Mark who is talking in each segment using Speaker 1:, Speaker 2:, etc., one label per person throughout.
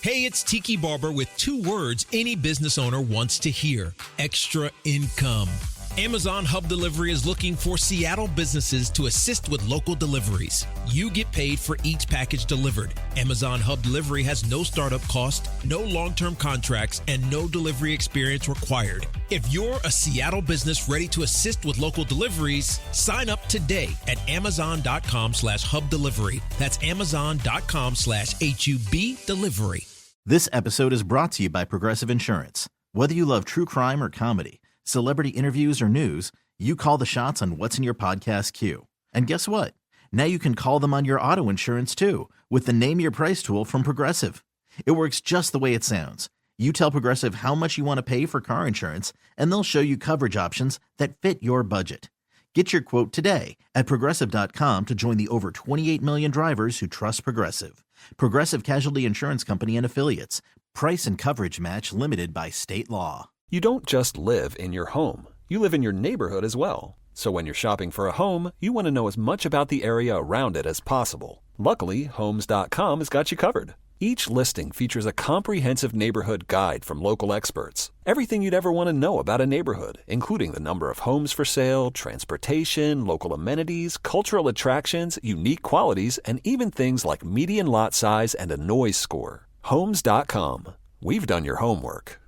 Speaker 1: Hey, it's Tiki Barber with 2 words any business owner wants to hear: extra income. Amazon Hub Delivery is looking for Seattle businesses to assist with local deliveries. You get paid for each package delivered. Amazon Hub Delivery has no startup cost, no long-term contracts, and no delivery experience required. If you're a Seattle business ready to assist with local deliveries, sign up today at amazon.com/hub delivery. That's amazon.com/HUB delivery.
Speaker 2: This episode is brought to you by Progressive Insurance. Whether you love true crime or comedy, celebrity interviews or news, you call the shots on what's in your podcast queue. And guess what? Now you can call them on your auto insurance too with the Name Your Price tool from Progressive. It works just the way it sounds. You tell Progressive how much you want to pay for car insurance, and they'll show you coverage options that fit your budget. Get your quote today at Progressive.com to join the over 28 million drivers who trust Progressive. Progressive Casualty Insurance Company and Affiliates. Price and coverage match limited by state law.
Speaker 3: You don't just live in your home. You live in your neighborhood as well. So when you're shopping for a home, you want to know as much about the area around it as possible. Luckily, Homes.com has got you covered. Each listing features a comprehensive neighborhood guide from local experts. Everything you'd ever want to know about a neighborhood, including the number of homes for sale, transportation, local amenities, cultural attractions, unique qualities, and even things like median lot size and a noise score. Homes.com. We've done your homework.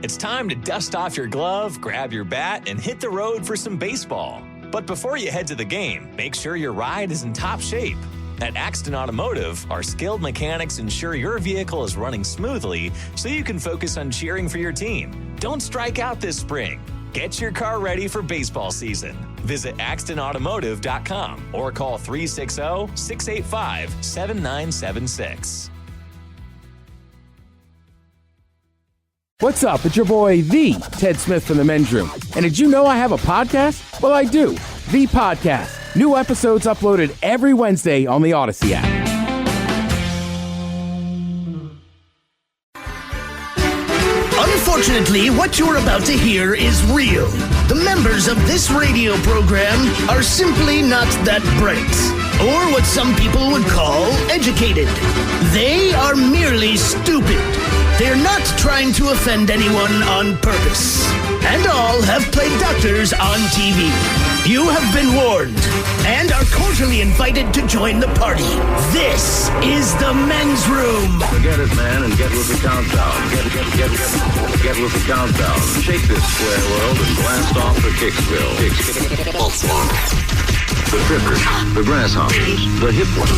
Speaker 4: It's time to dust off your glove, grab your bat, and hit the road for some baseball. But before you head to the game, make sure your ride is in top shape. At Axton Automotive, our skilled mechanics ensure your vehicle is running smoothly so you can focus on cheering for your team. Don't strike out this spring. Get your car ready for baseball season. Visit AxtonAutomotive.com or call 360-685-7976.
Speaker 5: What's up? It's your boy, The Ted Smith from The Men's Room. And did you know I have a podcast? Well, I do. The Podcast. New episodes uploaded every Wednesday on the Odyssey app.
Speaker 6: Unfortunately, what you're about to hear is real. The members of this radio program are simply not that bright, or what some people would call educated. They are merely stupid. They're not trying to offend anyone on purpose. And all have played doctors on TV. You have been warned and are cordially invited to join the party. This is The Men's Room.
Speaker 7: Forget it, man, and get with the countdown. Get with the countdown. Shake this square world and blast off for Kicksville. The trippers, the grasshoppers, the hip ones,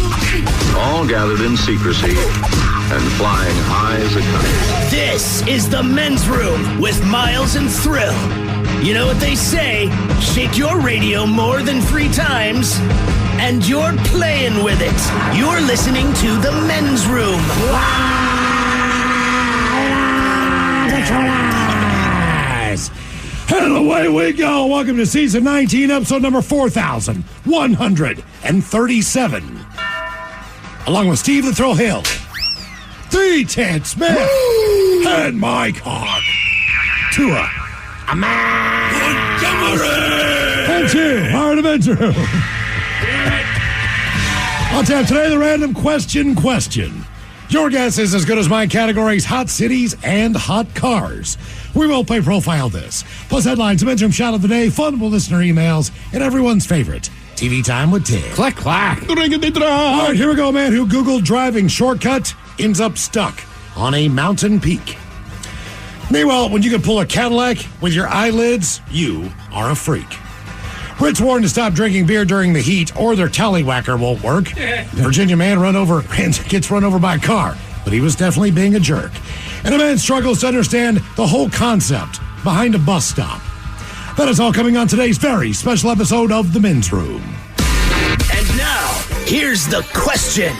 Speaker 7: all gathered in secrecy and flying high as a kite.
Speaker 6: This is The Men's Room with Miles and Thrill. You know what they say, shake your radio more than 3 times, and you're playing with it. You're listening to The Men's Room.
Speaker 8: And away we go. Welcome to season 19, episode number 4,137. Along with Steve the Thrill Hill, the Ted Smith, and Mike Hawk, Tua, and 2 are in the Men's Room. On tap today, the random question. Your guess is as good as my categories: hot cities and hot cars. We will play Profile This, plus headlines, a Men's Room shot of the day, fun listener emails, and everyone's favorite, TV Time with Ted.
Speaker 5: Clack, clack.
Speaker 8: All right, here we go. A man who Googled driving shortcut ends up stuck on a mountain peak. Meanwhile, when you can pull a Cadillac with your eyelids, you are a freak. Brits warned to stop drinking beer during the heat or their tallywhacker won't work. Virginia man gets run over by a car, but he was definitely being a jerk. And a man struggles to understand the whole concept behind a bus stop. That is all coming on today's very special episode of The Men's Room.
Speaker 6: And now, here's the question.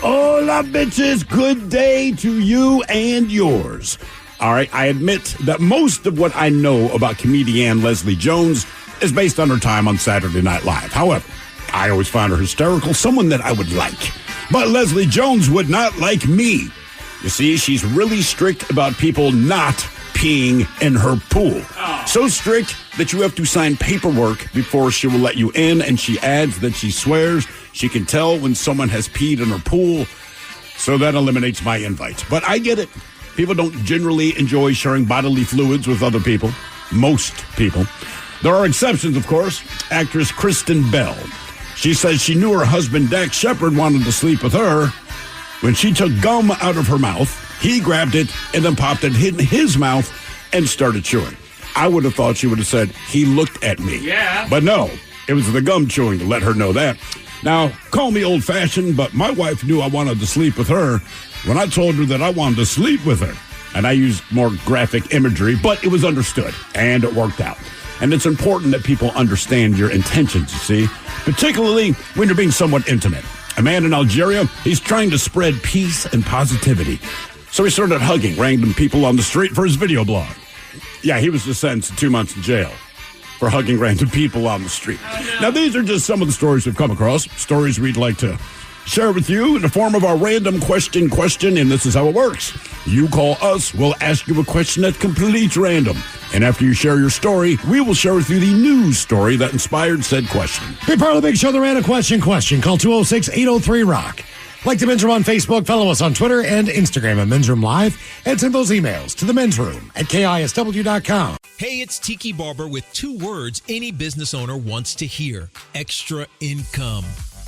Speaker 9: Hola, bitches. Good day to you and yours. All right, I admit that most of what I know about comedian Leslie Jones is based on her time on Saturday Night Live. However, I always found her hysterical, someone that I would like. But Leslie Jones would not like me. You see, she's really strict about people not peeing in her pool. So strict that you have to sign paperwork before she will let you in, and she adds that she swears she can tell when someone has peed in her pool. So that eliminates my invite. But I get it. People don't generally enjoy sharing bodily fluids with other people. Most people. There are exceptions, of course. Actress Kristen Bell. She says she knew her husband, Dax Shepard, wanted to sleep with her. When she took gum out of her mouth, he grabbed it and then popped it in his mouth and started chewing. I would have thought she would have said, he looked at me.
Speaker 8: Yeah.
Speaker 9: But no, it was the gum chewing to let her know that. Now, call me old-fashioned, but my wife knew I wanted to sleep with her when I told her that I wanted to sleep with her. And I used more graphic imagery, but it was understood, and it worked out. And it's important that people understand your intentions, you see, particularly when you're being somewhat intimate. A man in Algeria, he's trying to spread peace and positivity. So he started hugging random people on the street for his video blog. Yeah, he was just sentenced to 2 months in jail for hugging random people on the street. Now, these are just some of the stories we've come across, stories we'd like to share with you in the form of our random question, and this is how it works. You call us, we'll ask you a question that's completely random. And after you share your story, we will share with you the news story that inspired said question.
Speaker 8: Be part of the big show, the Random Question. Call 206-803-ROCK. Like the Men's Room on Facebook, follow us on Twitter and Instagram at Men's Room Live, and send those emails to the Men's Room at KISW.com.
Speaker 1: Hey, it's Tiki Barber with 2 words any business owner wants to hear: extra income.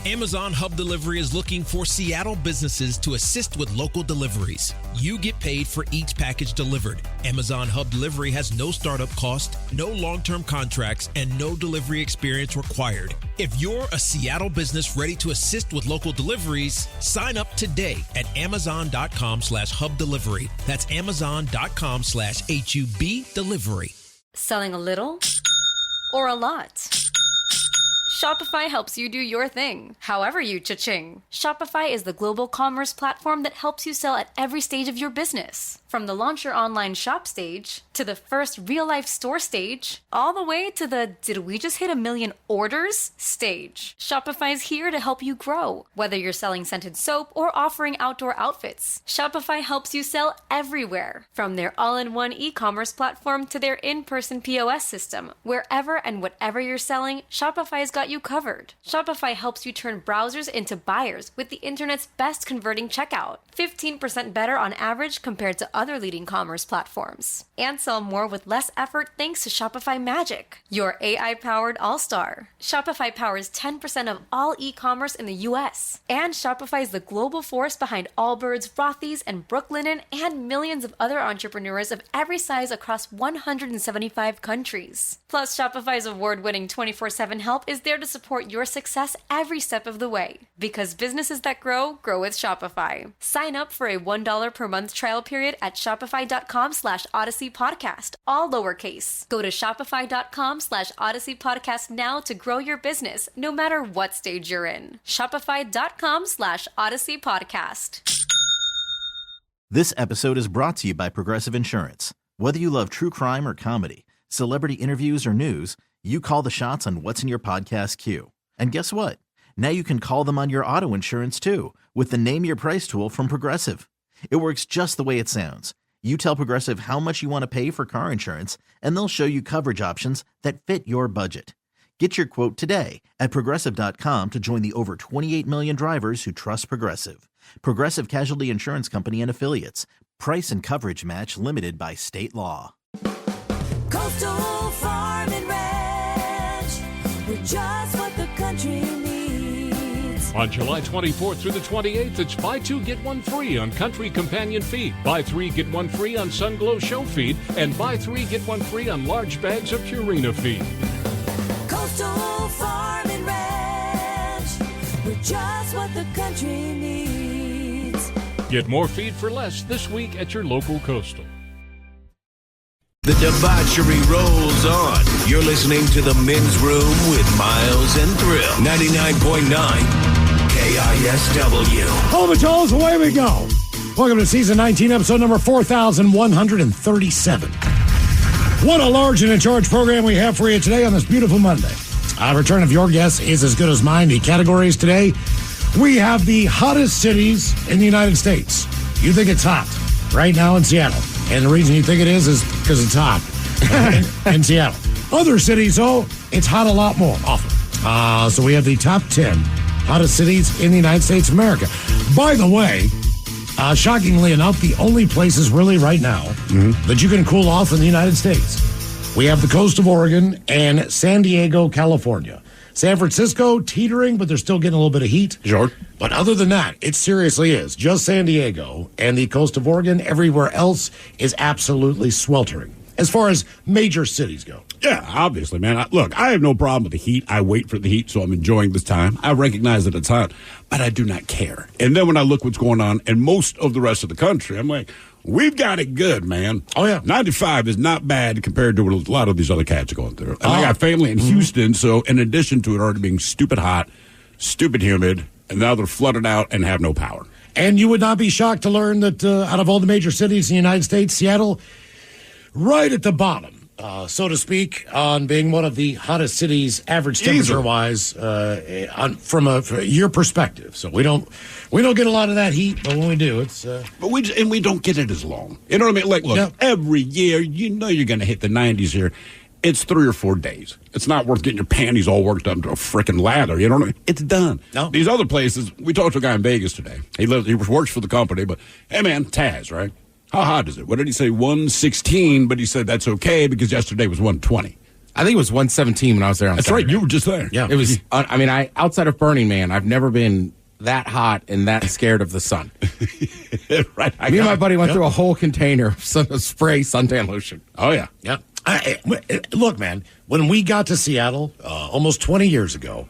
Speaker 1: Amazon Hub Delivery is looking for Seattle businesses to assist with local deliveries. You get paid for each package delivered. Amazon Hub Delivery has no startup cost, no long-term contracts, and no delivery experience required. If you're a Seattle business ready to assist with local deliveries, sign up today at Amazon.com/Hub Delivery. That's Amazon.com/HUB Delivery.
Speaker 10: Selling a little or a lot? Shopify helps you do your thing, however you cha-ching. Shopify is the global commerce platform that helps you sell at every stage of your business. From the launch your online shop stage, to the first real-life store stage, all the way to the did we just hit 1 million orders stage. Shopify's here to help you grow. Whether you're selling scented soap or offering outdoor outfits, Shopify helps you sell everywhere. From their all-in-one e-commerce platform to their in-person POS system, wherever and whatever you're selling, Shopify's got you covered. Shopify helps you turn browsers into buyers with the internet's best converting checkout. 15% better on average compared to other leading commerce platforms. And sell more with less effort thanks to Shopify Magic, your AI-powered all-star. Shopify powers 10% of all e-commerce in the US. And Shopify is the global force behind Allbirds, Rothy's, and Brooklinen, and millions of other entrepreneurs of every size across 175 countries. Plus, Shopify's award-winning 24/7 help is there to support your success every step of the way. Because businesses that grow with Shopify. Sign up for a $1 per month trial period at Shopify.com/Odyssey Podcast, all lowercase. Go to Shopify.com/Odyssey Podcast now to grow your business, no matter what stage you're in. Shopify.com/Odyssey Podcast.
Speaker 2: This episode is brought to you by Progressive Insurance. Whether you love true crime or comedy, celebrity interviews or news, you call the shots on what's in your podcast queue. And guess what? Now you can call them on your auto insurance too with the Name Your Price tool from Progressive. It works just the way it sounds. You tell Progressive how much you want to pay for car insurance, and they'll show you coverage options that fit your budget. Get your quote today at Progressive.com to join the over 28 million drivers who trust Progressive. Progressive Casualty Insurance Company and Affiliates. Price and coverage match limited by state law.
Speaker 11: Coastal Farm and Ranch, we're just what the country needs.
Speaker 12: On July 24th through the 28th, it's buy 2, get 1 free on Country Companion Feed. Buy 3, get 1 free on Sunglow Show Feed. And buy 3, get 1 free on large bags of Purina Feed.
Speaker 11: Coastal Farm and Ranch, we're just what the country needs.
Speaker 12: Get more feed for less this week at your local Coastal.
Speaker 13: The debauchery rolls on. You're listening to the Men's Room with Miles and Thrill. 99.9 KISW.
Speaker 8: Hello, Majols. Away we go. Welcome to season 19, episode number 4137. What a large and in charge program we have for you today on this beautiful Monday. Return of your guess is as good as mine. The categories today, we have the hottest cities in the United States. You think it's hot right now in Seattle. And the reason you think it is because it's hot in Seattle. Other cities, though, it's hot a lot more often. So we have the top 10 hottest cities in the United States of America. By the way, Shockingly enough, the only places really right now that you can cool off in the United States. We have the coast of Oregon and San Diego, California. San Francisco, teetering, but they're still getting a little bit of heat.
Speaker 9: Sure.
Speaker 8: But other than that, it seriously is. Just San Diego and the coast of Oregon. Everywhere else is absolutely sweltering as far as major cities go.
Speaker 9: Yeah, obviously, man. Look, I have no problem with the heat. I wait for the heat, so I'm enjoying this time. I recognize that it's hot, but I do not care. And then when I look what's going on in most of the rest of the country, I'm like, we've got it good, man.
Speaker 8: Oh, yeah.
Speaker 9: 95 is not bad compared to what a lot of these other cats are going through. And I got family in Houston, so in addition to it already being stupid hot, stupid humid, and now they're flooded out and have no power.
Speaker 8: And you would not be shocked to learn that out of all the major cities in the United States, Seattle, right at the bottom, so to speak, on being one of the hottest cities, average temperature-wise, from a year perspective. So we don't get a lot of that heat, but when we do, it's.
Speaker 9: But we don't get it as long. You know what I mean? Like, look, every year, you know you're going to hit the 90s here. It's 3 or 4 days. It's not worth getting your panties all worked up to a freaking lather. You know what I mean? It's done.
Speaker 8: No.
Speaker 9: These other places, we talked to a guy in Vegas today. He works for the company, but hey, man, Taz, right? How hot is it? What did he say? 116, but he said that's okay because yesterday was 120.
Speaker 5: I think it was 117 when I was there on
Speaker 9: That's
Speaker 5: Saturday.
Speaker 9: right. You were just there.
Speaker 5: Yeah. It was, outside of Burning Man, I've never been that hot and that scared of the sun.
Speaker 9: Right.
Speaker 5: Me and my buddy went through a whole container of spray suntan lotion.
Speaker 9: Oh, yeah.
Speaker 8: Yep. Look, man, when we got to Seattle almost 20 years ago,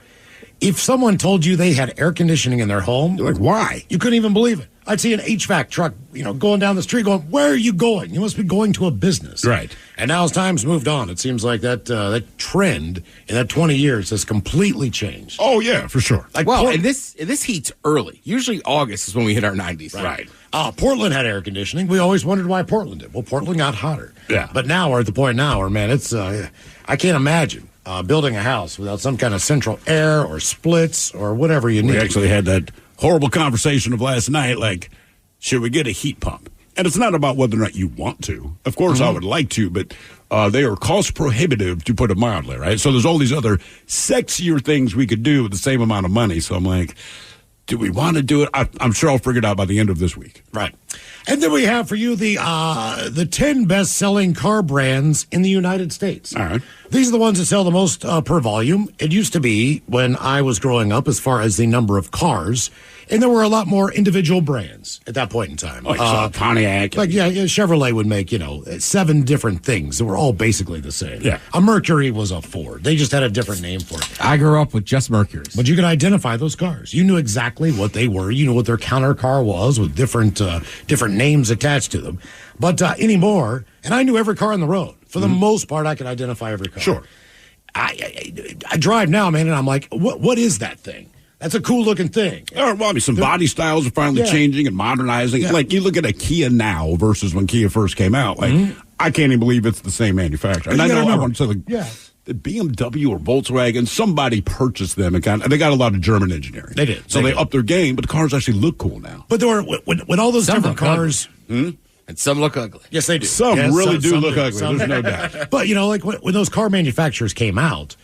Speaker 8: if someone told you they had air conditioning in their home,
Speaker 9: you're like, why?
Speaker 8: You couldn't even believe it. I'd see an HVAC truck, going down the street going, where are you going? You must be going to a business.
Speaker 9: Right.
Speaker 8: And now as time's moved on, it seems like that trend in that 20 years has completely changed.
Speaker 9: Oh, yeah, for sure.
Speaker 5: And this heat's early. Usually August is when we hit our 90s.
Speaker 8: Right. Portland had air conditioning. We always wondered why Portland did. Well, Portland got hotter.
Speaker 9: Yeah.
Speaker 8: But now we're at the point now where, man, it's I can't imagine building a house without some kind of central air or splits or whatever you need.
Speaker 9: We actually had that horrible conversation of last night, like, should we get a heat pump? And it's not about whether or not you want to. Of course, I would like to, but they are cost prohibitive, to put it mildly, right? So there's all these other sexier things we could do with the same amount of money. So I'm like, do we want to do it? I'm sure I'll figure it out by the end of this week.
Speaker 8: Right. And then we have for you the 10 best-selling car brands in the United States.
Speaker 9: All right.
Speaker 8: These are the ones that sell the most per volume. It used to be, when I was growing up, as far as the number of cars, and there were a lot more individual brands at that point in time.
Speaker 9: Like Pontiac.
Speaker 8: Like, Chevrolet would make, 7 different things that were all basically the same.
Speaker 9: Yeah.
Speaker 8: A Mercury was a Ford. They just had a different name for it.
Speaker 5: I grew up with just Mercuries.
Speaker 8: But you could identify those cars. You knew exactly what they were. You knew what their counter car was with different names attached to them. But anymore, and I knew every car on the road. For the most part, I could identify every car.
Speaker 9: Sure.
Speaker 8: I drive now, man, and I'm like, what is that thing? That's a cool-looking thing.
Speaker 9: Some body styles are finally changing and modernizing.
Speaker 8: Yeah.
Speaker 9: Like, you look at a Kia now versus when Kia first came out. Like, I can't even believe it's the same manufacturer. And I know I want to say, the BMW or Volkswagen, somebody purchased them, and they got a lot of German engineering.
Speaker 8: They did.
Speaker 9: So they upped their game, but the cars actually look cool now.
Speaker 8: But there were, when all those different cars...
Speaker 5: And some look ugly.
Speaker 8: Yes, they do.
Speaker 9: Some really do look ugly. There's no doubt.
Speaker 8: But, like, when those car manufacturers came out,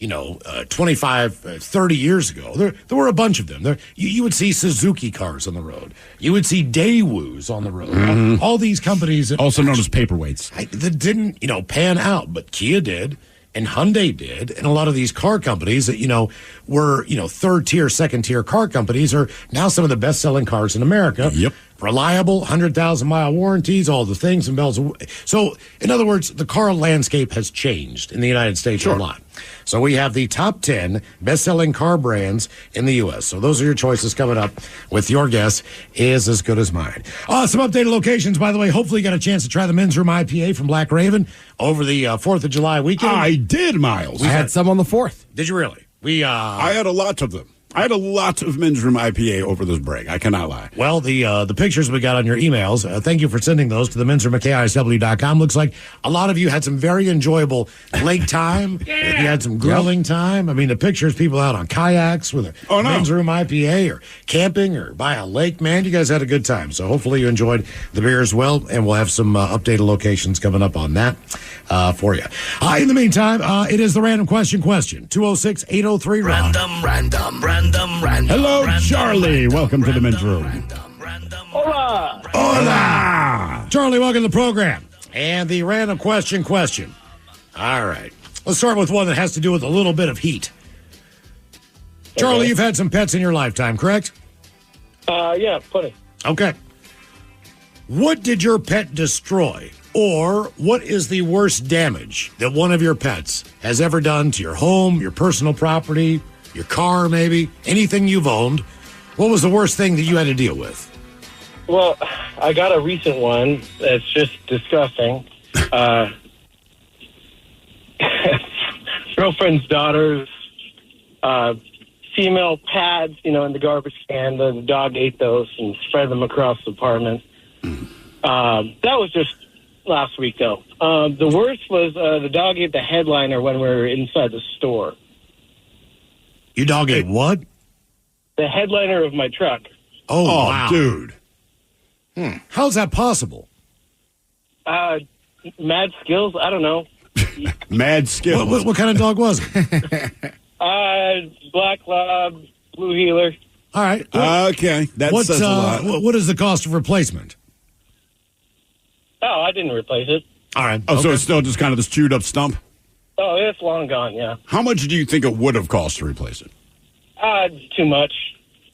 Speaker 8: 25, 30 years ago, there were a bunch of them. You would see Suzuki cars on the road. You would see Daewoo's on the road. All these companies...
Speaker 9: Also known as paperweights.
Speaker 8: That didn't, pan out, but Kia did. And Hyundai did, and a lot of these car companies that, were, third-tier, second-tier car companies are now some of the best-selling cars in America.
Speaker 9: Yep.
Speaker 8: Reliable, 100,000-mile warranties, all the things and bells. So, in other words, the car landscape has changed in the United States a lot. So we have the top 10 best-selling car brands in the U.S. So those are your choices coming up with your guess is as good as mine. Some updated locations, by the way. Hopefully you got a chance to try the Men's Room IPA from Black Raven over the 4th of July weekend.
Speaker 9: I did, Miles.
Speaker 5: We had some on the 4th.
Speaker 8: Did you really?
Speaker 9: I had a lot of them. I had a lot of Men's Room IPA over this break. I cannot lie.
Speaker 8: Well, the pictures we got on your emails, thank you for sending those to the Men's Room at KISW.com. Looks like a lot of you had some very enjoyable lake time. You had some grilling time. I mean, the pictures, people out on kayaks with a Men's Room IPA or camping or by a lake. Man, you guys had a good time. So hopefully you enjoyed the beer as well, and we'll have some updated locations coming up on that for you. In the meantime, it is the Random Question. 206-803-ROD.
Speaker 6: Random.
Speaker 9: Hello, Charlie. Welcome to the Men's Room.
Speaker 14: Hola,
Speaker 6: Hola!
Speaker 8: Hola! Charlie, welcome to the program. And the random question. All right. Let's start with one that has to do with a little bit of heat. Charlie, you've had some pets in your lifetime, correct?
Speaker 14: Yeah, plenty.
Speaker 8: Okay. What did your pet destroy? Or what is the worst damage that one of your pets has ever done to your home, your personal property, your car, maybe? Anything you've owned? What was the worst thing that you had to deal with?
Speaker 14: Well, I got a recent one that's just disgusting. Girlfriend's daughter's female pads, in the garbage can. The dog ate those and spread them across the apartment. That was just last week, though. The worst was the dog ate the headliner when we were inside the store.
Speaker 8: Your dog ate what?
Speaker 14: The headliner of my truck.
Speaker 8: Oh wow.
Speaker 9: Dude.
Speaker 8: How's that possible?
Speaker 14: Mad skills? I don't know.
Speaker 9: Mad skills.
Speaker 8: What kind of dog was it?
Speaker 14: Black Lab, Blue Heeler.
Speaker 8: All right.
Speaker 9: Okay. That says a lot.
Speaker 8: What is the cost of replacement?
Speaker 14: Oh, I didn't replace it.
Speaker 8: All right.
Speaker 9: Oh, so it's still just kind of this chewed up stump?
Speaker 14: Oh, it's long gone, yeah.
Speaker 9: How much do you think it would have cost to replace it?
Speaker 14: Too much.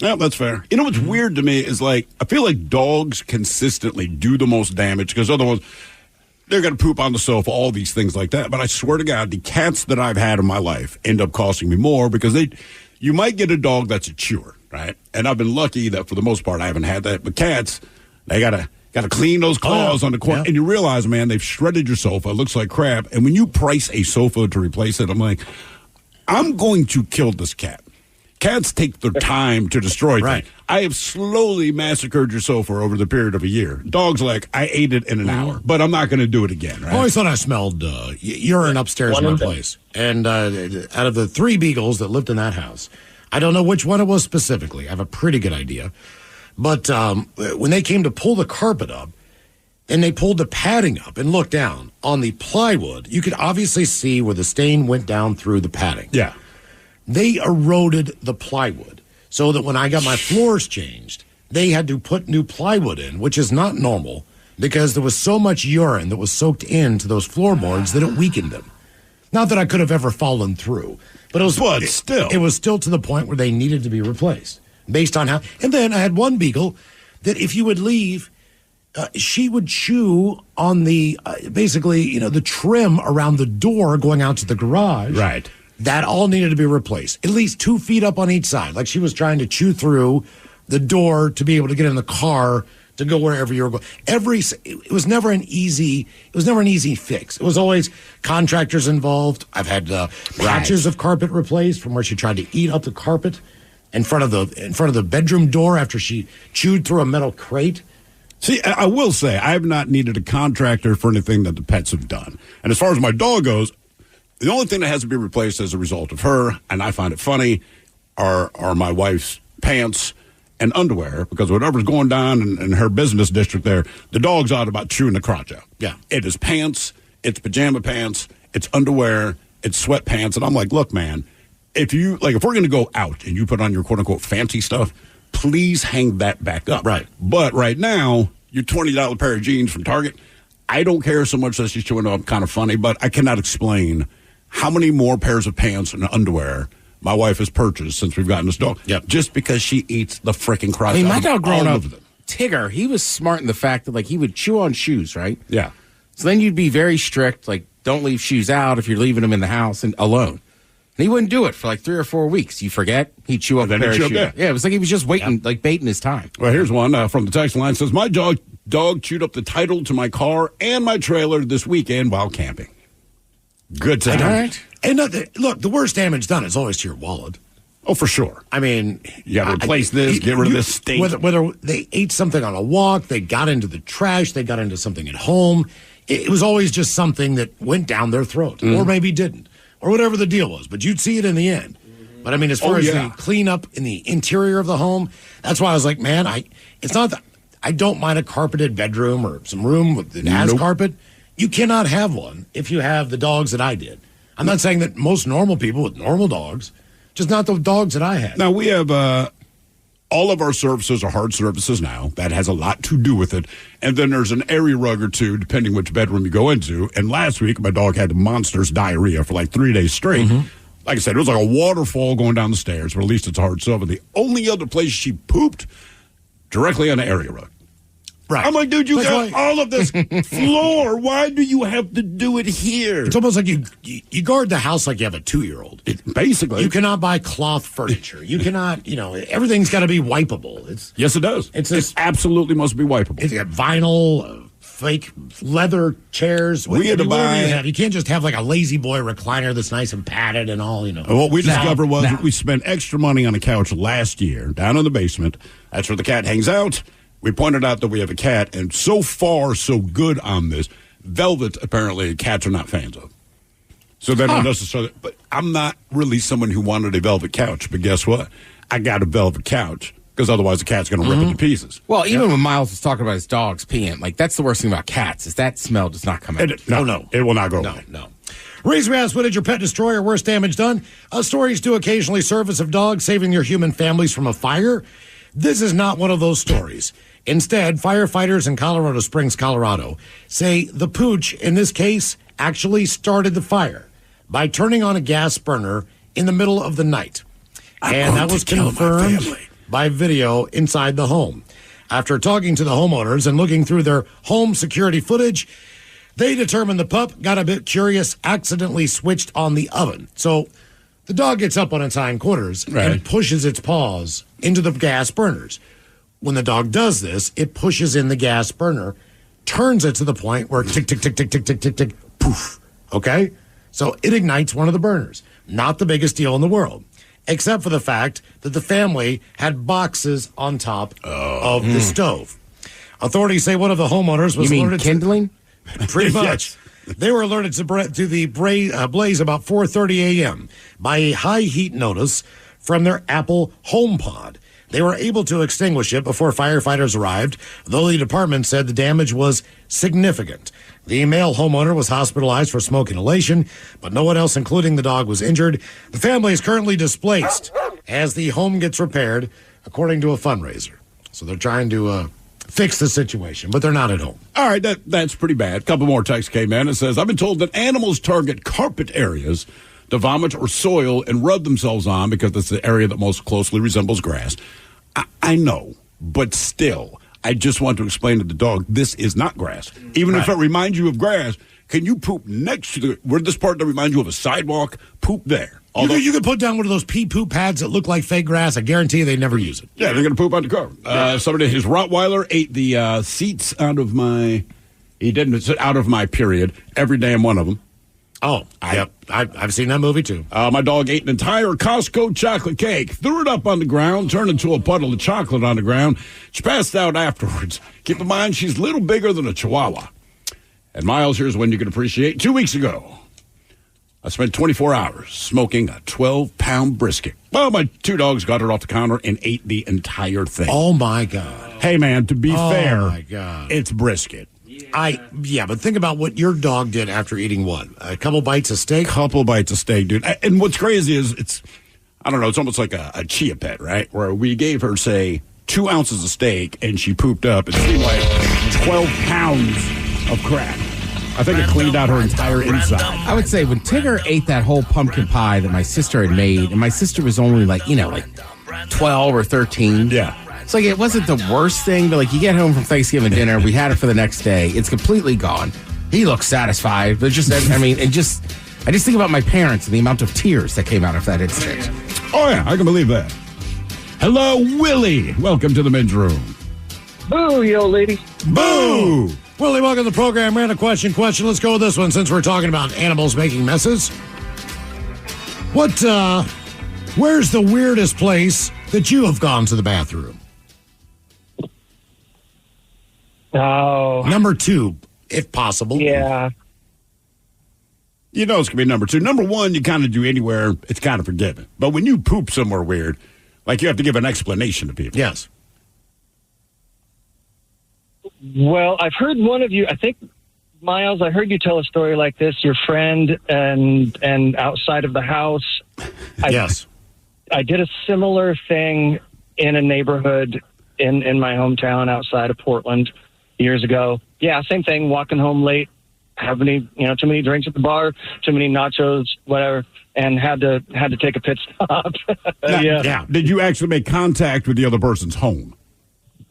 Speaker 9: Yeah, that's fair. You know what's weird to me is I feel like dogs consistently do the most damage because otherwise they're going to poop on the sofa, all these things like that. But I swear to God, the cats that I've had in my life end up costing me more because you might get a dog that's a chewer, right? And I've been lucky that for the most part I haven't had that. But cats, they got to clean those claws on the corner. Yeah. And you realize, man, they've shredded your sofa. It looks like crap. And when you price a sofa to replace it, I'm like, I'm going to kill this cat. Cats take their time to destroy things. I have slowly massacred your sofa over the period of a year. Dogs I ate it in an hour, but I'm not going to do it again, right?
Speaker 8: I always thought I smelled urine upstairs in my place. And out of the 3 beagles that lived in that house, I don't know which one it was specifically. I have a pretty good idea. But when they came to pull the carpet up, and they pulled the padding up and looked down on the plywood, you could obviously see where the stain went down through the padding.
Speaker 9: Yeah.
Speaker 8: They eroded the plywood so that when I got my floors changed, they had to put new plywood in, which is not normal because there was so much urine that was soaked into those floorboards that it weakened them. Not that I could have ever fallen through, but it was still to the point where they needed to be replaced based on how. And then I had one beagle that if you would leave, she would chew on the the trim around the door going out to the garage.
Speaker 9: Right.
Speaker 8: That all needed to be replaced. At least 2 feet up on each side. Like she was trying to chew through the door to be able to get in the car to go wherever you were going. It was never an easy fix. It was always contractors involved. I've had patches of carpet replaced from where she tried to eat up the carpet in front of the bedroom door after she chewed through a metal crate.
Speaker 9: See, I will say I have not needed a contractor for anything that the pets have done. And as far as my dog goes, the only thing that has to be replaced as a result of her, and I find it funny, are my wife's pants and underwear, because whatever's going down in her business district there, the dog's out about chewing the crotch out.
Speaker 8: Yeah.
Speaker 9: It is pants, it's pajama pants, it's underwear, it's sweatpants. And I'm like, look, man, if we're going to go out and you put on your quote-unquote fancy stuff, please hang that back up.
Speaker 8: Right.
Speaker 9: But right now, your $20 pair of jeans from Target, I don't care so much that she's chewing up kind of funny, but I cannot explain how many more pairs of pants and underwear my wife has purchased since we've gotten this dog.
Speaker 8: Yep.
Speaker 9: Just because she eats the freaking crotch.
Speaker 5: I mean, my dog growing up,
Speaker 9: of them.
Speaker 5: Tigger, he was smart in the fact that he would chew on shoes, right?
Speaker 9: Yeah.
Speaker 5: So then you'd be very strict, don't leave shoes out if you're leaving them in the house and alone. And he wouldn't do it for 3 or 4 weeks. You forget, he'd chew up a pair of shoes. Yeah, it was like he was just waiting, baiting his time.
Speaker 9: Well, here's one from the text line. Says, my dog chewed up the title to my car and my trailer this weekend while camping. Good time.
Speaker 8: All right. And look, the worst damage done is always to your wallet.
Speaker 9: Oh, for sure.
Speaker 8: I mean,
Speaker 9: you got to replace this, get rid of this stink.
Speaker 8: Whether they ate something on a walk, they got into the trash, they got into something at home, it was always just something that went down their throat, or maybe didn't, or whatever the deal was. But you'd see it in the end. But I mean, as far as the cleanup in the interior of the home, that's why I was like, man, it's not that I don't mind a carpeted bedroom or some room that has carpet. You cannot have one if you have the dogs that I did. I'm not saying that most normal people with normal dogs, just not the dogs that I had.
Speaker 9: Now, we have all of our surfaces are hard surfaces now. That has a lot to do with it. And then there's an area rug or two, depending which bedroom you go into. And last week, my dog had monstrous diarrhea for like 3 days straight. Like I said, it was like a waterfall going down the stairs, but at least it's a hard surface. The only other place she pooped, directly on the area rug.
Speaker 8: Right.
Speaker 9: I'm like, dude, you got all of this floor. Why do you have to do it here?
Speaker 8: It's almost like you guard the house like you have a 2-year-old.
Speaker 9: Basically.
Speaker 8: You cannot buy cloth furniture. You cannot, everything's got to be wipeable.
Speaker 9: Yes, it does. It absolutely must be wipeable.
Speaker 8: It's got vinyl, fake leather chairs.
Speaker 9: We had to buy.
Speaker 8: You can't just have like a lazy boy recliner that's nice and padded and all,
Speaker 9: What we discovered was we spent extra money on a couch last year down in the basement. That's where the cat hangs out. We pointed out that we have a cat, and so far, so good on this. Velvet, apparently, cats are not fans of. So they don't necessarily. But I'm not really someone who wanted a velvet couch. But guess what? I got a velvet couch because otherwise the cat's going to rip it to pieces.
Speaker 5: Well, even when Miles was talking about his dogs peeing, like that's the worst thing about cats is that smell does not come out.
Speaker 8: No.
Speaker 9: It will not go away.
Speaker 8: No. Reason we asked, what did your pet destroy or worse damage done? Stories do occasionally surface of dogs saving your human families from a fire. This is not one of those stories. Instead, firefighters in Colorado Springs, Colorado, say the pooch, in this case, actually started the fire by turning on a gas burner in the middle of the night. And that was confirmed by video inside the home. After talking to the homeowners and looking through their home security footage, they determined the pup got a bit curious, accidentally switched on the oven. So the dog gets up on its hindquarters and pushes its paws into the gas burners. When the dog does this, it pushes in the gas burner, turns it to the point where tick, tick, tick, tick, tick, tick, tick, tick, poof. Okay? So it ignites one of the burners. Not the biggest deal in the world, except for the fact that the family had boxes on top of the stove. Authorities say one of the homeowners was alerted
Speaker 5: kindling?
Speaker 8: Pretty much. They were alerted to the blaze about 4:30 a.m. by a high heat notice from their Apple HomePod. They were able to extinguish it before firefighters arrived, though the department said the damage was significant. The male homeowner was hospitalized for smoke inhalation, but no one else, including the dog, was injured. The family is currently displaced as the home gets repaired, according to a fundraiser. So they're trying to fix the situation, but they're not at home.
Speaker 9: All right, that's pretty bad. A couple more texts came in. It says, I've been told that animals target carpet areas to vomit or soil and rub themselves on because it's the area that most closely resembles grass. I know, but still, I just want to explain to the dog, this is not grass. Even if it reminds you of grass, can you poop next to where this part that reminds you of a sidewalk, poop there.
Speaker 8: Although, you could put down one of those pee poop pads that look like fake grass. I guarantee you they never use it.
Speaker 9: Yeah, they're going to poop on the carpet. Somebody, his Rottweiler ate the seats out of my, he didn't sit out of my period, every damn one of them.
Speaker 8: Oh, I've seen that movie too.
Speaker 9: My dog ate an entire Costco chocolate cake, threw it up on the ground, turned into a puddle of chocolate on the ground. She passed out afterwards. Keep in mind, she's a little bigger than a Chihuahua. And Miles, here's when you can appreciate. 2 weeks ago, I spent 24 hours smoking a 12-pound brisket. Well, my two dogs got it off the counter and ate the entire thing.
Speaker 8: Oh, my God.
Speaker 9: Hey, man, to be fair,
Speaker 8: my God.
Speaker 9: It's brisket.
Speaker 8: But think about what your dog did after eating what? A couple bites of steak?
Speaker 9: Couple bites of steak, dude. And what's crazy is it's almost like a chia pet, right? Where we gave her, say, 2 ounces of steak and she pooped up. It seemed like 12 pounds of crap. I think it cleaned out her entire inside.
Speaker 5: I would say when Tigger ate that whole pumpkin pie that my sister had made, and my sister was only like 12 or 13.
Speaker 9: Yeah.
Speaker 5: It's like it wasn't the worst thing, but like you get home from Thanksgiving dinner, we had it for the next day. It's completely gone. He looks satisfied, but I just think about my parents and the amount of tears that came out of that incident.
Speaker 9: Oh, yeah, I can believe that. Hello, Willie. Welcome to the men's room.
Speaker 14: Boo, yo, ladies.
Speaker 9: Boo!
Speaker 8: Willie, welcome to the program. Random question. Let's go with this one since we're talking about animals making messes. Where's the weirdest place that you have gone to the bathroom?
Speaker 14: Oh.
Speaker 8: Number 2, if possible.
Speaker 14: Yeah.
Speaker 9: You know it's going to be number 2. Number 1, you kind of do anywhere, it's kind of forgiven. But when you poop somewhere weird, like you have to give an explanation to people.
Speaker 8: Yes.
Speaker 14: Well, I've heard one of you, I think, Miles, I heard you tell a story like this, your friend and outside of the house.
Speaker 8: Yes.
Speaker 14: I did a similar thing in a neighborhood in my hometown outside of Portland years ago. Yeah, same thing, walking home late, having too many drinks at the bar, too many nachos, whatever, and had to take a pit stop.
Speaker 9: Yeah. Did you actually make contact with the other person's home?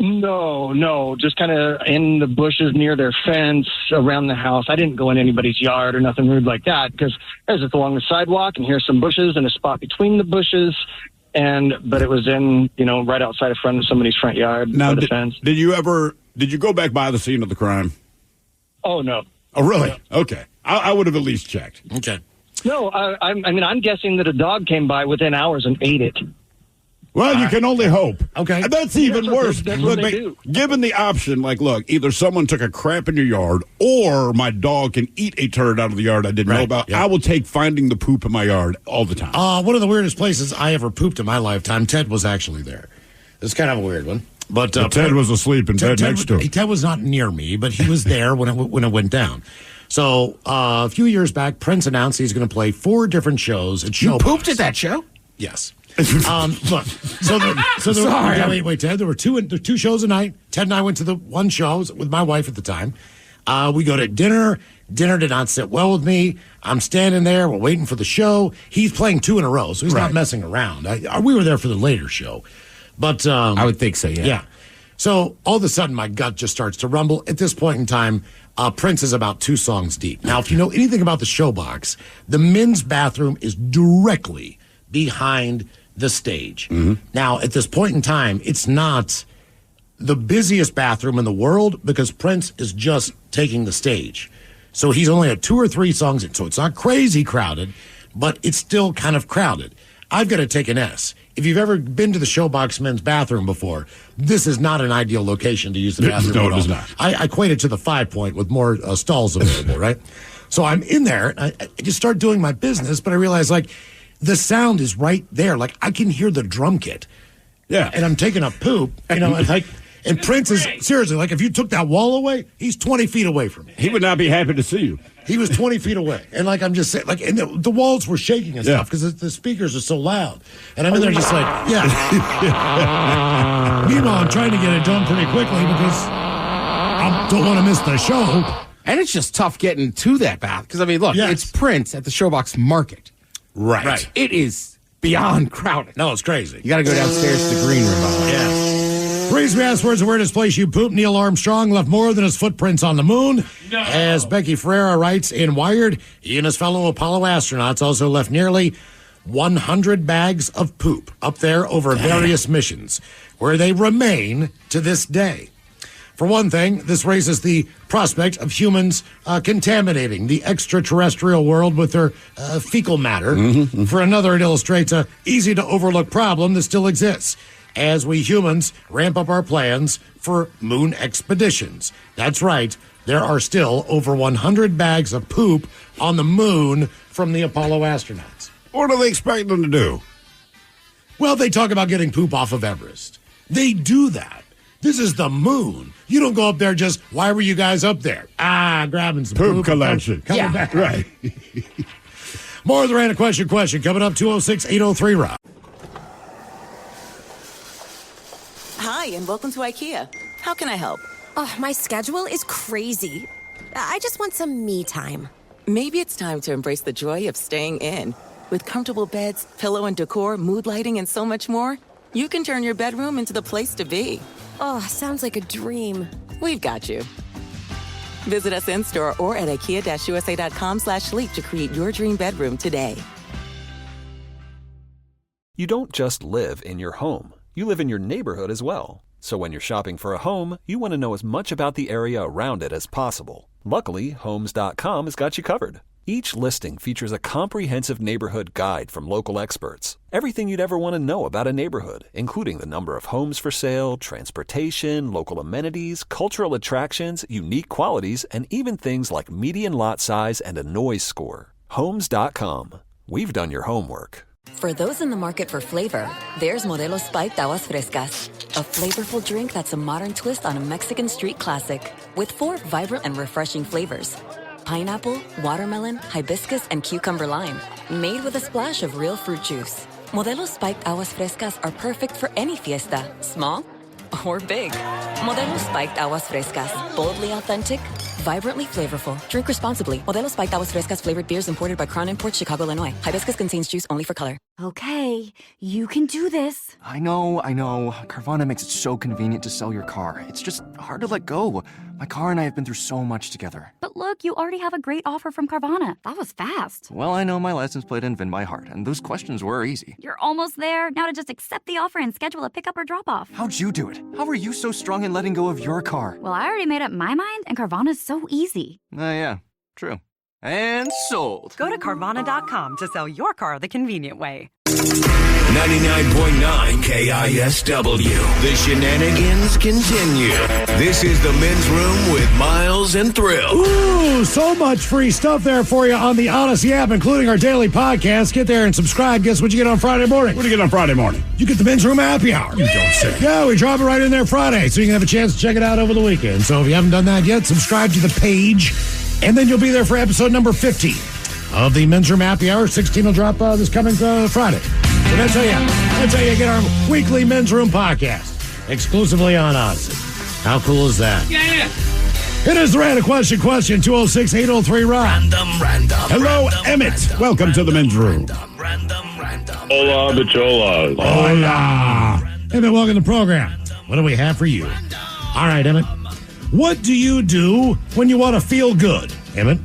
Speaker 14: No, just kind of in the bushes near their fence around the house. I didn't go in anybody's yard or nothing rude like that, because I was just along the sidewalk, and here's some bushes and a spot between the bushes, but it was in, right outside of front of somebody's front yard.
Speaker 9: Now,
Speaker 14: the fence.
Speaker 9: Did you go back by the scene of the crime?
Speaker 14: Oh, no.
Speaker 9: Oh, really? Okay. I would have at least checked.
Speaker 8: Okay.
Speaker 14: No, I'm guessing that a dog came by within hours and ate it.
Speaker 9: Well, you can only hope.
Speaker 8: Okay.
Speaker 9: That's even worse.
Speaker 14: That's what they do.
Speaker 9: Given the option, look, either someone took a crap in your yard or my dog can eat a turd out of the yard I didn't know about, I will take finding the poop in my yard all the time.
Speaker 8: One of the weirdest places I ever pooped in my lifetime, Ted was actually there. It's kind of a weird one. But
Speaker 9: Ted was asleep in bed next to him.
Speaker 8: Ted was not near me, but he was there when it went down. So a few years back, Prince announced he's going to play 4 different shows at Showbox.
Speaker 5: You pooped at that show?
Speaker 8: Yes. Look, wait, Ted. There were two shows a night. Ted and I went to the one show with my wife at the time. We go to dinner. Dinner did not sit well with me. I'm standing there. We're waiting for the show. He's playing 2 in a row, so he's not messing around. We were there for the later show, but
Speaker 5: I would think so. Yeah.
Speaker 8: So all of a sudden, my gut just starts to rumble. At this point in time, Prince is about 2 songs deep. Now, if you know anything about the Showbox, the men's bathroom is directly behind the stage.
Speaker 9: Mm-hmm.
Speaker 8: Now, at this point in time, it's not the busiest bathroom in the world because Prince is just taking the stage. So he's only at 2 or 3 songs in. So it's not crazy crowded, but it's still kind of crowded. I've got to take an S. If you've ever been to the Showbox men's bathroom before, this is not an ideal location to use the bathroom.
Speaker 9: No, it is not.
Speaker 8: I equate it to the 5 Point with more stalls available, right? So I'm in there, and I just start doing my business, but I realize, the sound is right there. I can hear the drum kit.
Speaker 9: Yeah.
Speaker 8: And I'm taking a poop, and Prince is, seriously, if you took that wall away, he's 20 feet away from me.
Speaker 9: He would not be happy to see you.
Speaker 8: He was 20 feet away. And I'm just saying, and the walls were shaking and stuff because the speakers are so loud. And I'm in there just Meanwhile, I'm trying to get it done pretty quickly because I don't want to miss the show.
Speaker 5: And it's just tough getting to that bath because, it's Prince at the Showbox Market.
Speaker 8: Right.
Speaker 5: It is beyond crowded.
Speaker 8: No, it's crazy.
Speaker 5: You got to go downstairs to the green room.
Speaker 8: Yes. Raise me ask where's the weirdest place you pooped. Neil Armstrong left more than his footprints on the moon. No. As Becky Ferreira writes in Wired, he and his fellow Apollo astronauts also left nearly 100 bags of poop up there over various missions, where they remain to this day. For one thing, this raises the prospect of humans contaminating the extraterrestrial world with their fecal matter. Mm-hmm. For another, it illustrates a easy-to-overlook problem that still exists as we humans ramp up our plans for moon expeditions. That's right, there are still over 100 bags of poop on the moon from the Apollo astronauts.
Speaker 9: What are they expecting them to do?
Speaker 8: Well, they talk about getting poop off of Everest. They do that. This is the moon. You don't go up there just, why were you guys up there? Grabbing some poop
Speaker 9: collection.
Speaker 8: Coming back.
Speaker 9: Right.
Speaker 8: More of the Random Question coming up, 206-803-ROCK.
Speaker 15: Hi, and welcome to IKEA. How can I help?
Speaker 16: Oh, my schedule is crazy. I just want some me time.
Speaker 15: Maybe it's time to embrace the joy of staying in. With comfortable beds, pillow and decor, mood lighting, and so much more, you can turn your bedroom into the place to be.
Speaker 16: Oh, sounds like a dream.
Speaker 15: We've got you. Visit us in-store or at IKEA-USA.com/sleep to create your dream bedroom today.
Speaker 3: You don't just live in your home. You live in your neighborhood as well. So when you're shopping for a home, you want to know as much about the area around it as possible. Luckily, Homes.com has got you covered. Each listing features a comprehensive neighborhood guide from local experts. Everything you'd ever want to know about a neighborhood, including the number of homes for sale, transportation, local amenities, cultural attractions, unique qualities, and even things like median lot size and a noise score. Homes.com. We've done your homework.
Speaker 17: For those in the market for flavor, there's Modelo Spiked Aguas Frescas, a flavorful drink that's a modern twist on a Mexican street classic with 4 vibrant and refreshing flavors. Pineapple, watermelon, hibiscus, and cucumber lime, made with a splash of real fruit juice. Modelo Spiked Aguas Frescas are perfect for any fiesta, small or big. Modelo Spiked Aguas Frescas, boldly authentic, vibrantly flavorful. Drink responsibly. Modelo Spiked Aguas Frescas flavored beers imported by Crown Imports, Chicago, Illinois. Hibiscus contains juice only for color.
Speaker 18: Okay, you can do this.
Speaker 19: I know. Carvana makes it so convenient to sell your car. It's just hard to let go. My car and I have been through so much together.
Speaker 18: But look, you already have a great offer from Carvana. That was fast.
Speaker 19: Well, I know my license plate and VIN by heart, and those questions were easy.
Speaker 18: You're almost there. Now to just accept the offer and schedule a pickup or drop-off.
Speaker 19: How'd you do it? How are you so strong in letting go of your car?
Speaker 18: Well, I already made up my mind, and Carvana's so easy.
Speaker 19: Yeah, true. And sold.
Speaker 20: Go to Carvana.com to sell your car the convenient way.
Speaker 13: 99.9 KISW. The shenanigans continue. This is the Men's Room with Miles and Thrill.
Speaker 8: Ooh, so much free stuff there for you on the Odyssey app, including our daily podcast. Get there and subscribe. Guess what you get on Friday morning?
Speaker 9: What do you get on Friday morning?
Speaker 8: You get the Men's Room Happy Hour.
Speaker 9: You don't say.
Speaker 8: Yeah, we drop it right in there Friday, so you can have a chance to check it out over the weekend. So if you haven't done that yet, subscribe to the page, and then you'll be there for episode number 50 of the Men's Room Happy Hour. 16 will drop this coming Friday. So that's how you get our weekly Men's Room podcast exclusively on Odyssey. How cool is that?
Speaker 13: Yeah.
Speaker 8: It is the random question, 206-803-ROCK.
Speaker 9: Random. Hello, Emmett. Welcome to the Men's Room.
Speaker 21: Hola, bicholas.
Speaker 8: Hola. Emmett, welcome to the program. What do we have for you? All right, Emmett. What do you do when you want to feel good, Emmett?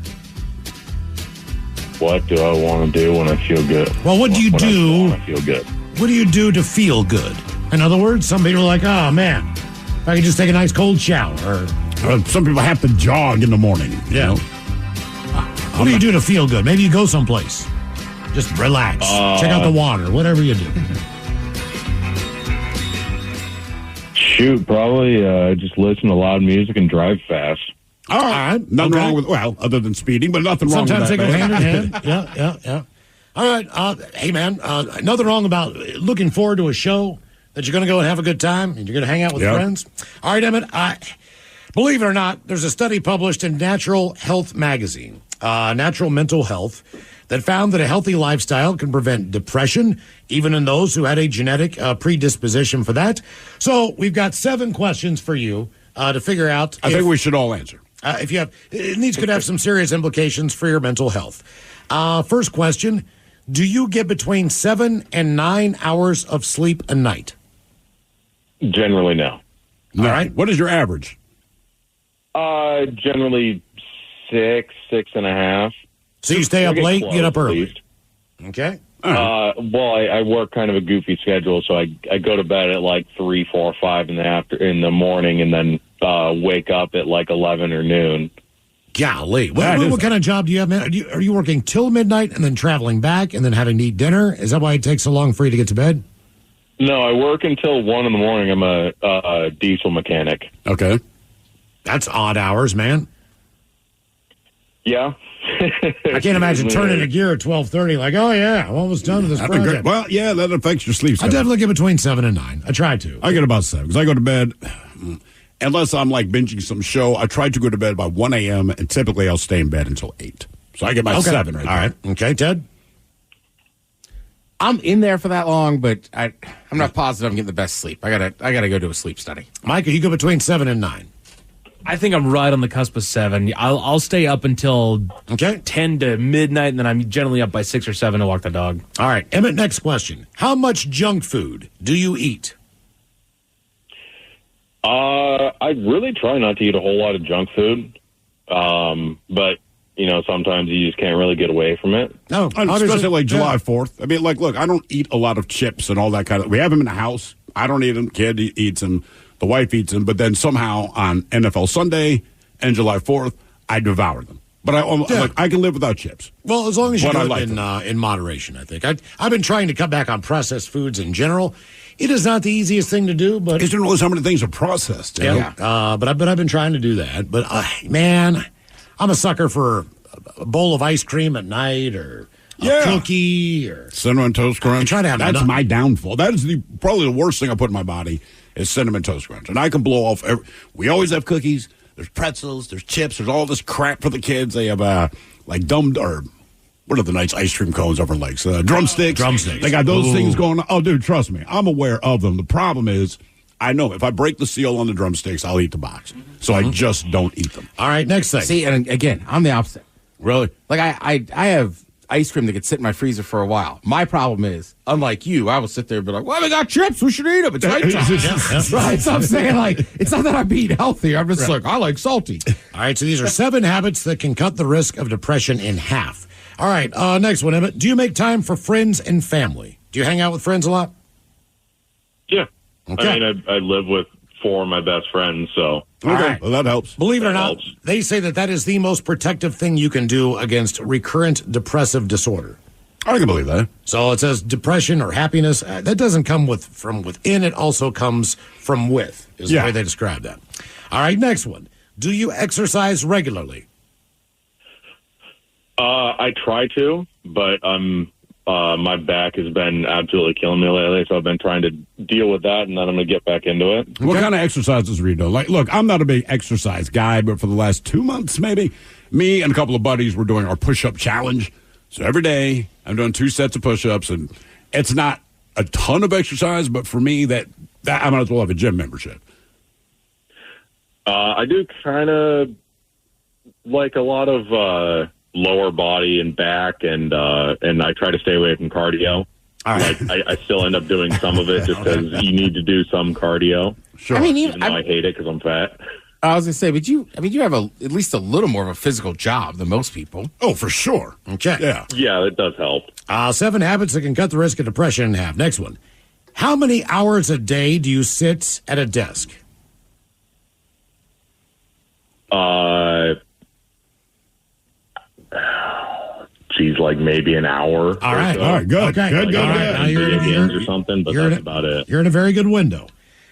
Speaker 21: What do I want to do when I feel good?
Speaker 8: Well, what do you do?
Speaker 21: I feel good.
Speaker 8: What do you do to feel good? In other words, some people are like, oh, man, if I could just take a nice cold shower.
Speaker 9: Or some people have to jog in the morning.
Speaker 8: Yeah.
Speaker 9: You know?
Speaker 21: What
Speaker 8: do you do to feel good? Maybe you go someplace. Just relax. Check out the water. Whatever you do.
Speaker 21: Shoot, probably just listen to loud music and drive fast.
Speaker 9: All right. Nothing wrong with, other than speeding, but nothing wrong with that.
Speaker 8: Sometimes they go hand in hand. Yeah. All right. Hey, man, nothing wrong about looking forward to a show that you're going to go and have a good time and you're going to hang out with friends. All right, Emmett, believe it or not, there's a study published in Natural Health magazine, Natural Mental Health, that found that a healthy lifestyle can prevent depression, even in those who had a genetic predisposition for that. So we've got 7 questions for you to figure out.
Speaker 9: I think we should all answer.
Speaker 8: If you have, these could have some serious implications for your mental health. First question, do you get between 7 and 9 hours of sleep a night?
Speaker 21: Generally, no.
Speaker 9: All right. What is your average?
Speaker 21: Generally 6.5.
Speaker 8: So you stay up late, get up early. Okay.
Speaker 21: Well, I work kind of a goofy schedule, so I go to bed at like 3, 4, 5 in the morning, and then wake up at like 11 or noon.
Speaker 8: Golly, what kind of job do you have, man? Are you working till midnight and then traveling back and then having to eat dinner? Is that why it takes so long for you to get to bed?
Speaker 21: No, I work until 1 in the morning. I'm a diesel mechanic.
Speaker 9: Okay,
Speaker 8: that's odd hours, man.
Speaker 21: Yeah.
Speaker 8: I can't imagine turning a gear at 12:30 like, oh, yeah, I'm almost done with this project.
Speaker 9: Well, yeah, that affects your sleep schedule.
Speaker 8: I definitely get between 7 and 9. I try to.
Speaker 9: I get about 7 because I go to bed, unless I'm like binging some show, I try to go to bed by 1 a.m., and typically I'll stay in bed until 8. So I get my 7 right
Speaker 8: All right. Okay, Ted?
Speaker 5: I'm in there for that long, but I'm not positive I'm getting the best sleep. I gotta go do a sleep study.
Speaker 8: Mike, you go between 7 and 9.
Speaker 22: I think I'm right on the cusp of 7. I'll stay up until 10 to midnight, and then I'm generally up by 6 or 7 to walk the dog.
Speaker 8: All right, Emmett, next question. How much junk food do you eat?
Speaker 21: I really try not to eat a whole lot of junk food, but sometimes you just can't really get away from it.
Speaker 8: No,
Speaker 9: especially like July 4th. I mean, like, look, I don't eat a lot of chips and all that kind of. We have them in the house. I don't eat them. Kid eats them. The wife eats them, but then somehow on NFL Sunday and July 4th, I devour them. But I can live without chips.
Speaker 8: Well, as long as you do it in moderation, I think. I've been trying to cut back on processed foods in general. It is not the easiest thing to do, but
Speaker 9: because you don't realize how many things are processed.
Speaker 8: Yeah. But I've been trying to do that. But man, I'm a sucker for a bowl of ice cream at night or a cookie or
Speaker 9: Cinnamon Toast Crunch.
Speaker 8: I try to have
Speaker 9: That's my downfall. That is probably the worst thing I put in my body is Cinnamon Toast Crunch. And I can blow off we always have cookies, there's pretzels, there's chips, there's all this crap for the kids. They have like what are the nice ice cream cones over in Lakes? Drumsticks.
Speaker 8: Drumsticks.
Speaker 9: They got those
Speaker 8: Ooh.
Speaker 9: things going on. Oh, dude, trust me. I'm aware of them. The problem is, I know if I break the seal on the drumsticks, I'll eat the box. So I just don't eat them.
Speaker 8: All right, next thing.
Speaker 5: See, and again, I'm the opposite.
Speaker 9: Really?
Speaker 5: Like, I have ice cream that could sit in my freezer for a while. My problem is, unlike you, I will sit there and be like, well, we got chips. We should eat them. It's nighttime. Right. So I'm saying, like, it's not that I'm being healthy. I'm just like, I like salty.
Speaker 8: All right, so these are 7 habits that can cut the risk of depression in half. All right, next one, Emmett. Do you make time for friends and family? Do you hang out with friends a lot?
Speaker 4: Yeah.
Speaker 8: Okay.
Speaker 4: I mean, I live with 4 of my best friends, so.
Speaker 8: All right.
Speaker 9: Well, that helps.
Speaker 8: Believe it or
Speaker 4: That
Speaker 8: not,
Speaker 4: helps.
Speaker 8: they say that is the most protective thing you can do against recurrent depressive disorder.
Speaker 9: I can believe that.
Speaker 8: So it says depression or happiness, that doesn't come from within, it also comes from with, is the way they describe that. All right, next one. Do you exercise regularly?
Speaker 4: I try to, but my back has been absolutely killing me lately, so I've been trying to deal with that, and then I'm going to get back into it.
Speaker 9: What kind of exercises are you doing? Like, look, I'm not a big exercise guy, but for the last 2 months, maybe, me and a couple of buddies were doing our push-up challenge. So every day, I'm doing 2 sets of push-ups, and it's not a ton of exercise, but for me, that I might as well have a gym membership.
Speaker 4: I do kind of like a lot of lower body and back, and I try to stay away from cardio. Like, I still end up doing some of it just because you need to do some cardio.
Speaker 5: Sure. I mean,
Speaker 4: even though I hate it because I'm fat.
Speaker 5: I was going to say, but you have at least a little more of a physical job than most people.
Speaker 9: Oh, for sure.
Speaker 8: Okay.
Speaker 4: Yeah, it does help.
Speaker 8: 7 habits that can cut the risk of depression in half. Next one. How many hours a day do you sit at a desk?
Speaker 4: Geez, like maybe an hour.
Speaker 8: All right.
Speaker 4: All right,
Speaker 9: good.
Speaker 8: Okay.
Speaker 9: Good.
Speaker 8: All right. Now
Speaker 4: Or something, but that's about it.
Speaker 8: You're in a very good window.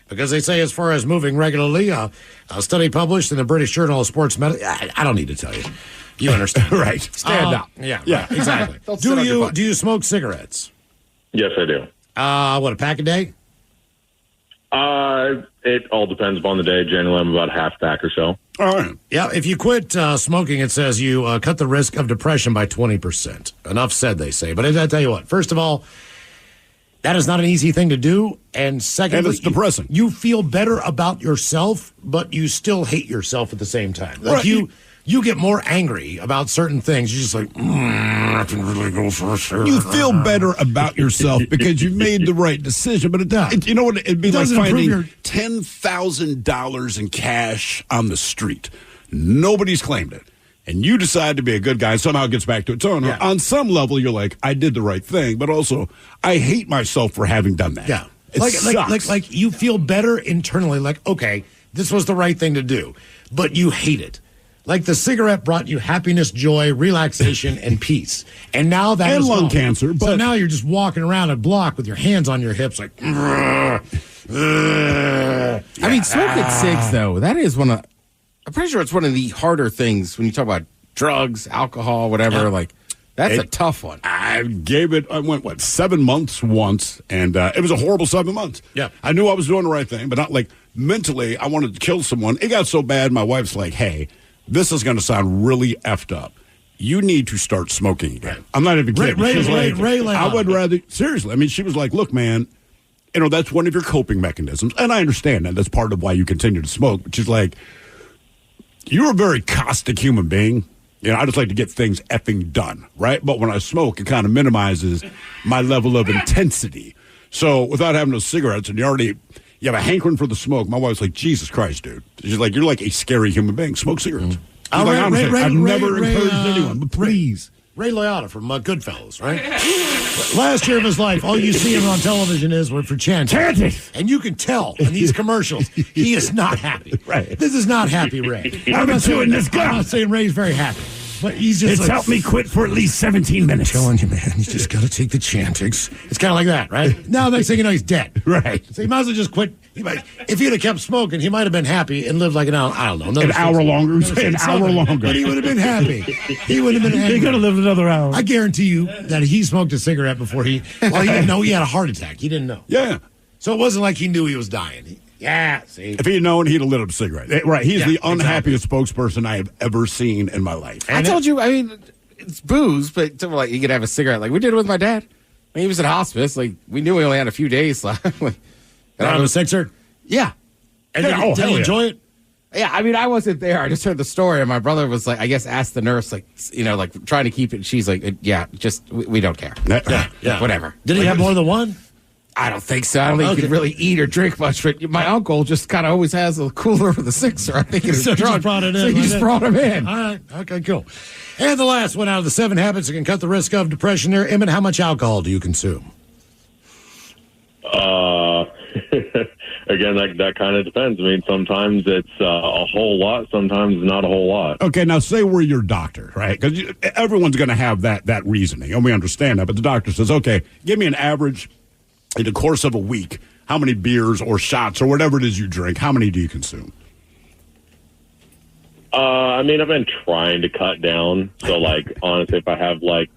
Speaker 8: Because they say, as far as moving regularly, a study published in the British Journal of Sports Medicine. I don't need to tell you. You understand.
Speaker 9: Right.
Speaker 5: Stand up.
Speaker 8: Yeah,
Speaker 9: Yeah.
Speaker 8: right, exactly.
Speaker 5: Don't sit on your butt.
Speaker 8: Do you smoke cigarettes?
Speaker 4: Yes, I do.
Speaker 8: What, a pack a day?
Speaker 4: It all depends upon the day. Generally, I'm about a half pack or so.
Speaker 9: All right.
Speaker 8: Yeah, if you quit smoking, it says you cut the risk of depression by 20%. Enough said, they say. But I tell you what, first of all, that is not an easy thing to do. And secondly,
Speaker 9: And it's depressing.
Speaker 8: You feel better about yourself, but you still hate yourself at the same time. Like
Speaker 9: Right.
Speaker 8: you get more angry about certain things. You're just like, I can really go for a cigarette.
Speaker 9: You feel better about yourself because you made the right decision. But you know what? It'd be like
Speaker 8: doesn't improve
Speaker 9: finding
Speaker 8: your-
Speaker 9: $10,000 in cash on the street. Nobody's claimed it. And you decide to be a good guy and somehow it gets back to its owner.
Speaker 8: Yeah.
Speaker 9: On some level, you're like, I did the right thing. But also, I hate myself for having done that.
Speaker 8: Yeah.
Speaker 9: It sucks.
Speaker 8: Like you feel better internally, like, okay, this was the right thing to do, but you hate it. Like the cigarette brought you happiness, joy, relaxation, and peace. And now that
Speaker 9: And
Speaker 8: is
Speaker 9: lung
Speaker 8: gone.
Speaker 9: cancer,
Speaker 8: So
Speaker 9: but-
Speaker 8: now you're just walking around a block with your hands on your hips like,
Speaker 5: I mean, smoking cigs, though, that is I'm pretty sure it's one of the harder things when you talk about drugs, alcohol, whatever.
Speaker 9: Yeah.
Speaker 5: Like, that's a tough one.
Speaker 9: I went 7 months once, and it was a horrible 7 months.
Speaker 8: Yeah.
Speaker 9: I knew I was doing the right thing, but not like mentally, I wanted to kill someone. It got so bad, my wife's like, hey, this is going to sound really effed up. You need to start smoking again. Right. I'm not even kidding.
Speaker 8: Ray,
Speaker 9: I would rather, seriously, I mean, she was like, look, man, that's one of your coping mechanisms. And I understand that. That's part of why you continue to smoke. But she's like, you're a very caustic human being. I just like to get things effing done, right? But when I smoke, it kind of minimizes my level of intensity. So without having those cigarettes, and you have a hankering for the smoke, my wife's like, Jesus Christ, dude. She's like, you're like a scary human being. Smoke cigarettes. She's like, honestly, I've never encouraged anyone, but please.
Speaker 8: Ray Liotta from Goodfellas, right? Last year of his life, all you see him on television is for chanting. And you can tell in these commercials, he is not happy.
Speaker 9: Right.
Speaker 8: This is not happy Ray.
Speaker 9: I'm not
Speaker 8: saying Ray's very happy. But he's just
Speaker 9: It's helped me quit for at least 17 minutes.
Speaker 8: I'm telling you, man, you just got to take the Chantix. It's kind of like that, right? Now next thing you know, he's dead.
Speaker 9: Right.
Speaker 8: So he might as well just quit. If he'd have kept smoking, he might have been happy and lived like an hour. I don't know.
Speaker 9: An hour longer. An hour longer.
Speaker 8: But he would have been happy. He would have been happy.
Speaker 9: He could have lived another hour.
Speaker 8: I guarantee you that he smoked a cigarette before he didn't know he had a heart attack. He didn't know.
Speaker 9: Yeah.
Speaker 8: So it wasn't like he knew he was dying. See.
Speaker 9: If he'd known, he'd have lit up a cigarette. Right. He's
Speaker 8: Yeah,
Speaker 9: the unhappiest spokesperson I have ever seen in my life.
Speaker 5: I told you, I mean, it's booze, but like you could have a cigarette. Like we did with my dad. When he was in hospice. Like we knew we only had a few days left.
Speaker 8: And I was a sixer?
Speaker 5: Yeah.
Speaker 8: And
Speaker 5: did
Speaker 8: you enjoy it?
Speaker 5: Yeah, I mean, I wasn't there. I just heard the story, and my brother was like, I guess, asked the nurse, like, like trying to keep it. She's like, yeah, just we don't care.
Speaker 8: Yeah.
Speaker 5: Whatever.
Speaker 8: Did he have more than one?
Speaker 5: I don't think so. I don't think he could really eat or drink much. But my uncle just kind of always has a cooler with a sixer. I think it's
Speaker 8: so he just brought it in.
Speaker 5: So he just brought him in.
Speaker 8: All right. Okay, cool. And the last one out of the 7 habits that can cut the risk of depression there. Emmett, how much alcohol do you consume?
Speaker 4: Again, that kind of depends. I mean, sometimes it's a whole lot, sometimes not a whole lot.
Speaker 9: Okay, now say we're your doctor, right? Because everyone's going to have that reasoning, and we understand that. But the doctor says, okay, give me an average in the course of a week. How many beers or shots or whatever it is you drink? How many do you consume?
Speaker 4: I mean, I've been trying to cut down. So, like, honestly, if I have, like,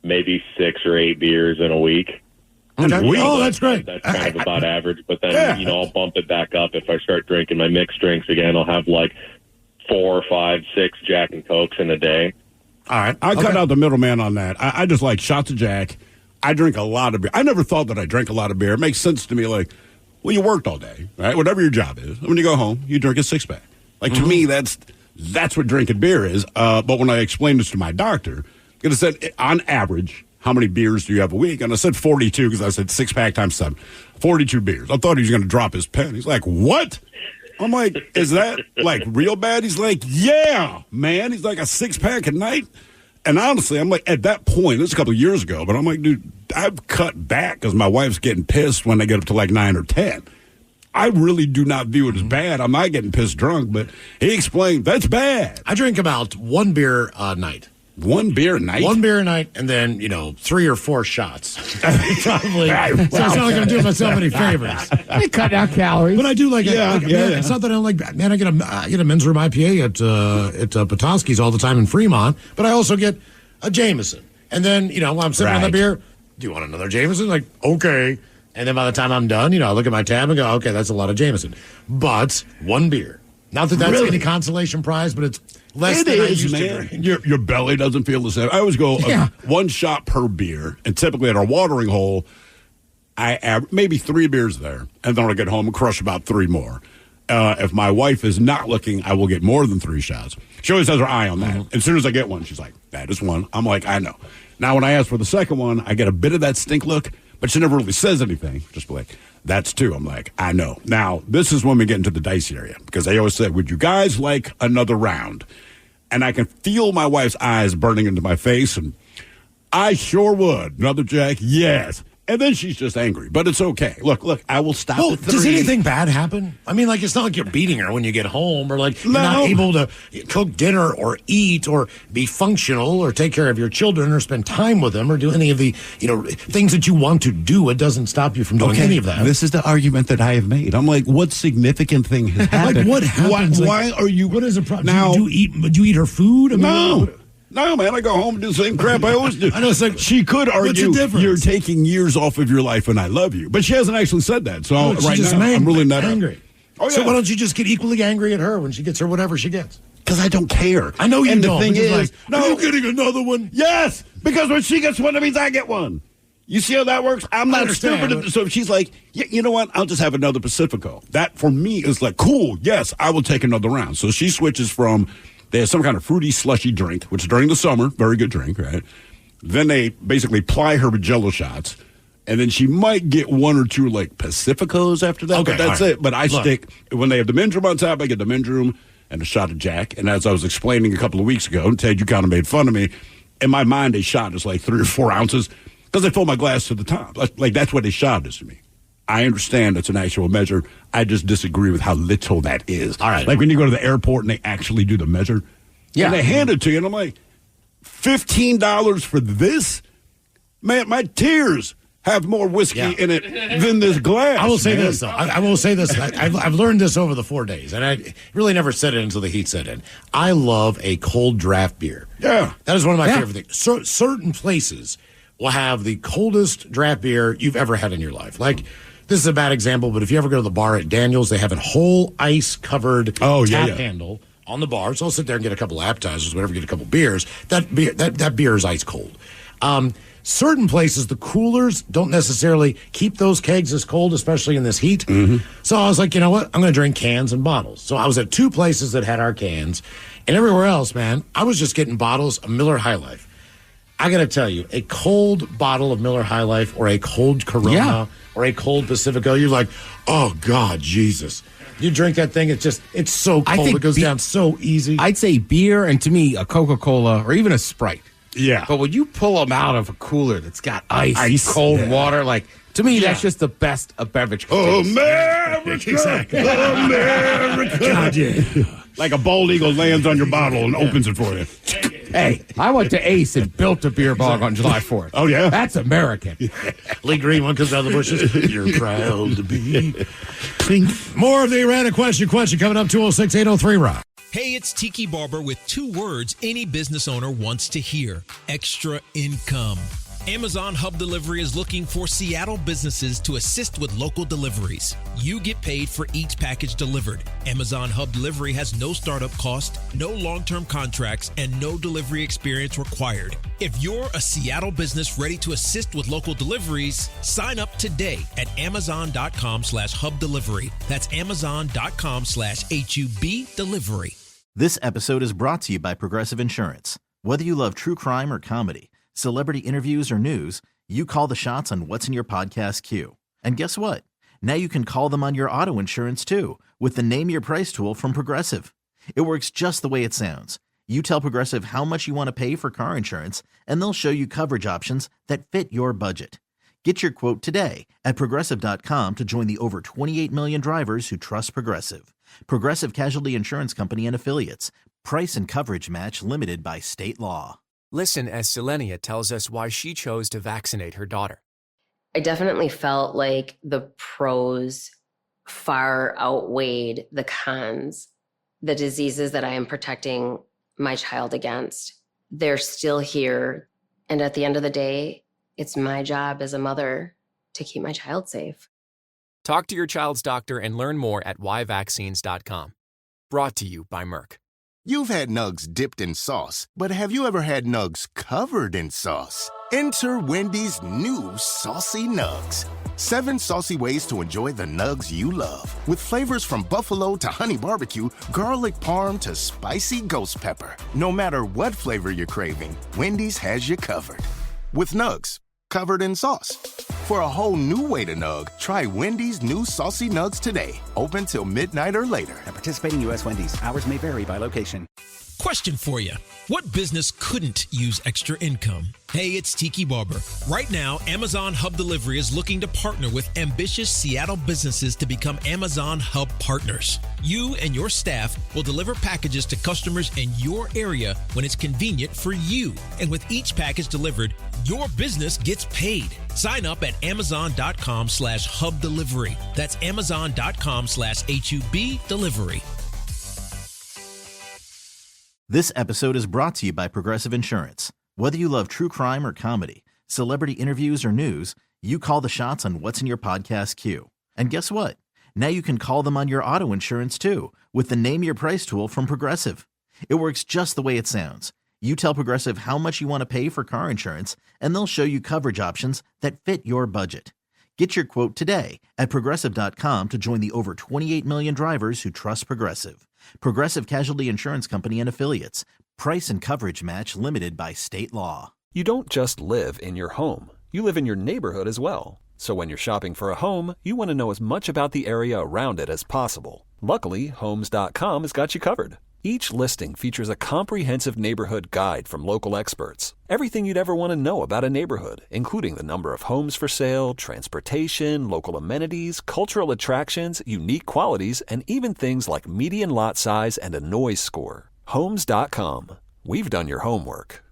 Speaker 4: maybe 6 or 8 beers in a week.
Speaker 8: Okay. Oh, that's great.
Speaker 4: That's kind of about average. But then, I'll bump it back up if I start drinking my mixed drinks again. I'll have like 4, 5, 6 Jack and Cokes in a day.
Speaker 9: All right. I cut out the middleman on that. I just like shots of Jack. I drink a lot of beer. I never thought that I drank a lot of beer. It makes sense to me. Like, well, you worked all day, right? Whatever your job is. When you go home, you drink a 6-pack. Like, to me, that's what drinking beer is. But when I explained this to my doctor, he said, on average, how many beers do you have a week? And I said 42 because I said 6-pack times 7. 42 beers. I thought he was going to drop his pen. He's like, what? I'm like, is that like real bad? He's like, yeah, man. He's like a 6-pack a night. And honestly, I'm like, at that point, this is a couple of years ago, but I'm like, dude, I've cut back because my wife's getting pissed when they get up to like 9 or 10. I really do not view it as bad. I'm not getting pissed drunk, but he explained that's bad.
Speaker 8: I drink about 1 beer a night.
Speaker 9: 1 beer a night?
Speaker 8: 1 beer a night, and then, 3 or 4 shots. Probably. So it's not like I'm doing myself any favors.
Speaker 5: I cut down calories.
Speaker 8: But I do like it. It's not that I don't like, man, I get a men's room IPA at Petoskey's all the time in Fremont, but I also get a Jameson. And then, while I'm sipping on the beer, do you want another Jameson? Like, okay. And then by the time I'm done, I look at my tab and go, okay, that's a lot of Jameson. But 1 beer. Not that that's any consolation prize, but it's less than I used to drink.
Speaker 9: Your belly doesn't feel the same. I always go 1 shot per beer, and typically at our watering hole, I average maybe 3 beers there, and then I'll get home and crush about 3 more. If my wife is not looking, I will get more than 3 shots. She always has her eye on that. And as soon as I get one, she's like, that is 1. I'm like, I know. Now, when I ask for the second one, I get a bit of that stink look, but she never really says anything. Just like, that's 2. I'm like, I know. Now, this is when we get into the dicey area, because they always say, would you guys like another round? And I can feel my wife's eyes burning into my face, and I sure would. Another Jack? Yes. And then she's just angry, but it's okay. Look, I will stop at 3.
Speaker 8: Does anything bad happen? I mean, like, it's not like you're beating her when you get home, or like you're not able to cook dinner or eat or be functional or take care of your children or spend time with them or do any of the, things that you want to do. It doesn't stop you from doing any of that.
Speaker 9: This is the argument that I have made. I'm like, what significant thing has happened?
Speaker 8: Like, what happens?
Speaker 9: Why are you?
Speaker 8: What is the problem? Now, do you eat her food? I mean,
Speaker 9: No, man, I go home and do the same crap I always do.
Speaker 8: I know, it's like,
Speaker 9: she could argue,
Speaker 8: what's the difference?
Speaker 9: You're taking years off of your life and I love you. But she hasn't actually said that. So right now, I'm really not
Speaker 8: angry.
Speaker 9: Oh, yeah.
Speaker 8: So why don't you just get equally angry at her when she gets her whatever she gets?
Speaker 9: Because I don't care.
Speaker 8: I know you
Speaker 9: and
Speaker 8: don't.
Speaker 9: The thing is,
Speaker 8: like, no, I'm getting another one.
Speaker 9: Yes, because when she gets one, that means I get one. You see how that works? I'm not stupid. So if she's like, you know what? I'll just have another Pacifico. That, for me, is like, cool, yes, I will take another round. So she switches from... They have some kind of fruity, slushy drink, which during the summer, very good drink, right? Then they basically ply her with Jello shots, and then she might get 1 or 2, like, Pacificos after that, but that's it. But I stick, when they have the men's room on top, I get the men's room and a shot of Jack. And as I was explaining a couple of weeks ago, and Ted, you kind of made fun of me, in my mind, a shot is like 3 or 4 ounces, because I fill my glass to the top. Like, that's what a shot is to me. I understand it's an actual measure. I just disagree with how little that is.
Speaker 8: All right.
Speaker 9: Like when you go to the airport and they actually do the measure. Yeah. And they hand it to you, and I'm like, $15 for this? Man, my tears have more whiskey in it than this glass.
Speaker 8: I will say this, though. I will say this. I've learned this over the 4 days, and I really never said it until the heat set in. I love a cold draft beer.
Speaker 9: Yeah.
Speaker 8: That is one of my favorite things. Certain places will have the coldest draft beer you've ever had in your life. Like, this is a bad example, but if you ever go to the bar at Daniel's, they have a whole ice-covered tap handle on the bar. So I'll sit there and get a couple of appetizers, whatever, get a couple of beers. That beer is ice cold. Certain places, the coolers don't necessarily keep those kegs as cold, especially in this heat. So I was like, you know what? I'm going to drink cans and bottles. So I was at 2 places that had our cans, and everywhere else, man, I was just getting bottles of Miller High Life. I got to tell you, a cold bottle of Miller High Life or a cold Corona or a cold Pacifico, you're like, oh, God, Jesus. You drink that thing, it's so cold. It goes down so easy.
Speaker 5: I'd say beer and, to me, a Coca-Cola or even a Sprite.
Speaker 8: Yeah.
Speaker 5: But when you pull them out of a cooler that's got ice cold water, like, to me, that's just the best a beverage can taste.
Speaker 9: America!
Speaker 8: Exactly.
Speaker 9: America!
Speaker 8: God, yeah.
Speaker 9: Like a bald eagle lands on your bottle and opens it for you.
Speaker 5: Hey, I went to Ace and built a beer bong on July 4th.
Speaker 9: Oh, yeah?
Speaker 5: That's American.
Speaker 8: Lee Green one comes out of the bushes. You're proud to be. More of the Random Question coming up, 206-803-ROCK.
Speaker 1: Hey, it's Tiki Barber with 2 words any business owner wants to hear: extra income. Amazon Hub Delivery is looking for Seattle businesses to assist with local deliveries. You get paid for each package delivered. Amazon Hub Delivery has no startup cost, no long-term contracts, and no delivery experience required. If you're a Seattle business ready to assist with local deliveries, sign up today at amazon.com/hub delivery. That's amazon.com/HUB delivery.
Speaker 2: This episode is brought to you by Progressive Insurance. Whether you love true crime or comedy, celebrity interviews or news, you call the shots on what's in your podcast queue. And guess what? Now you can call them on your auto insurance too with the Name Your Price tool from Progressive. It works just the way it sounds. You tell Progressive how much you want to pay for car insurance, and they'll show you coverage options that fit your budget. Get your quote today at Progressive.com to join the over 28 million drivers who trust Progressive. Progressive Casualty Insurance Company and Affiliates. Price and coverage match limited by state law.
Speaker 7: Listen as Selenia tells us why she chose to vaccinate her daughter.
Speaker 23: I definitely felt like the pros far outweighed the cons. The diseases that I am protecting my child against, they're still here. And at the end of the day, it's my job as a mother to keep my child safe.
Speaker 7: Talk to your child's doctor and learn more at whyvaccines.com. Brought to you by Merck.
Speaker 24: You've had nugs dipped in sauce, but have you ever had nugs covered in sauce? Enter Wendy's new Saucy Nugs. 7 saucy ways to enjoy the nugs you love, with flavors from buffalo to honey barbecue, garlic parm to spicy ghost pepper. No matter what flavor you're craving, Wendy's has you covered. With nugs covered in sauce. For a whole new way to nug, try Wendy's new Saucy Nugs today. Open till midnight or later.
Speaker 25: At participating U.S. Wendy's. Hours may vary by location.
Speaker 1: Question for you. What business couldn't use extra income? Hey, it's Tiki Barber. Right now, Amazon Hub Delivery is looking to partner with ambitious Seattle businesses to become Amazon Hub partners. You and your staff will deliver packages to customers in your area when it's convenient for you. And with each package delivered, your business gets paid. Sign up at amazon.com/hub delivery. That's amazon.com/HUB delivery.
Speaker 2: This episode is brought to you by Progressive Insurance. Whether you love true crime or comedy, celebrity interviews or news, you call the shots on what's in your podcast queue. And guess what? Now you can call them on your auto insurance too with the Name Your Price tool from Progressive. It works just the way it sounds. You tell Progressive how much you want to pay for car insurance, and they'll show you coverage options that fit your budget. Get your quote today at Progressive.com to join the over 28 million drivers who trust Progressive. Progressive Casualty Insurance Company and Affiliates. Price and coverage match limited by state law.
Speaker 3: You don't just live in your home. You live in your neighborhood as well. So when you're shopping for a home, you want to know as much about the area around it as possible. Luckily, Homes.com has got you covered. Each listing features a comprehensive neighborhood guide from local experts. Everything you'd ever want to know about a neighborhood, including the number of homes for sale, transportation, local amenities, cultural attractions, unique qualities, and even things like median lot size and a noise score. Homes.com. We've done your homework.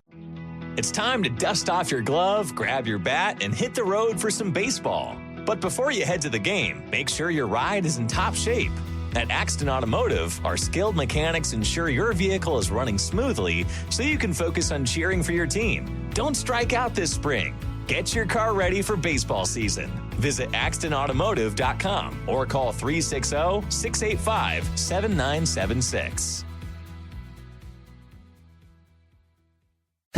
Speaker 26: It's time to dust off your glove, grab your bat, and hit the road for some baseball. But before you head to the game, make sure your ride is in top shape. At Axton Automotive, our skilled mechanics ensure your vehicle is running smoothly so you can focus on cheering for your team. Don't strike out this spring. Get your car ready for baseball season. Visit AxtonAutomotive.com or call 360-685-7976.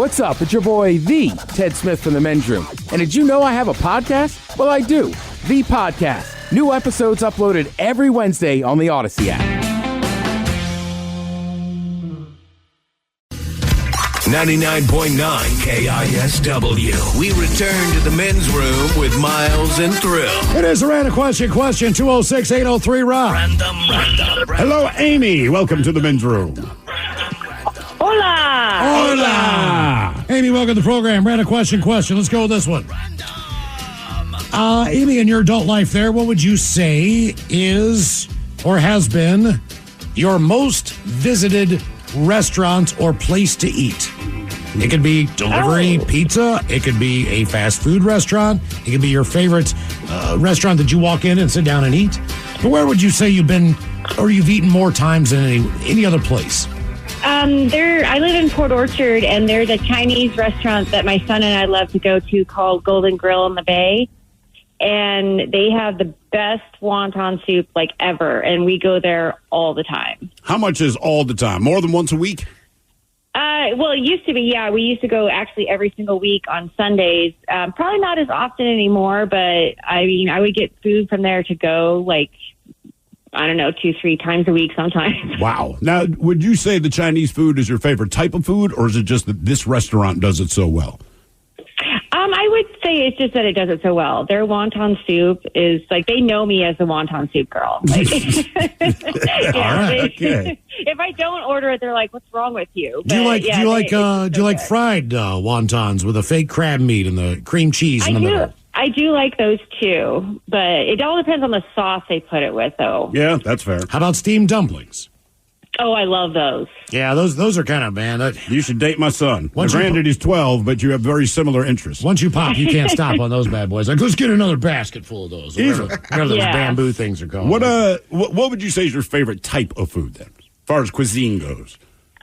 Speaker 5: What's up? It's your boy, the Ted Smith from the Men's Room. And did you know I have a podcast? Well, I do. The Podcast. New episodes uploaded every Wednesday on the Odyssey app.
Speaker 13: 99.9 KISW. We return to the Men's Room with Miles and Thrill.
Speaker 8: It is a random question 206-803-ROCK.
Speaker 13: Random.
Speaker 8: Hello, Amy. Welcome to the Men's Room.
Speaker 6: Hola.
Speaker 8: Amy, welcome to the program. Random question. Let's go with this one. Amy, in your adult life there, what would you say is or has been your most visited restaurant or place to eat? It could be delivery, pizza. It could be a fast food restaurant. It could be your favorite restaurant that you walk in and sit down and eat. But where would you say you've been or you've eaten more times than any other place?
Speaker 6: I live in Port Orchard, and there's a Chinese restaurant that my son and I love to go to called Golden Grill in the Bay. And they have the best wonton soup ever, and we go there all the time.
Speaker 9: How much is all the time? More than once a week?
Speaker 6: Well, it used to be, yeah. We used to go actually every single week on Sundays. Probably not as often anymore, but I would get food from there to go 2-3 times a week sometimes.
Speaker 9: Wow. Now, would you say the Chinese food is your favorite type of food, or is it just that this restaurant does it so well?
Speaker 6: I would say it's just that it does it so well. Their wonton soup is they know me as the wonton soup girl.
Speaker 8: All right. Okay.
Speaker 6: If I don't order it, they're like, "What's wrong with you?"
Speaker 8: Do you like fried wontons with the fake crab meat and the cream cheese in the middle?
Speaker 6: I do like those too, but it all depends on the sauce they put it with, though.
Speaker 9: Yeah, that's fair.
Speaker 8: How about steamed dumplings?
Speaker 6: Oh, I love those.
Speaker 8: Yeah, those are kind of, man.
Speaker 9: You should date my son. Granted, he's 12, but you have very similar interests.
Speaker 8: Once you pop, you can't stop on those bad boys. Let's get another basket full of those. Whatever those bamboo things are called.
Speaker 9: What would you say is your favorite type of food, then, as far as cuisine goes?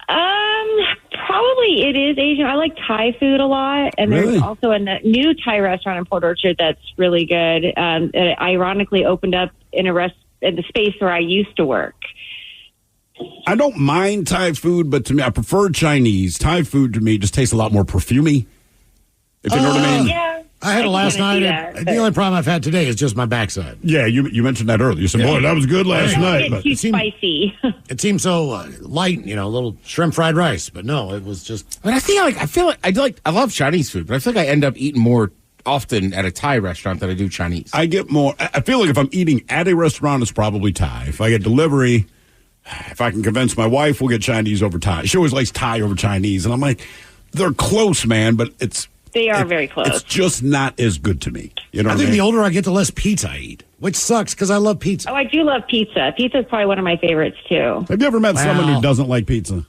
Speaker 6: Probably it is Asian. I like Thai food a lot, and there's also a new Thai restaurant in Port Orchard that's really good. It ironically opened up in the space where I used to work.
Speaker 9: I don't mind Thai food, but to me, I prefer Chinese. Thai food to me just tastes a lot more perfumey. If you know what I mean.
Speaker 6: Yeah,
Speaker 8: I had it last night. The only problem I've had today is just my backside.
Speaker 9: Yeah, you mentioned that earlier. You said, "Boy, that was good last night."
Speaker 6: It's too spicy.
Speaker 8: It seemed so light, a little shrimp fried rice. But no, it was just.
Speaker 5: But I love Chinese food, but I feel like I end up eating more often at a Thai restaurant than I do Chinese.
Speaker 9: I get more. I feel like if I'm eating at a restaurant, it's probably Thai. If I get delivery. If I can convince my wife, we'll get Chinese over Thai. She always likes Thai over Chinese. And I'm like, they're close, man, but
Speaker 6: they are very close.
Speaker 9: It's just not as good to me. You know
Speaker 8: I think the older I get, the less pizza I eat, which sucks because I love pizza.
Speaker 6: Oh, I do love pizza. Pizza is probably one of my favorites, too.
Speaker 9: Have you ever met someone who doesn't like pizza?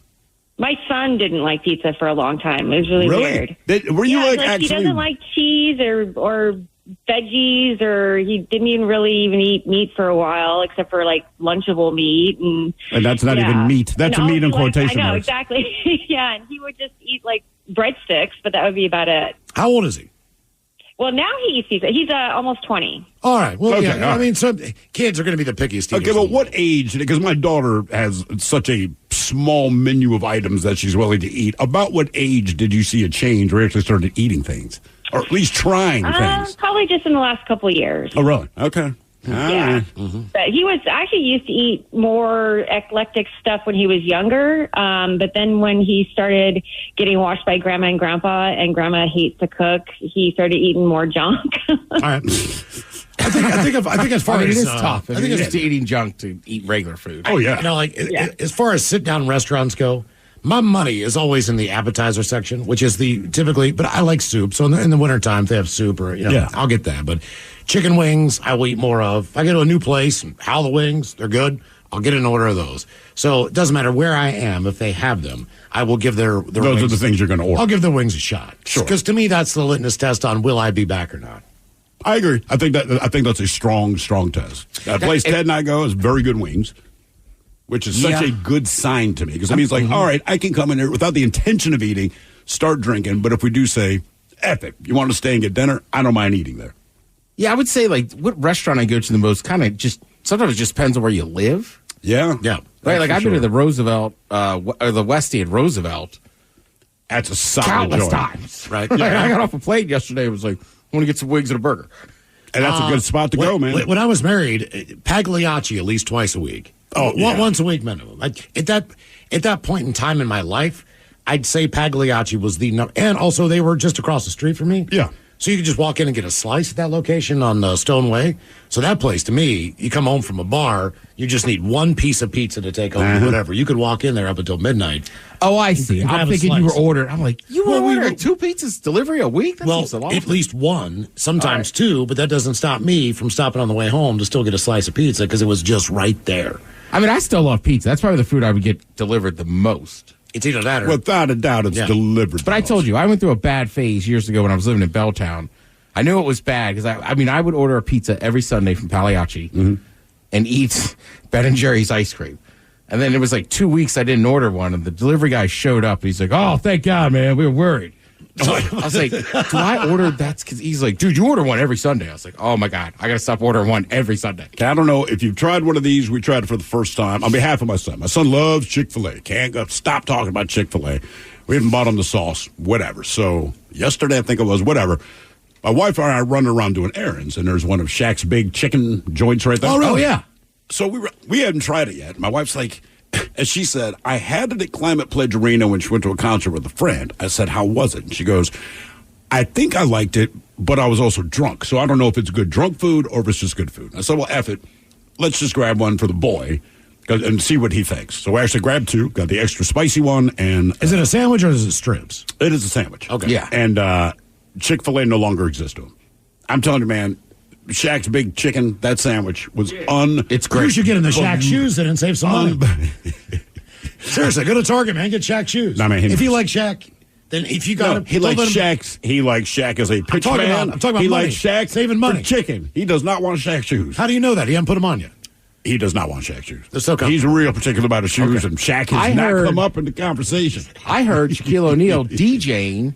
Speaker 6: My son didn't like pizza for a long time. It was really weird.
Speaker 9: Were you
Speaker 6: actually? He doesn't like cheese or veggies, or he didn't even eat meat for a while, except for Lunchable meat, and
Speaker 9: that's not even meat. That's a meat in quotation
Speaker 6: I know
Speaker 9: marks.
Speaker 6: exactly. Yeah, and he would just eat breadsticks, but that would be about it.
Speaker 8: How old is he?
Speaker 6: Well, now he eats pizza. He's almost 20.
Speaker 8: All right. Well, I mean, so kids are going to be the pickiest.
Speaker 9: Okay, well, what age? Because my daughter has such a small menu of items that she's willing to eat. About what age did you see a change where you actually started eating things? Or at least trying things?
Speaker 6: Probably just in the last couple of years.
Speaker 9: Oh, really? Okay.
Speaker 6: Yeah.
Speaker 9: Mm-hmm.
Speaker 6: But he was actually used to eat more eclectic stuff when he was younger. But then when he started getting watched by Grandma and Grandpa, and Grandma hates to cook, he started eating more junk.
Speaker 8: All right. I think as far as
Speaker 5: it is tough. I think it's eating junk to eat regular food.
Speaker 8: Oh yeah. As far as sit down restaurants go, my money is always in the appetizer section, which is typically, but I like soup. So in the wintertime, if they have soup or, I'll get that. But chicken wings, I will eat more of. If I go to a new place, how the wings, they're good, I'll get an order of those. So it doesn't matter where I am, if they have them, I will give their
Speaker 9: those
Speaker 8: wings.
Speaker 9: Are the things you're going to order.
Speaker 8: I'll give the wings a shot.
Speaker 9: Sure.
Speaker 8: Because to me, that's the litmus test on will I be back or not.
Speaker 9: I agree. I think that's a strong test. That place Ted and I go is very good wings. Which is such a good sign to me. Because it means all right, I can come in here without the intention of eating, start drinking. But if we do say, F it, you want to stay and get dinner, I don't mind eating there.
Speaker 5: Yeah, I would say, what restaurant I go to the most kind of just, sometimes it just depends on where you live.
Speaker 9: Yeah.
Speaker 8: Yeah.
Speaker 5: Right, I've been to the Roosevelt, or the Westie at Roosevelt.
Speaker 9: That's a solid
Speaker 5: countless
Speaker 9: joint.
Speaker 5: times.
Speaker 9: Right.
Speaker 5: I got off a plane yesterday. It was like, I want to get some wings and a burger.
Speaker 9: And that's a good spot to go, man.
Speaker 8: When I was married, Pagliacci at least twice a week. Once a week minimum. At that point in time in my life, I'd say Pagliacci was the number. And also, they were just across the street from me.
Speaker 9: Yeah.
Speaker 8: So you could just walk in and get a slice at that location on Stone Way. So that place, to me, you come home from a bar, you just need one piece of pizza to take home, whatever. You could walk in there up until midnight.
Speaker 5: Oh, I see. I'm thinking you were ordering. I'm like, you were ordering 2 pizzas delivery a week? That seems a lot.
Speaker 8: At least one, sometimes two, but that doesn't stop me from stopping on the way home to still get a slice of pizza because it was just right there.
Speaker 5: I mean, I still love pizza. That's probably the food I would get delivered the most.
Speaker 8: It's either that or...
Speaker 9: Without a doubt, it's delivered.
Speaker 5: But I told you, I went through a bad phase years ago when I was living in Belltown. I knew it was bad because, I would order a pizza every Sunday from Pagliacci and eat Ben & Jerry's ice cream. And then it was like 2 weeks I didn't order one, and the delivery guy showed up. And he's like, oh, thank God, man. We were worried. So I was like, do I order that? Because he's like, dude, you order one every Sunday. I was like, oh, my God. I got to stop ordering one every Sunday.
Speaker 9: I don't know if you've tried one of these. We tried it for the first time on behalf of my son. My son loves Chick-fil-A. Can't stop talking about Chick-fil-A. We haven't bought him the sauce, whatever. So yesterday, I think it was, whatever. My wife and I run around doing errands, and there's one of Shaq's big chicken joints right there.
Speaker 8: Oh, really? Oh, yeah.
Speaker 9: So we hadn't tried it yet. My wife's like, as she said, I had it at Climate Pledge Arena when she went to a concert with a friend. I said, how was it? And she goes, I think I liked it, but I was also drunk. So I don't know if it's good drunk food or if it's just good food. I said, well, F it. Let's just grab one for the boy and see what he thinks. So I actually grabbed 2, got the extra spicy one. And
Speaker 8: is it a sandwich or is it strips?
Speaker 9: It is a sandwich.
Speaker 8: Okay.
Speaker 5: Yeah.
Speaker 9: And Chick-fil-A no longer exists to him. I'm telling you, man, Shaq's big chicken, that sandwich was
Speaker 5: It's great.
Speaker 8: You should get in the Shaq shoes then and save some money. Seriously, go to Target, man. Get Shaq shoes.
Speaker 9: No, man,
Speaker 8: if you like Shaq, then if you got him,
Speaker 9: he likes Shaq as a pitch man.
Speaker 8: I'm talking about
Speaker 9: he
Speaker 8: money.
Speaker 9: likes Shaq
Speaker 8: saving money.
Speaker 9: for chicken. He does not want Shaq shoes.
Speaker 8: How do you know that? He hasn't put them on yet.
Speaker 9: He does not want Shaq shoes.
Speaker 8: They're so comfortable.
Speaker 9: He's real particular about his shoes, and Shaq has not come up in the conversation.
Speaker 5: I heard Shaquille O'Neal DJing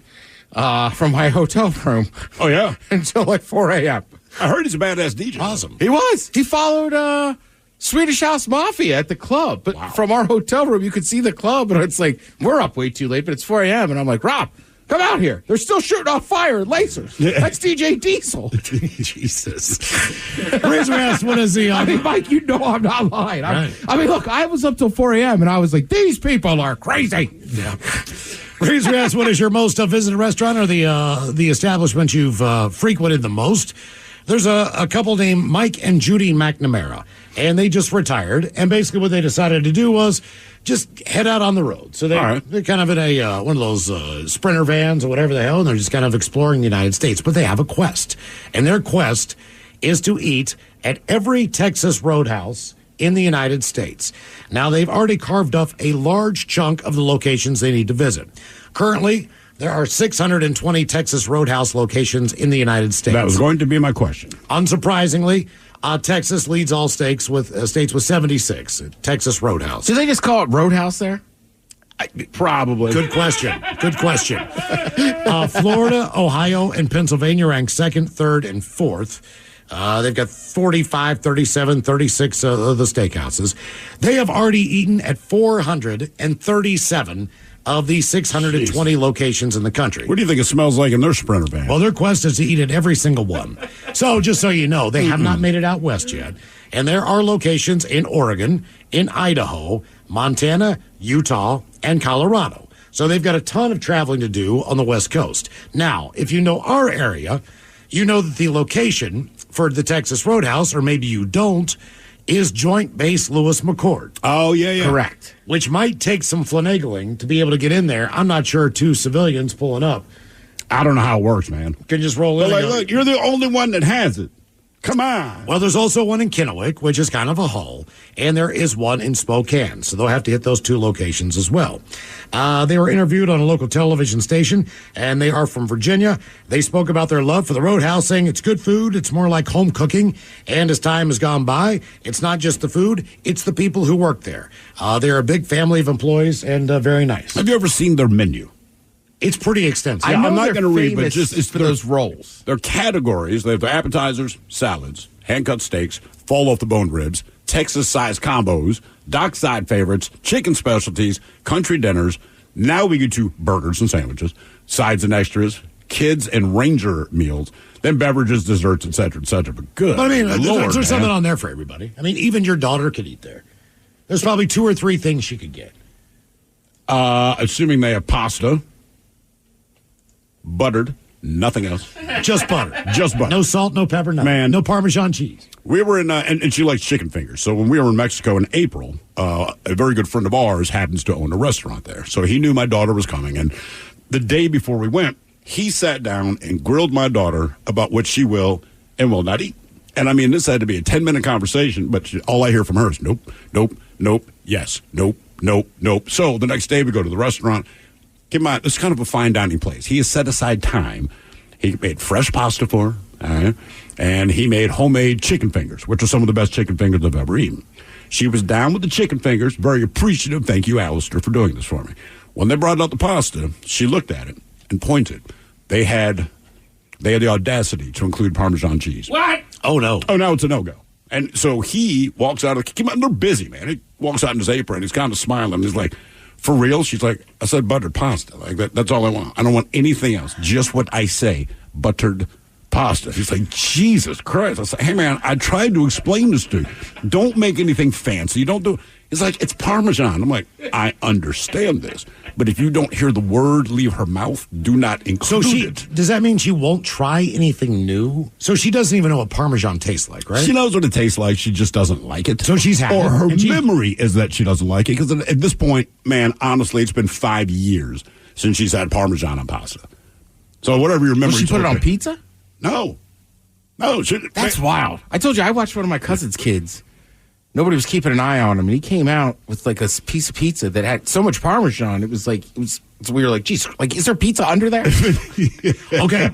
Speaker 5: from my hotel room.
Speaker 9: Oh, yeah?
Speaker 5: Until like 4 a.m.
Speaker 9: I heard he's a badass DJ.
Speaker 8: Awesome.
Speaker 5: He was. He followed Swedish House Mafia at the club. But from our hotel room, you could see the club, and it's like, we're up way too late, but it's 4 a.m. And I'm like, Rob, come out here. They're still shooting off fire and lasers. Yeah. That's DJ Diesel.
Speaker 9: Jesus.
Speaker 8: Razor asked, what is he on?
Speaker 5: I mean, Mike, you know I'm not lying.
Speaker 8: Right.
Speaker 5: I mean, look, I was up till 4 a.m. and I was like, these people are crazy.
Speaker 8: Yeah. Razor asked, what is your most visited restaurant or the establishment you've frequented the most? There's a couple named Mike and Judy McNamara, and they just retired. And basically what they decided to do was just head out on the road. So they're kind of in a one of those Sprinter vans or whatever the hell, and they're just kind of exploring the United States. But they have a quest, and their quest is to eat at every Texas roadhouse in the United States. Now, they've already carved up a large chunk of the locations they need to visit. Currently, there are 620 Texas Roadhouse locations in the United States.
Speaker 9: That was going to be my question.
Speaker 8: Unsurprisingly, Texas leads all states with 76. Texas Roadhouse.
Speaker 5: Do they just call it Roadhouse there?
Speaker 9: Probably.
Speaker 8: Good question. Good question. Florida, Ohio, and Pennsylvania rank 2nd, 3rd, and 4th. They've got 45, 37, 36 of the steakhouses. They have already eaten at 437 of the 620 locations in the country.
Speaker 9: What do you think it smells like in their Sprinter van?
Speaker 8: Well, their quest is to eat at every single one. So just so you know, they have not made it out west yet. And there are locations in Oregon, in Idaho, Montana, Utah, and Colorado. So they've got a ton of traveling to do on the West Coast. Now, if you know our area, you know that the location for the Texas Roadhouse, or maybe you don't, is Joint Base Lewis McChord.
Speaker 9: Oh, yeah.
Speaker 5: Correct.
Speaker 8: Which might take some finagling to be able to get in there. I'm not sure 2 civilians pulling up
Speaker 9: I don't know how it works, man.
Speaker 8: can just roll in.
Speaker 9: But
Speaker 8: and go,
Speaker 9: look, you're the only one that has it. Come on.
Speaker 8: Well, there's also one in Kennewick, which is kind of a haul, and there is one in Spokane, so they'll have to hit those 2 locations as well. They were interviewed on a local television station, and they are from Virginia. They spoke about their love for the Roadhouse, saying it's good food, it's more like home cooking, and as time has gone by, it's not just the food, it's the people who work there. They're a big family of employees and very nice.
Speaker 9: Have you ever seen their menu?
Speaker 8: It's pretty extensive.
Speaker 5: I know
Speaker 9: I'm not
Speaker 5: they're
Speaker 9: going to read, but
Speaker 5: famous
Speaker 9: just it's
Speaker 5: for those rolls.
Speaker 9: Their categories. They have their appetizers, salads, hand-cut steaks, fall off the bone ribs, Texas-sized combos, dockside favorites, chicken specialties, country dinners, Now we get to burgers and sandwiches, sides and extras, kids and ranger meals, then beverages, desserts, et cetera, et cetera. But good.
Speaker 8: But I mean,
Speaker 9: Lord,
Speaker 8: there's something on there for everybody. I mean, even your daughter could eat there. There's probably 2 or 3 things she could get.
Speaker 9: Assuming they have pasta, buttered, nothing else.
Speaker 8: Just butter.
Speaker 9: Just butter.
Speaker 8: No salt, no pepper, nothing.
Speaker 9: Man.
Speaker 8: No Parmesan cheese.
Speaker 9: We were in, and she likes chicken fingers. So when we were in Mexico in April, a very good friend of ours happens to own a restaurant there. So he knew my daughter was coming. And the day before we went, he sat down and grilled my daughter about what she will and will not eat. And I mean, this had to be a 10-minute conversation, but all I hear from her is nope, nope, nope, yes, nope, nope, nope. So the next day we go to the restaurant. Keep in mind, it's kind of a fine dining place. He has set aside time. He made fresh pasta for her, and he made homemade chicken fingers, which are some of the best chicken fingers I've ever eaten. She was down with the chicken fingers, very appreciative. Thank you, Alistair, for doing this for me. When they brought out the pasta, she looked at it and pointed. They had the audacity to include Parmesan cheese.
Speaker 8: What? Oh, no.
Speaker 9: Oh, no, it's a no-go. And so he walks out. They're busy, man. He walks out in his apron. He's kind of smiling. He's like, for real? She's like, I said buttered pasta. Like that's all I want. I don't want anything else. Just what I say, buttered pasta. He's like, Jesus Christ. I said, hey, man, I tried to explain this to you. Don't make anything fancy. Don't do. He's like, it's Parmesan. I'm like, I understand this. But if you don't hear the word leave her mouth, do not include it.
Speaker 8: Does that mean she won't try anything new? So she doesn't even know what Parmesan tastes like, right?
Speaker 9: She knows what it tastes like. She just doesn't like it.
Speaker 8: So she's happy.
Speaker 9: Or her memory is that she doesn't like it. Because at this point, man, honestly, it's been 5 years since she's had Parmesan on pasta. So whatever your memory.
Speaker 5: Will she put it on pizza?
Speaker 9: No.
Speaker 5: That's wild. I told you, I watched one of my cousin's kids. Nobody was keeping an eye on him, and he came out with like a piece of pizza that had so much Parmesan. It was like, we were like, geez, like, is there pizza under there?
Speaker 8: Okay.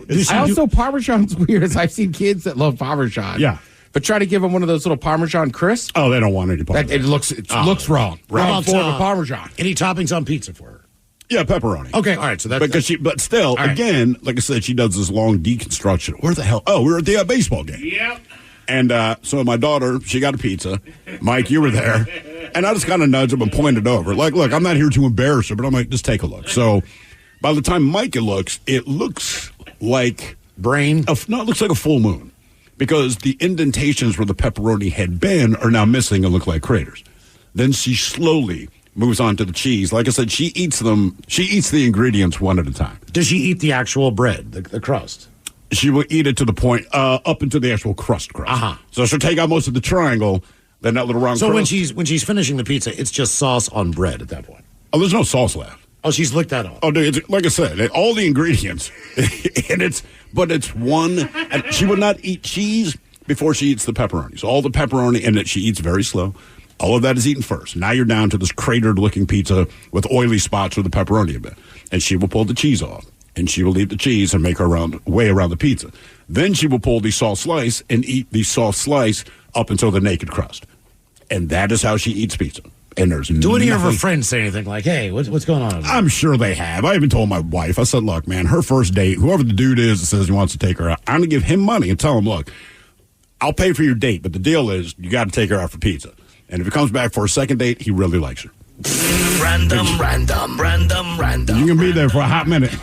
Speaker 5: Parmesan's weird, as I've seen kids that love Parmesan.
Speaker 9: Yeah.
Speaker 5: But try to give them one of those little Parmesan crisps.
Speaker 9: Oh, they don't want any Parmesan.
Speaker 5: It looks wrong. Wrong form of Parmesan.
Speaker 8: Any toppings on pizza for her?
Speaker 9: Yeah, pepperoni.
Speaker 8: Okay, all right. So that's
Speaker 9: but still, again, like I said, she does this long deconstruction. Where the hell? Oh, we were at the baseball game.
Speaker 8: Yep.
Speaker 9: And so my daughter, she got a pizza. Mike, you were there. And I just kind of nudged him and pointed over. Like, look, I'm not here to embarrass her, but I'm like, just take a look. So by the time Mike looks, it looks like
Speaker 8: brain.
Speaker 9: It looks like a full moon. Because the indentations where the pepperoni had been are now missing and look like craters. Then she slowly moves on to the cheese. Like I said, she eats the ingredients one at a time.
Speaker 8: Does she eat the actual bread, the crust?
Speaker 9: She will eat it to the point, up into the actual crust.
Speaker 8: Uh-huh.
Speaker 9: So she'll take out most of the triangle, then that little round
Speaker 8: crust.
Speaker 9: So
Speaker 8: when she's finishing the pizza, it's just sauce on bread at that point.
Speaker 9: Oh, there's no sauce left.
Speaker 8: Oh, she's licked that off.
Speaker 9: Oh, dude, it's, like I said, all the ingredients, and it's one. And she will not eat cheese before she eats the pepperoni. So all the pepperoni, and she eats very slow. All of that is eaten first. Now you're down to this cratered-looking pizza with oily spots with the pepperoni a bit, and she will pull the cheese off. And she will eat the cheese and make her way around the pizza. Then she will pull the soft slice and eat the soft slice up until the naked crust. And that is how she eats pizza. And there's
Speaker 8: Do any of her friends say anything like, hey, what's going on over there?
Speaker 9: I'm sure they have. I even told my wife, I said, look, man, her first date, whoever the dude is that says he wants to take her out, I'm going to give him money and tell him, look, I'll pay for your date, but the deal is you got to take her out for pizza. And if he comes back for a second date, he really likes her.
Speaker 13: Random.
Speaker 9: You can be there for a hot minute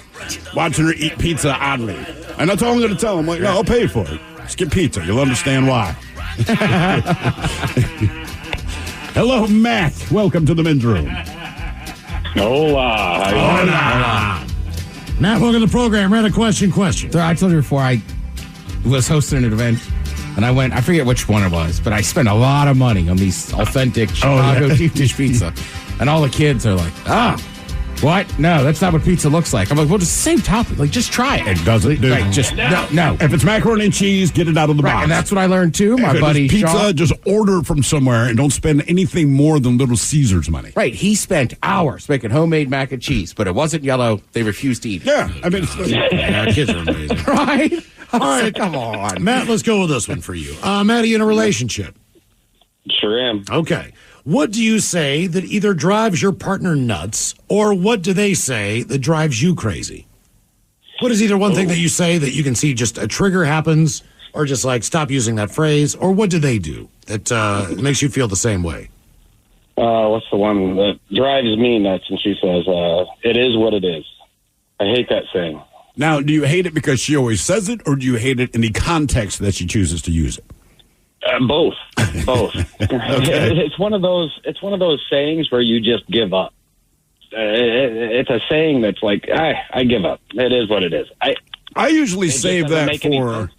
Speaker 9: watching her eat pizza oddly. And that's all I'm going to tell him. Like, no, I'll pay for it. Just get pizza. You'll understand why. Hello, Matt. Welcome to the men's room.
Speaker 4: Hola.
Speaker 8: Hola. Matt, welcome to the program. Read a question.
Speaker 5: So I told you before, I was hosting an event, and I went, I forget which one it was, but I spent a lot of money on these authentic Chicago deep dish pizza. And all the kids are like, what? No, that's not what pizza looks like. I'm like, well, it's the same topping. Like, just try it.
Speaker 9: It doesn't, dude.
Speaker 5: Right, just, no.
Speaker 9: If it's macaroni and cheese, get it out of the box.
Speaker 5: And that's what I learned, too. My buddy
Speaker 9: pizza,
Speaker 5: Sean.
Speaker 9: just order it from somewhere and don't spend anything more than Little Caesars money.
Speaker 5: Right. He spent hours making homemade mac and cheese, but it wasn't yellow. They refused to eat it.
Speaker 9: Yeah. I mean,
Speaker 8: kids are amazing.
Speaker 5: Right?
Speaker 8: All right.
Speaker 5: Come on.
Speaker 8: Matt, let's go with this one for you. Matt, are you in a relationship?
Speaker 21: Sure am.
Speaker 8: Okay. What do you say that either drives your partner nuts, or what do they say that drives you crazy? What is either one thing that you say that you can see just a trigger happens, or just like stop using that phrase, or what do they do that makes you feel the same way?
Speaker 10: What's the one that drives me nuts? And she says, it is what it is. I hate that saying.
Speaker 9: Now, do you hate it because she always says it, or do you hate it in the context that she chooses to use it?
Speaker 10: Both. It's one of those sayings where you just give up. It's a saying that's like, I give up. It is what it is.
Speaker 9: I usually save that for.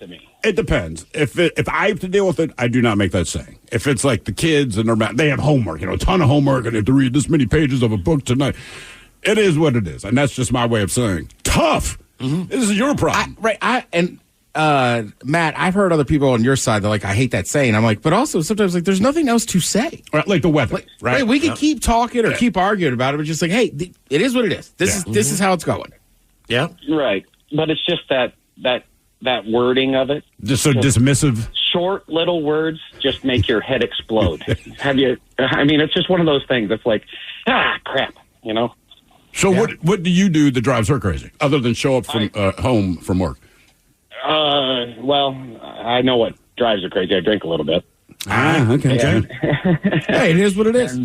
Speaker 9: It depends. If I have to deal with it, I do not make that saying. If it's like the kids and they have homework, a ton of homework, and they have to read this many pages of a book tonight. It is what it is, and that's just my way of saying tough. Mm-hmm. This is your problem,
Speaker 5: Matt, I've heard other people on your side that I hate that saying. I'm like, but also sometimes there's nothing else to say.
Speaker 9: Like the weather, right?
Speaker 5: We can keep talking or keep arguing about it, but just hey, it is what it is. This is how it's going.
Speaker 9: Yeah,
Speaker 10: right. But it's just that wording of it.
Speaker 9: Just so dismissive.
Speaker 10: Short little words just make your head explode. It's just one of those things that's like, crap,
Speaker 9: So what do you do that drives her crazy, other than show up from home from work?
Speaker 10: Well, I know what drives her crazy. I drink a little bit.
Speaker 9: Okay.
Speaker 10: Yeah.
Speaker 5: Hey, it is what it is.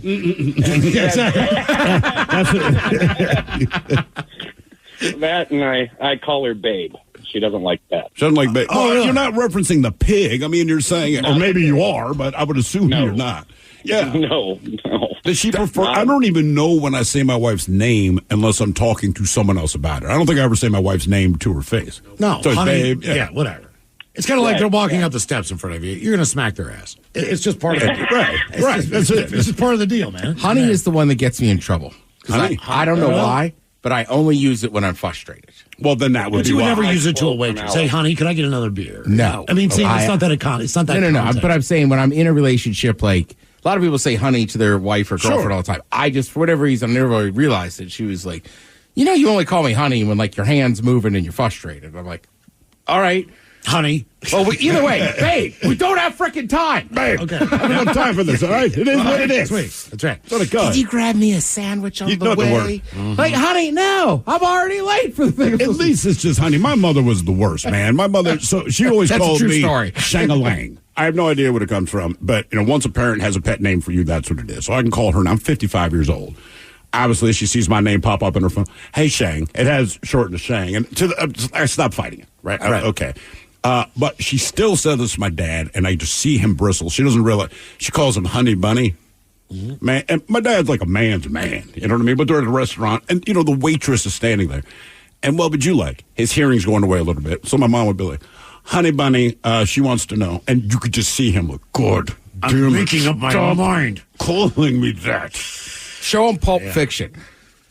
Speaker 10: That and I call her babe. She doesn't like that.
Speaker 9: She doesn't like babe. You're not referencing the pig. You're saying, or maybe you are, but I would assume you're not. Yeah.
Speaker 10: No.
Speaker 9: Does she prefer? I don't even know when I say my wife's name unless I'm talking to someone else about it. I don't think I ever say my wife's name to her face.
Speaker 8: No,
Speaker 9: so
Speaker 8: honey,
Speaker 9: babe.
Speaker 8: Yeah, whatever. It's kind of like they're walking up the steps in front of you. You're going to smack their ass. It's just part of it.
Speaker 9: Right.
Speaker 8: That's it. This is part of the deal, man.
Speaker 5: Honey is the one that gets me in trouble. I don't know why, but I only use it when I'm frustrated.
Speaker 9: Well, then that would
Speaker 8: but
Speaker 9: be
Speaker 8: you would
Speaker 9: why.
Speaker 8: never use it to a waitress. Say, honey, can I get another beer?
Speaker 5: No.
Speaker 8: It's not that it's not that.
Speaker 5: No. But I'm saying when I'm in a relationship, a lot of people say honey to their wife or girlfriend all the time. I just, for whatever reason, I never really realized it. She was like, you only call me honey when your hand's moving and you're frustrated. I'm like, all right.
Speaker 8: Honey.
Speaker 5: Well, either way, babe, we don't have freaking time.
Speaker 9: Babe, okay. I don't have time for this, all right? It is what it is.
Speaker 8: That's right.
Speaker 9: What it goes.
Speaker 5: Could you grab me a sandwich on the way? Mm-hmm. Honey, no. I'm already late for the thing.
Speaker 9: At least it's just honey. My mother was the worst, man. My mother, so she always called me Shang-a-lang. I have no idea what it comes from, but, once a parent has a pet name for you, that's what it is. So I can call her, and I'm 55 years old. Obviously, she sees my name pop up in her phone. Hey, Shang. It has shortened to Shang. And I stopped fighting it, right? Okay. But she still says this to my dad, and I just see him bristle. She doesn't realize. She calls him Honey Bunny. Mm-hmm. Man, and my dad's like a man's man. You know what I mean? But they're at a restaurant, and, the waitress is standing there. And what would you like? His hearing's going away a little bit. So my mom would be like, Honey Bunny, she wants to know. And you could just see him look, good.
Speaker 8: I'm making up my mind.
Speaker 9: Calling me that.
Speaker 5: Show him Pulp Fiction.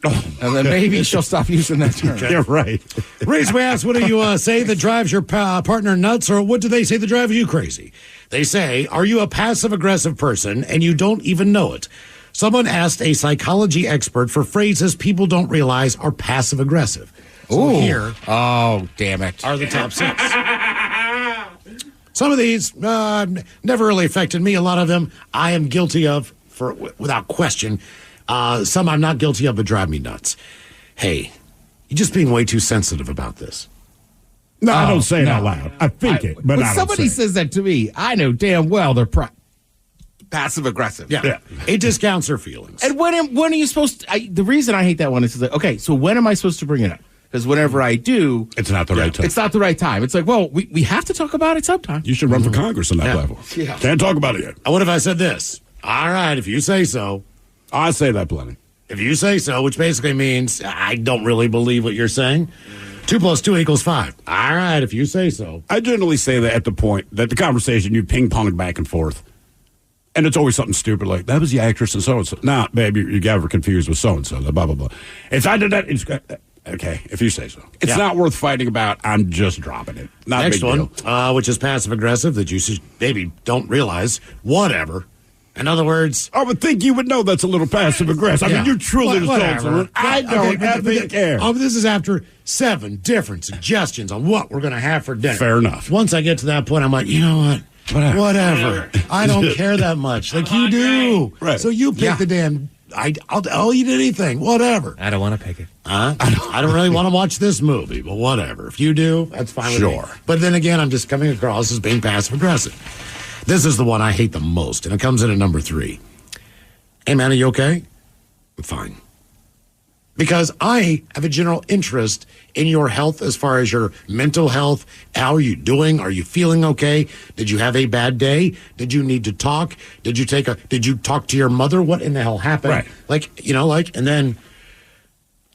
Speaker 5: And then maybe she'll stop using that term.
Speaker 9: Yeah, right.
Speaker 8: Reese, we asked, what do you say that drives your partner nuts, or what do they say that drives you crazy? They say, are you a passive-aggressive person and you don't even know it? Someone asked a psychology expert for phrases people don't realize are passive-aggressive. So here
Speaker 5: damn it,
Speaker 8: are the top 6. Some of these never really affected me. A lot of them I am guilty of, without question. Some I'm not guilty of, but drive me nuts. Hey, you're just being way too sensitive about this.
Speaker 9: No, I don't say it out loud. I think it, but I don't
Speaker 5: somebody says that to me, I know damn well they're passive aggressive.
Speaker 8: Yeah. It discounts her feelings.
Speaker 5: And when are you supposed to? The reason I hate that one is okay, so when am I supposed to bring it up? Because whenever I do,
Speaker 9: it's not the right time.
Speaker 5: It's not the right time. It's like, well, we have to talk about it sometime.
Speaker 9: You should run for Congress on that level.
Speaker 5: Yeah.
Speaker 9: Can't talk about it yet.
Speaker 8: What if I said this? All right, if you say so.
Speaker 9: I say that plenty.
Speaker 8: If you say so, which basically means I don't really believe what you're saying. 2 + 2 = 5. All right, if you say so.
Speaker 9: I generally say that at the point that the conversation, you ping-pong back and forth. And it's always something stupid like, that was the actress and so-and-so. Nah, babe, you got her confused with so-and-so, blah, blah, blah. If I did that, it's okay, if you say so. It's not worth fighting about. I'm just dropping it. Not
Speaker 8: Next
Speaker 9: a big
Speaker 8: one, which is passive-aggressive that you maybe don't realize. Whatever. In other words,
Speaker 9: I would think you would know that's a little passive-aggressive. I mean, you truly
Speaker 8: whatever.
Speaker 9: I don't ever care.
Speaker 8: This is after 7 different suggestions on what we're going to have for dinner.
Speaker 9: Fair enough.
Speaker 8: Once I get to that point, I'm like, you know what? Whatever. I don't care that much. Like you do.
Speaker 9: Right.
Speaker 8: So you pick the damn... I'll eat anything. Whatever.
Speaker 22: I don't want to pick it.
Speaker 8: I don't really want to watch this movie, but whatever. If you do, that's fine with me. But then again, I'm just coming across as being passive-aggressive. This is the one I hate the most, and it comes in at number 3. Hey, man, are you okay? I'm fine. Because I have a general interest in your health as far as your mental health. How are you doing? Are you feeling okay? Did you have a bad day? Did you need to talk? Did you talk to your mother? What in the hell happened? Right. And then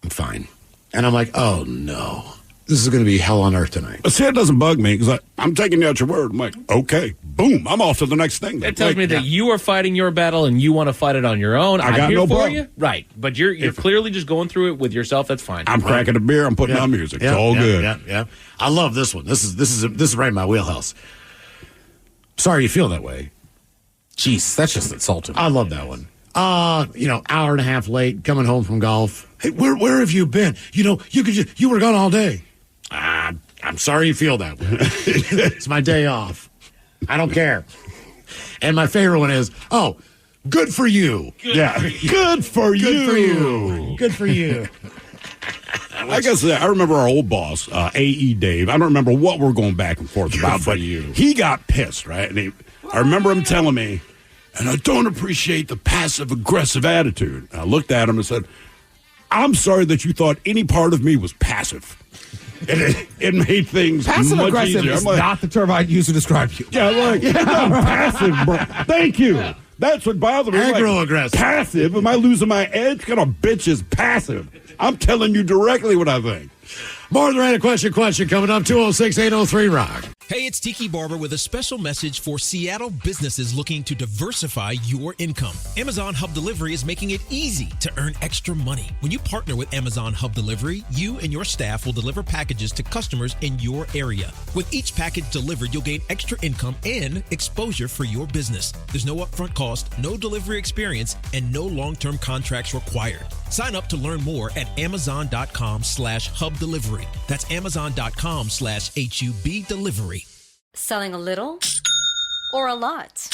Speaker 8: I'm fine. And I'm like, oh no, this is going to be hell on earth tonight.
Speaker 9: But see, it doesn't bug me because I'm taking you at your word. I'm like, okay, boom, I'm off to the next thing.
Speaker 22: It tells me that you are fighting your battle and you want to fight it on your own.
Speaker 9: I got
Speaker 22: I'm here
Speaker 9: no
Speaker 22: for
Speaker 9: problem.
Speaker 22: you. Right. But you're clearly just going through it with yourself. That's fine.
Speaker 9: I'm cracking a beer. I'm putting on music. It's all good.
Speaker 8: Yeah. I love this one. This is right in my wheelhouse. Sorry you feel that way.
Speaker 5: Jeez, that's just insulting.
Speaker 8: I love that one. Hour and a half late, coming home from golf. Hey, where have you been? You were gone all day. I'm sorry you feel that way. It's my day off. I don't care. And my favorite one is, good for you.
Speaker 9: Good for you.
Speaker 8: Good for you.
Speaker 9: Like I said, I remember our old boss, A.E. Dave. I don't remember what we're going back and forth about, but he got pissed, right? And I remember him telling me, and I don't appreciate the passive-aggressive attitude. And I looked at him and said, I'm sorry that you thought any part of me was passive. It made things much
Speaker 5: passive-aggressive
Speaker 9: easier.
Speaker 5: is not the term I'd use to describe you.
Speaker 9: I'm passive, bro. Thank you. That's what bothers me.
Speaker 8: Agro-aggressive.
Speaker 9: Passive? Am I losing my edge? What kind of bitch is passive? I'm telling you directly what I think.
Speaker 8: More than a question coming up, 206-803-ROCK.
Speaker 1: Hey, it's Tiki Barber with a special message for Seattle businesses looking to diversify your income. Amazon Hub Delivery is making it easy to earn extra money. When you partner with Amazon Hub Delivery, you and your staff will deliver packages to customers in your area. With each package delivered, you'll gain extra income and exposure for your business. There's no upfront cost, no delivery experience, and no long-term contracts required. Sign up to learn more at amazon.com/hub delivery. That's amazon.com/HUB delivery.
Speaker 18: Selling a little or a lot?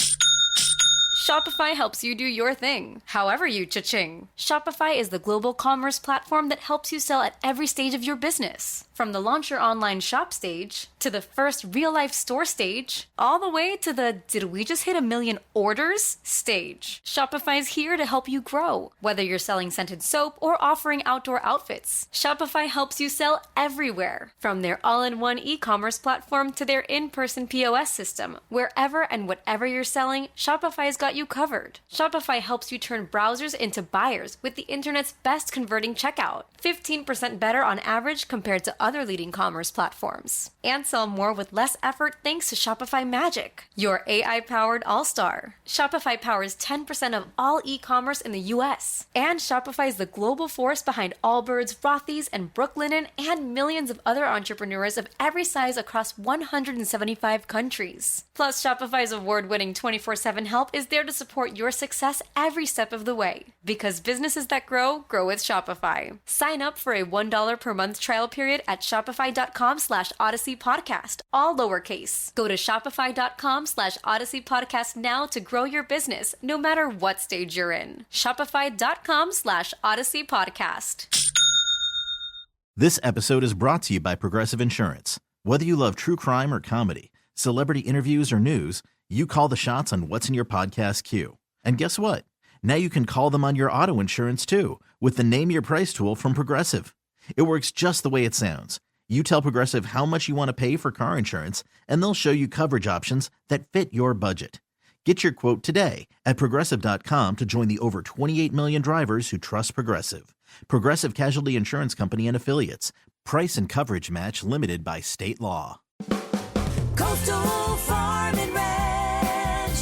Speaker 18: Shopify helps you do your thing, however you cha-ching. Shopify is the global commerce platform that helps you sell at every stage of your business. From the launch your online shop stage, to the first real-life store stage, all the way to the did we just hit 1 million orders stage. Shopify's here to help you grow. Whether you're selling scented soap or offering outdoor outfits, Shopify helps you sell everywhere. From their all-in-one e-commerce platform to their in-person POS system, wherever and whatever you're selling, Shopify's got you covered. Shopify helps you turn browsers into buyers with the internet's best converting checkout. 15% better on average compared to other leading commerce platforms. And sell more with less effort thanks to Shopify Magic, your AI-powered all-star. Shopify powers 10% of all e-commerce in the U.S. And Shopify is the global force behind Allbirds, Rothy's, and Brooklinen, and millions of other entrepreneurs of every size across 175 countries. Plus, Shopify's award-winning 24/7 help is there to support your success every step of the way. Because businesses that grow with Shopify. Sign up for a $1 per month trial period at shopify.com/Odyssey Podcast, all lowercase. Go to shopify.com/Odyssey Podcast now to grow your business, no matter what stage you're in. Shopify.com/Odyssey Podcast.
Speaker 2: This episode is brought to you by Progressive Insurance. Whether you love true crime or comedy, celebrity interviews or news, you call the shots on what's in your podcast queue. And guess what? Now you can call them on your auto insurance too with the Name Your Price tool from Progressive. It works just the way it sounds. You tell Progressive how much you want to pay for car insurance, and they'll show you coverage options that fit your budget. Get your quote today at Progressive.com to join the over 28 million drivers who trust Progressive. Progressive Casualty Insurance Company and Affiliates. Price and coverage match limited by state law.
Speaker 11: Coastal Farm and Ranch,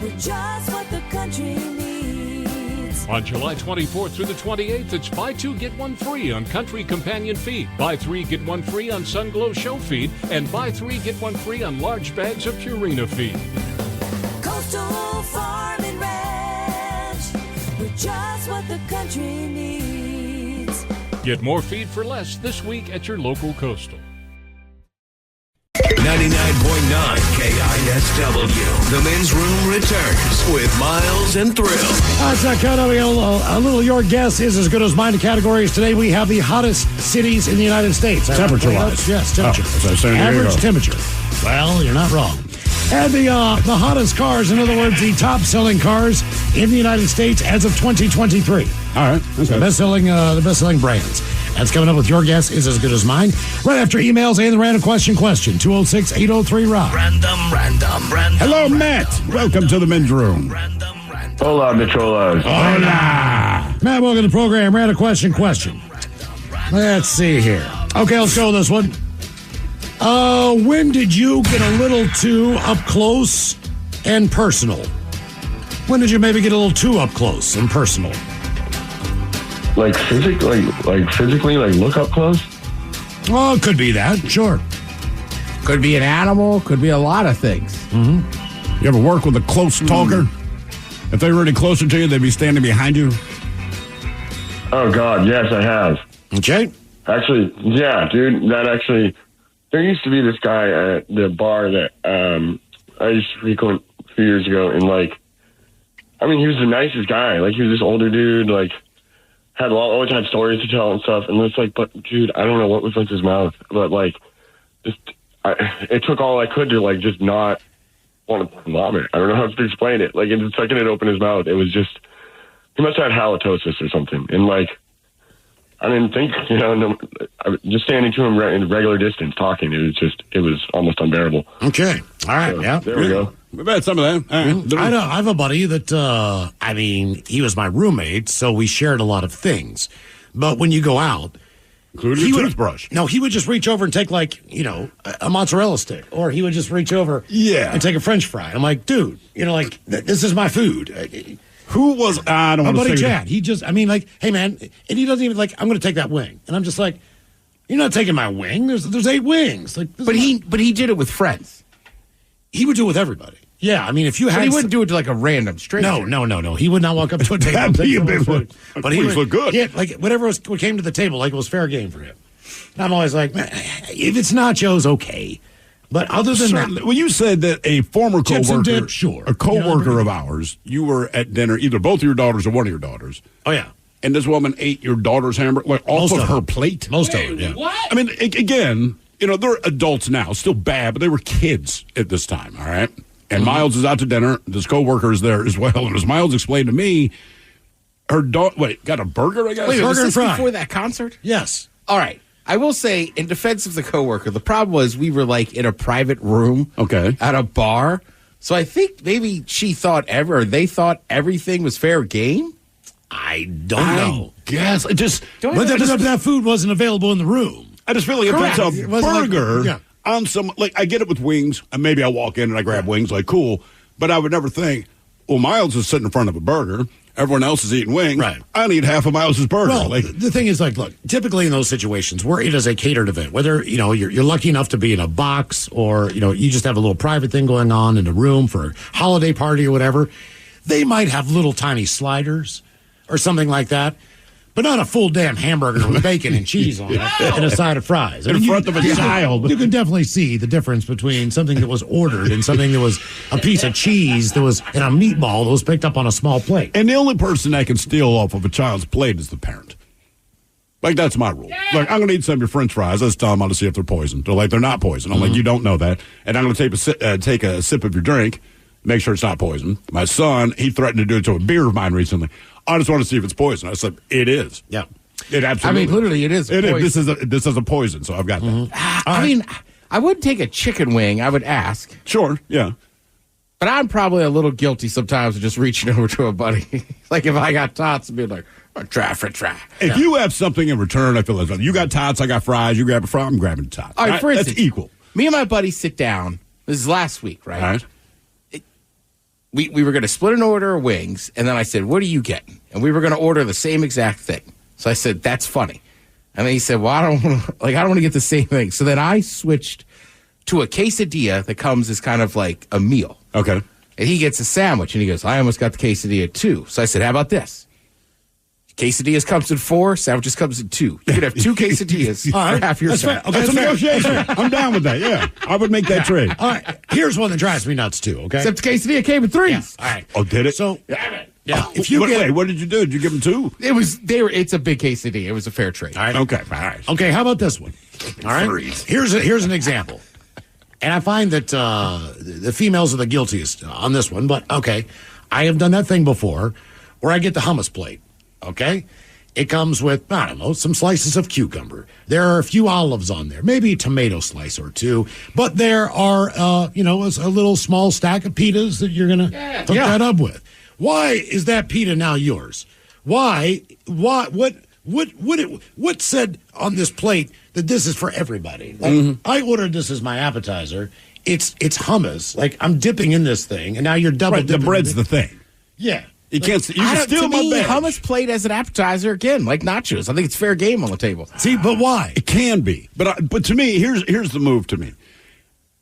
Speaker 11: we're just what the country needs.
Speaker 12: On July 24th through the 28th, it's buy 2, get 1 free on Country Companion Feed, buy 3, get 1 free on Sunglow Show Feed, and buy 3, get 1 free on large bags of Purina Feed.
Speaker 11: Coastal Farm and Ranch, we're just what the country needs.
Speaker 12: Get more feed for less this week at your local Coastal.
Speaker 13: 99.9 KISW. The Men's Room returns with Miles and Thrill.
Speaker 8: That's kind of a little your guess is as good as mine categories. Today we have the hottest cities in the United States.
Speaker 9: Temperature-wise.
Speaker 8: Yes, temperature.
Speaker 9: Average
Speaker 8: temperature. Well, you're not wrong. And the hottest cars, in other words, the top-selling cars in the United States as of 2023.
Speaker 9: All right. Okay.
Speaker 8: The best-selling brands. That's coming up with Your Guess Is As Good As Mine. Right after emails and the random question. 206-803-ROCK.
Speaker 13: Random.
Speaker 9: Hello, Matt. Welcome to the men's room.
Speaker 14: Hola, Micholas.
Speaker 8: Hola. Matt, welcome to the program. Random question. Let's see here. Okay, let's go with this one. When did you get a little too up close and personal? When did you maybe get a little too up close and personal?
Speaker 14: Like physically, like look up close?
Speaker 8: Well, it could be that, sure.
Speaker 5: Could be an animal, could be a lot of things.
Speaker 9: You ever work with a close talker? If they were any closer to you, they'd be standing behind you?
Speaker 14: Oh, God, yes, I have.
Speaker 8: Okay.
Speaker 14: Actually, yeah, dude, there used to be this guy at the bar that I used to frequent a few years ago, and, he was the nicest guy. Like, he was this older dude, always had stories to tell and stuff, and it's like, but, dude, I don't know what was with his mouth, but, it took all I could to, just not want to vomit. I don't know how to explain it. The second it opened his mouth, it was just, he must have had halitosis or something, and, I didn't think, just standing to him in regular distance talking, it was almost unbearable.
Speaker 8: Okay. All right.
Speaker 14: So,
Speaker 8: yeah.
Speaker 14: There we go.
Speaker 9: We've had some of that.
Speaker 8: I have a buddy that, he was my roommate, so we shared a lot of things. But when you go out,
Speaker 9: including a toothbrush.
Speaker 8: No, he would just reach over and take a mozzarella stick, or he would just reach over and take a French fry. I'm like, dude, this is my food.
Speaker 9: Who was, I don't want to say.
Speaker 8: My buddy Chad, he just, hey man, and he doesn't even I'm going to take that wing. And I'm just like, you're not taking my wing. There's 8 wings.
Speaker 5: But he did it with friends.
Speaker 8: He would do it with everybody. Yeah, if you had...
Speaker 5: But he wouldn't do it to a random stranger.
Speaker 8: No. He would not walk up to a table.
Speaker 9: That'd be a bit one.
Speaker 8: But he would look good. Yeah, whatever what came to the table, it was fair game for him. And I'm always like, man, if it's nachos, okay. But other than that...
Speaker 9: Well, you said that a former coworker...
Speaker 8: dip, sure.
Speaker 9: A coworker of ours, you were at dinner, either both of your daughters or one of your daughters.
Speaker 8: Oh, yeah.
Speaker 9: And this woman ate your daughter's hamburger, off of her plate?
Speaker 8: Most of it, yeah.
Speaker 5: What?
Speaker 9: Again, they're adults now, still bad, but they were kids at this time, all right? And Miles is out to dinner. This coworker is there as well. And as Miles explained to me, her daughter, got a burger, I guess?
Speaker 5: Wait, was
Speaker 8: burger
Speaker 5: this
Speaker 8: and fry.
Speaker 5: before that concert?
Speaker 8: Yes.
Speaker 5: All right. I will say, in defense of the coworker, the problem was we were in a private room, at a bar. So I think maybe they thought everything was fair game.
Speaker 8: I don't know.
Speaker 9: Yes,
Speaker 8: but that food wasn't available in the room.
Speaker 9: I just feel like if it's a burger on some, I get it with wings, and maybe I walk in and I grab wings, cool. But I would never think, well, Miles is sitting in front of a burger. Everyone else is eating wings.
Speaker 8: Right.
Speaker 9: I need half of Miles's burger.
Speaker 8: Well, the thing is, look, typically in those situations where it is a catered event, whether, you're lucky enough to be in a box or, you just have a little private thing going on in a room for a holiday party or whatever, they might have little tiny sliders or something like that. But not a full damn hamburger with bacon and cheese on it and a side of fries.
Speaker 9: In front of a child.
Speaker 8: You can definitely see the difference between something that was ordered and something that was a piece of cheese that was in a meatball that was picked up on a small plate.
Speaker 9: And the only person that can steal off of a child's plate is the parent. That's my rule. I'm going to eat some of your French fries. Let's tell them to see if they're poisoned. They're not poisoned. I'm like, you don't know that. And I'm going to take a sip of your drink, make sure it's not poison. My son, he threatened to do it to a beer of mine recently. I just want to see if it's poison. I said, it is.
Speaker 8: Yeah.
Speaker 9: It absolutely
Speaker 5: literally, it is poison.
Speaker 9: This is a poison, so I've got that.
Speaker 5: I would take a chicken wing. I would ask.
Speaker 9: Sure, yeah.
Speaker 5: But I'm probably a little guilty sometimes of just reaching over to a buddy. If I got tots and be like, try.
Speaker 9: If you have something in return, I feel like you got tots, I got fries, you grab a fry, I'm grabbing the tots.
Speaker 5: All right, for instance,
Speaker 9: that's equal.
Speaker 5: Me and my buddy sit down. This is last week, right?
Speaker 9: All right.
Speaker 5: We were going to split an order of wings, and then I said, what are you getting? And we were going to order the same exact thing. So I said, that's funny. And then he said, well, I don't want to get the same thing. So then I switched to a quesadilla that comes as kind of like a meal.
Speaker 9: Okay.
Speaker 5: And he gets a sandwich, and he goes, I almost got the quesadilla too. So I said, how about this? Quesadillas comes in 4, sandwiches comes in 2. You could have 2 quesadillas for half your time.
Speaker 9: Okay, that's a negotiation. I'm down with that, yeah. I would make that trade.
Speaker 8: All right, here's one that drives me nuts too, okay?
Speaker 5: Except the quesadilla came in 3.
Speaker 8: Yeah. All right.
Speaker 9: Oh, did it?
Speaker 8: So,
Speaker 9: yeah.
Speaker 8: If you
Speaker 9: wait, what did you do? Did you give them 2?
Speaker 5: It's a big quesadilla. It was a fair trade.
Speaker 8: All right.
Speaker 9: Okay, all right.
Speaker 8: Okay, how about this one? All right. Here's an example. And I find that the females are the guiltiest on this one. But, okay, I have done that thing before where I get the hummus plate, okay? It comes with, I don't know, some slices of cucumber. There are a few olives on there, maybe a tomato slice or two. But there are, a little small stack of pitas that you're going to hook that up with. Why is that pita now yours? Why? What said on this plate that this is for everybody? Like, I ordered this as my appetizer. It's hummus. Like, I'm dipping in this thing, and now you're double dipping.
Speaker 9: The bread's the thing.
Speaker 8: Yeah.
Speaker 9: You can't steal my bag.
Speaker 5: Hummus plate as an appetizer, again, like nachos. I think it's fair game on the table.
Speaker 8: See, but why?
Speaker 9: It can be. But to me, here's the move to me.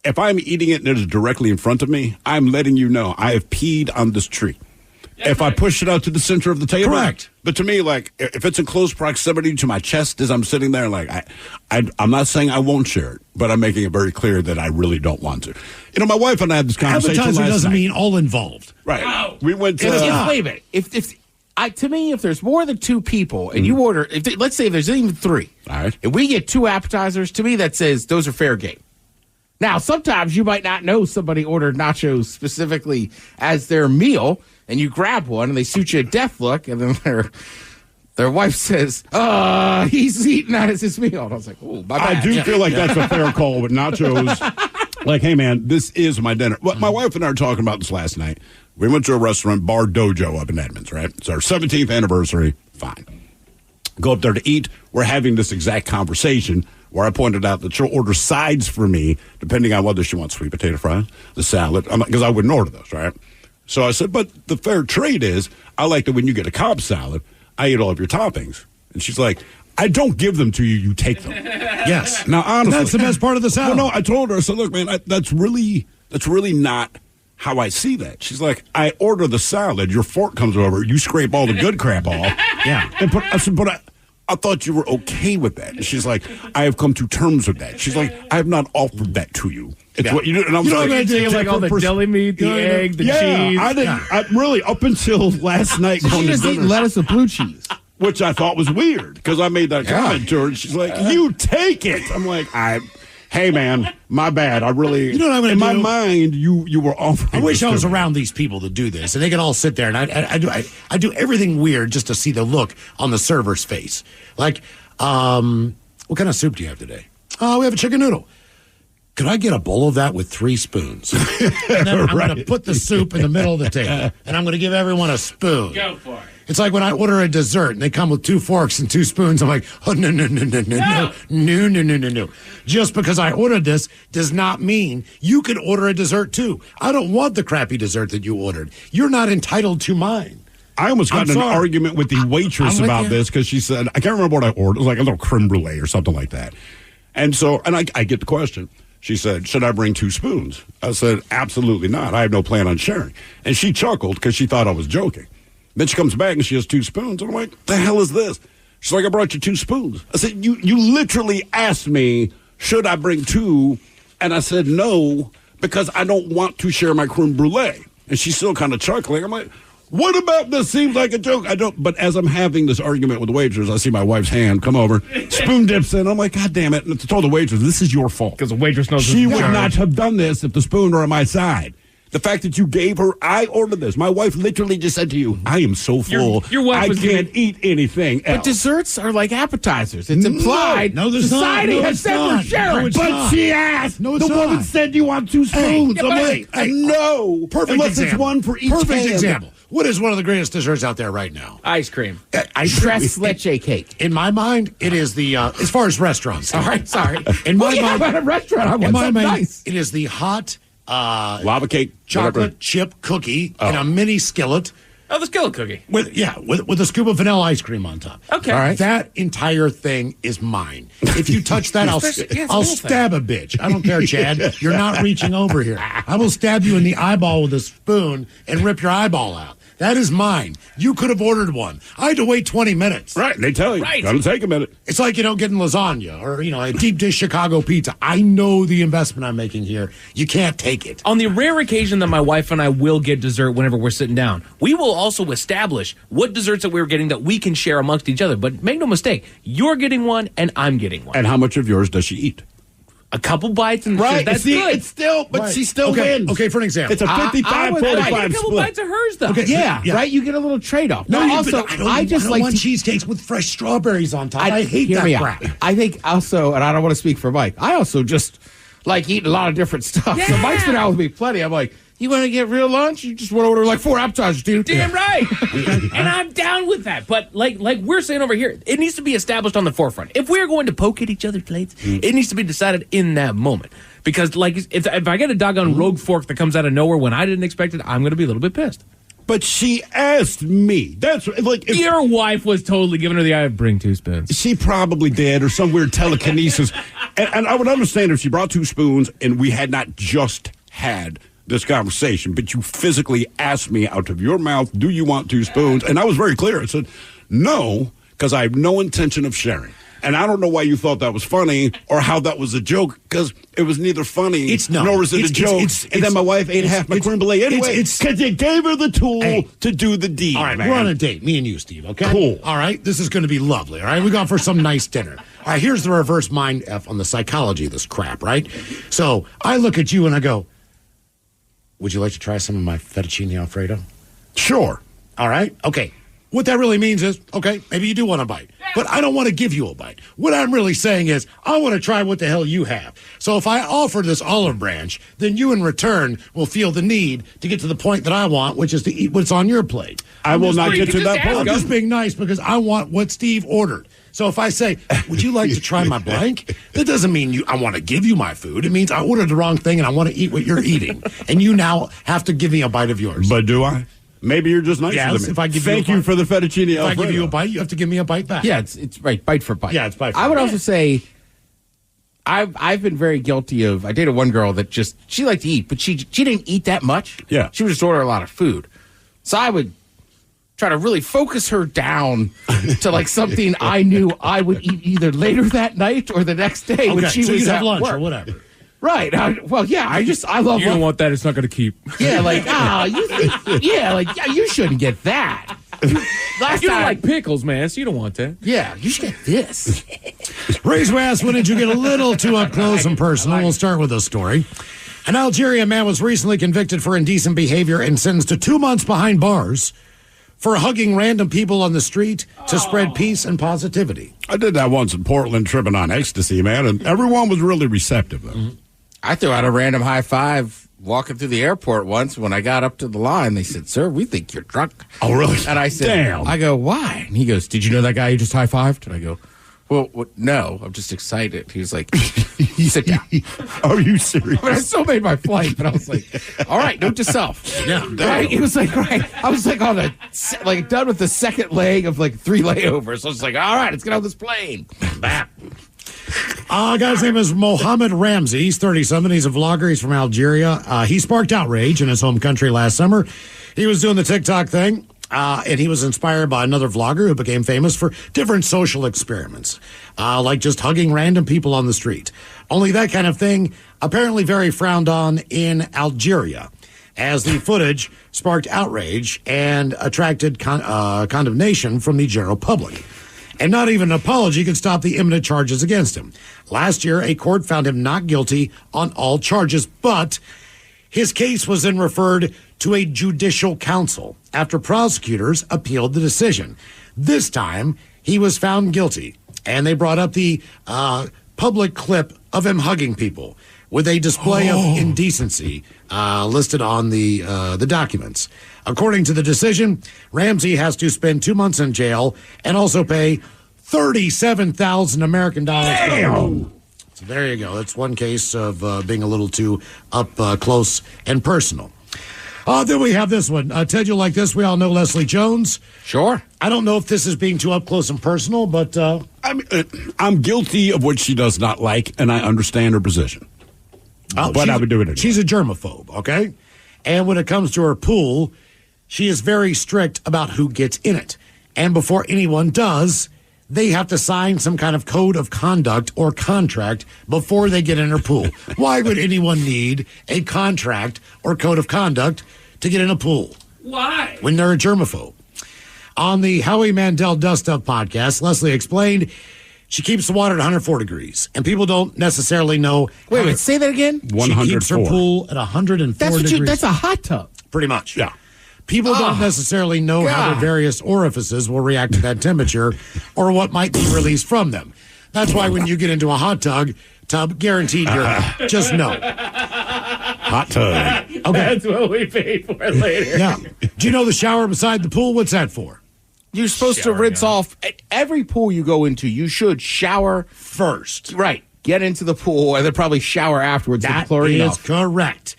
Speaker 9: If I'm eating it and it is directly in front of me, I'm letting you know I have peed on this tree. If I push it out to the center of the table.
Speaker 8: Correct.
Speaker 9: But to me, like, if it's in close proximity to my chest as I'm sitting there, like, I'm not saying I won't share it, but I'm making it very clear that I really don't want to. You know, my wife and I had this conversation
Speaker 8: Appetizer
Speaker 9: last
Speaker 8: doesn't
Speaker 9: night.
Speaker 8: mean all involved.
Speaker 9: Right.
Speaker 5: No.
Speaker 9: We went to...
Speaker 5: Wait a minute. To me, if there's more than two people and you order, let's say there's even three,
Speaker 9: all right,
Speaker 5: and we get two appetizers, to me that says those are fair game. Now, sometimes you might not know somebody ordered nachos specifically as their meal, and you grab one and they shoot you a death look, and then their wife says, he's eating that as his meal. And I was like, oh, my bad.
Speaker 9: I do feel like that's a fair call with nachos. Like, hey, man, this is my dinner. Well, my wife and I were talking about this last night. We went to a restaurant, Bar Dojo, up in Edmonds, right? It's our 17th anniversary. Fine. Go up there to eat. We're having this exact conversation where I pointed out that she'll order sides for me, depending on whether she wants sweet potato fries, the salad, because I wouldn't order those, right? So I said, but the fair trade is, I like that when you get a Cobb salad, I eat all of your toppings. And she's like, I don't give them to you, you take them.
Speaker 8: Yes.
Speaker 9: Now, honestly.
Speaker 8: That's the best part of the salad.
Speaker 9: Well, no, I told her, I said, look, man, that's really not how I see that. She's like, I order the salad, your fork comes over, you scrape all the good crap off.
Speaker 8: Yeah.
Speaker 9: And I said, but I thought you were okay with that. And she's like, I have come to terms with that. She's like, I have not offered that to you. It's what you do. And I'm
Speaker 22: like all the deli meat, the egg, the cheese.
Speaker 9: I really, up until last night,
Speaker 5: So she just eating lettuce with blue cheese.
Speaker 9: Which I thought was weird, because I made that comment to her, and she's like, you take it. I'm like, hey, man, my bad. I really,
Speaker 8: you know what I'm gonna
Speaker 9: in my
Speaker 8: do?
Speaker 9: mind, you were offering.
Speaker 8: I wish I was around these people that do this, and they can all sit there, and I do everything weird just to see the look on the server's face. Like, what kind of soup do you have today? Oh, we have a chicken noodle. Could I get a bowl of that with 3 spoons? And then I'm going to put the soup in the middle of the table, and I'm going to give everyone a spoon.
Speaker 22: Go for it.
Speaker 8: It's like when I order a dessert and they come with 2 forks and 2 spoons. I'm like, oh, no. Just because I ordered this does not mean you could order a dessert too. I don't want the crappy dessert that you ordered. You're not entitled to mine.
Speaker 9: I almost got in an argument with the waitress about this because she said, I can't remember what I ordered. It was like a little creme brulee or something like that. And so, and I get the question. She said, should I bring 2 spoons? I said, absolutely not. I have no plan on sharing. And she chuckled because she thought I was joking. Then she comes back and she has 2 spoons. And I'm like, the hell is this? She's like, I brought you 2 spoons. I said, you literally asked me, should I bring 2? And I said, no, because I don't want to share my creme brulee. And she's still kind of chuckling. I'm like, what about this seems like a joke? I don't. But as I'm having this argument with the waitress, I see my wife's hand come over, spoon dips in. I'm like, God damn it. And I told the waitress, this is your fault.
Speaker 22: Because the waitress knows
Speaker 9: she would not have done this if the spoon were on my side. The fact that you gave her, I ordered this. My wife literally just said to you, I am so full,
Speaker 22: your wife
Speaker 9: I can't eat anything else.
Speaker 5: But desserts are like appetizers. It's implied.
Speaker 8: No, there's
Speaker 5: society
Speaker 8: not. No,
Speaker 5: has
Speaker 8: it's
Speaker 5: said
Speaker 8: not.
Speaker 5: we're sharing.
Speaker 8: No, it's
Speaker 9: But
Speaker 8: not.
Speaker 9: she asked.
Speaker 8: No, it's
Speaker 9: the
Speaker 8: not.
Speaker 9: woman said you want 2 spoons. I'm like, no.
Speaker 8: Perfect
Speaker 9: Unless
Speaker 8: example.
Speaker 9: it's one for each
Speaker 8: Perfect
Speaker 9: hand.
Speaker 8: example. What is one of the greatest desserts out there right now?
Speaker 22: Ice cream.
Speaker 5: Tres leche cake.
Speaker 8: In my mind, it is the, as far as restaurants.
Speaker 5: All right, sorry.
Speaker 8: In my mind,
Speaker 5: at a restaurant, I
Speaker 8: in
Speaker 5: want
Speaker 8: my
Speaker 5: something
Speaker 8: mind,
Speaker 5: nice.
Speaker 8: it is the hot
Speaker 9: lava cake,
Speaker 8: chocolate
Speaker 9: whatever.
Speaker 8: chip cookie in a mini skillet.
Speaker 22: Oh, the skillet cookie.
Speaker 8: With a scoop of vanilla ice cream on top.
Speaker 22: Okay.
Speaker 8: All right. That entire thing is mine. If you touch that, I'll stab a bitch. I don't care, Chad. You're not reaching over here. I will stab you in the eyeball with a spoon and rip your eyeball out. That is mine. You could have ordered one. I had to wait 20 minutes.
Speaker 9: Right. They tell you.
Speaker 22: Right.
Speaker 9: Gotta take a minute.
Speaker 8: It's like, getting lasagna or, a deep dish Chicago pizza. I know the investment I'm making here. You can't take it.
Speaker 22: On the rare occasion that my wife and I will get dessert whenever we're sitting down, we will also establish what desserts that we're getting that we can share amongst each other. But make no mistake, you're getting one and I'm getting one.
Speaker 9: And how much of yours does she eat?
Speaker 22: a couple bites and
Speaker 9: Right.
Speaker 22: that's
Speaker 9: See,
Speaker 22: good.
Speaker 9: it's still, but she still wins.
Speaker 8: Okay, for an example.
Speaker 9: It's a 55-45
Speaker 22: I get a couple
Speaker 9: split.
Speaker 22: bites of hers though.
Speaker 8: Okay,
Speaker 5: Yeah,
Speaker 8: yeah.
Speaker 5: right. You get a little trade off.
Speaker 8: No,
Speaker 5: also,
Speaker 8: I
Speaker 5: just
Speaker 8: don't
Speaker 5: like
Speaker 8: want
Speaker 5: to
Speaker 8: cheesecakes with fresh strawberries on top. I hate
Speaker 5: hear
Speaker 8: that
Speaker 5: me
Speaker 8: crap.
Speaker 5: out. I think also, and I don't want to speak for Mike, I also just like eating a lot of different stuff. So
Speaker 22: Yeah.
Speaker 5: Mike's been out with me plenty. I'm like, you want to get real lunch? You just want to order like 4 appetizers, dude.
Speaker 22: Damn right. And I'm down with that. But like we're saying over here, it needs to be established on the forefront. If we're going to poke at each other's plates, it needs to be decided in that moment. Because like if I get a doggone rogue fork that comes out of nowhere when I didn't expect it, I'm going to be a little bit pissed.
Speaker 9: But she asked me. That's like if
Speaker 22: Your wife was totally giving her the eye. Bring 2 spoons.
Speaker 9: she probably did, or some weird telekinesis. and I would understand if she brought 2 spoons and we had not just had this conversation, but you physically asked me out of your mouth, do you want 2 spoons? And I was very clear. I said, no, because I have no intention of sharing. And I don't know why you thought that was funny or how that was a joke, because it was neither funny nor was it a joke. And then my wife ate half my creme brulee anyway. Because you gave her the tool to do the deed.
Speaker 8: All right,
Speaker 9: man.
Speaker 8: we're on a date, me and you, Steve, okay?
Speaker 9: Cool.
Speaker 8: All right, this is going to be lovely, all right? We're going for some nice dinner. All right, here's the reverse mind F on the psychology of this crap, right? So I look at you and I go, would you like to try some of my fettuccine Alfredo?
Speaker 9: Sure.
Speaker 8: All right, okay. What that really means is, okay, maybe you do want a bite, but I don't want to give you a bite. What I'm really saying is, I want to try what the hell you have. So if I offer this olive branch, then you in return will feel the need to get to the point that I want, which is to eat what's on your plate.
Speaker 9: I will not get to that point.
Speaker 8: I'm just being nice because I want what Steve ordered. So if I say, would you like to try my blank? That doesn't mean I want to give you my food. It means I ordered the wrong thing and I want to eat what you're eating. And you now have to give me a bite of yours.
Speaker 9: But do I? Maybe you're just nicer
Speaker 8: Yes,
Speaker 9: to me.
Speaker 8: if I give
Speaker 9: Thank
Speaker 8: you a
Speaker 9: you for the fettuccine
Speaker 8: If I
Speaker 9: Alfredo.
Speaker 8: give you a bite, you have to give me a bite back.
Speaker 5: Yeah, it's right, bite for bite.
Speaker 8: Yeah, it's bite for
Speaker 5: I would
Speaker 8: bite.
Speaker 5: also say I've been very guilty of. I dated one girl that just she liked to eat, but she didn't eat that much.
Speaker 9: Yeah,
Speaker 5: she would just order a lot of food. So I would try to really focus her down to like something I knew I would eat either later that night or the next day when she
Speaker 8: so
Speaker 5: was
Speaker 8: you'd
Speaker 5: at
Speaker 8: have lunch
Speaker 5: work.
Speaker 8: or whatever.
Speaker 5: Right. I love.
Speaker 22: You don't want that. It's not going to keep.
Speaker 5: Yeah, like you shouldn't get that. Last
Speaker 22: You don't
Speaker 5: time,
Speaker 22: like pickles, man, so you don't want that.
Speaker 5: yeah, you should get this.
Speaker 8: Raise West, when did you get a little too up close and personal? We'll start with a story. An Algerian man was recently convicted for indecent behavior and sentenced to 2 months behind bars for hugging random people on the street to spread peace and positivity.
Speaker 9: I did that once in Portland, tripping on ecstasy, man, and everyone was really receptive, though.
Speaker 5: I threw out a random high five walking through the airport once. When I got up to the line, they said, "Sir, we think you're drunk."
Speaker 9: Oh, really?
Speaker 5: And I said,
Speaker 9: Damn.
Speaker 5: I go, "Why?" And he goes, "Did you know that guy you just high fived?" And I go, well, no, I'm just excited. He was like, sit down.
Speaker 9: Are you serious?
Speaker 5: But I still made my flight, but I was like, all right, note to self.
Speaker 8: Yeah.
Speaker 5: Right? It was like, right. I was like done with the second leg of like 3 layovers. So I was like, all right, let's get on this plane.
Speaker 8: Guy's name is Mohammed Ramzi. He's 30-something. He's a vlogger. He's from Algeria. He sparked outrage in his home country last summer. He was doing the TikTok thing. And he was inspired by another vlogger who became famous for different social experiments, like just hugging random people on the street. Only that kind of thing apparently very frowned on in Algeria, as the footage sparked outrage and attracted condemnation from the general public. And not even an apology could stop the imminent charges against him. Last year, a court found him not guilty on all charges, but his case was then referred to a judicial council after prosecutors appealed the decision. This time, he was found guilty, and they brought up the public clip of him hugging people with a display of indecency listed on the documents. According to the decision, Ramzi has to spend 2 months in jail and also pay $37,000 American dollars.
Speaker 9: Damn!
Speaker 8: So there you go. That's one case of being a little too up close and personal. Then we have this one. Ted, you'll like this. We all know Leslie Jones.
Speaker 5: Sure.
Speaker 8: I don't know if this is being too up close and personal, but
Speaker 9: I mean, I'm guilty of what she does not like, and I understand her position. But I would do it anyway.
Speaker 8: She's a germaphobe, okay? And when it comes to her pool, she is very strict about who gets in it. And before anyone does, they have to sign some kind of code of conduct or contract before they get in her pool. Why would anyone need a contract or code of conduct to get in a pool?
Speaker 22: Why?
Speaker 8: When they're a germaphobe. On the Howie Mandel Dust Up podcast, Leslie explained She keeps the water at 104 degrees, and people don't necessarily know.
Speaker 22: Wait, say that again?
Speaker 8: She keeps her pool at 104 degrees.
Speaker 22: That's a hot tub.
Speaker 8: Pretty much. Yeah. People don't necessarily know how their various orifices will react to that temperature or what might be released from them. That's why when you get into a hot tub, guaranteed you're just no.
Speaker 9: Hot tub.
Speaker 8: Okay.
Speaker 22: That's what we pay for later.
Speaker 8: Yeah. Do you know the shower beside the pool? What's that for?
Speaker 5: You're supposed to rinse off every pool you go into. You should shower
Speaker 8: first.
Speaker 5: Right. Get into the pool and then probably shower afterwards.
Speaker 8: That
Speaker 5: with chlorine
Speaker 8: is
Speaker 5: off.
Speaker 8: correct.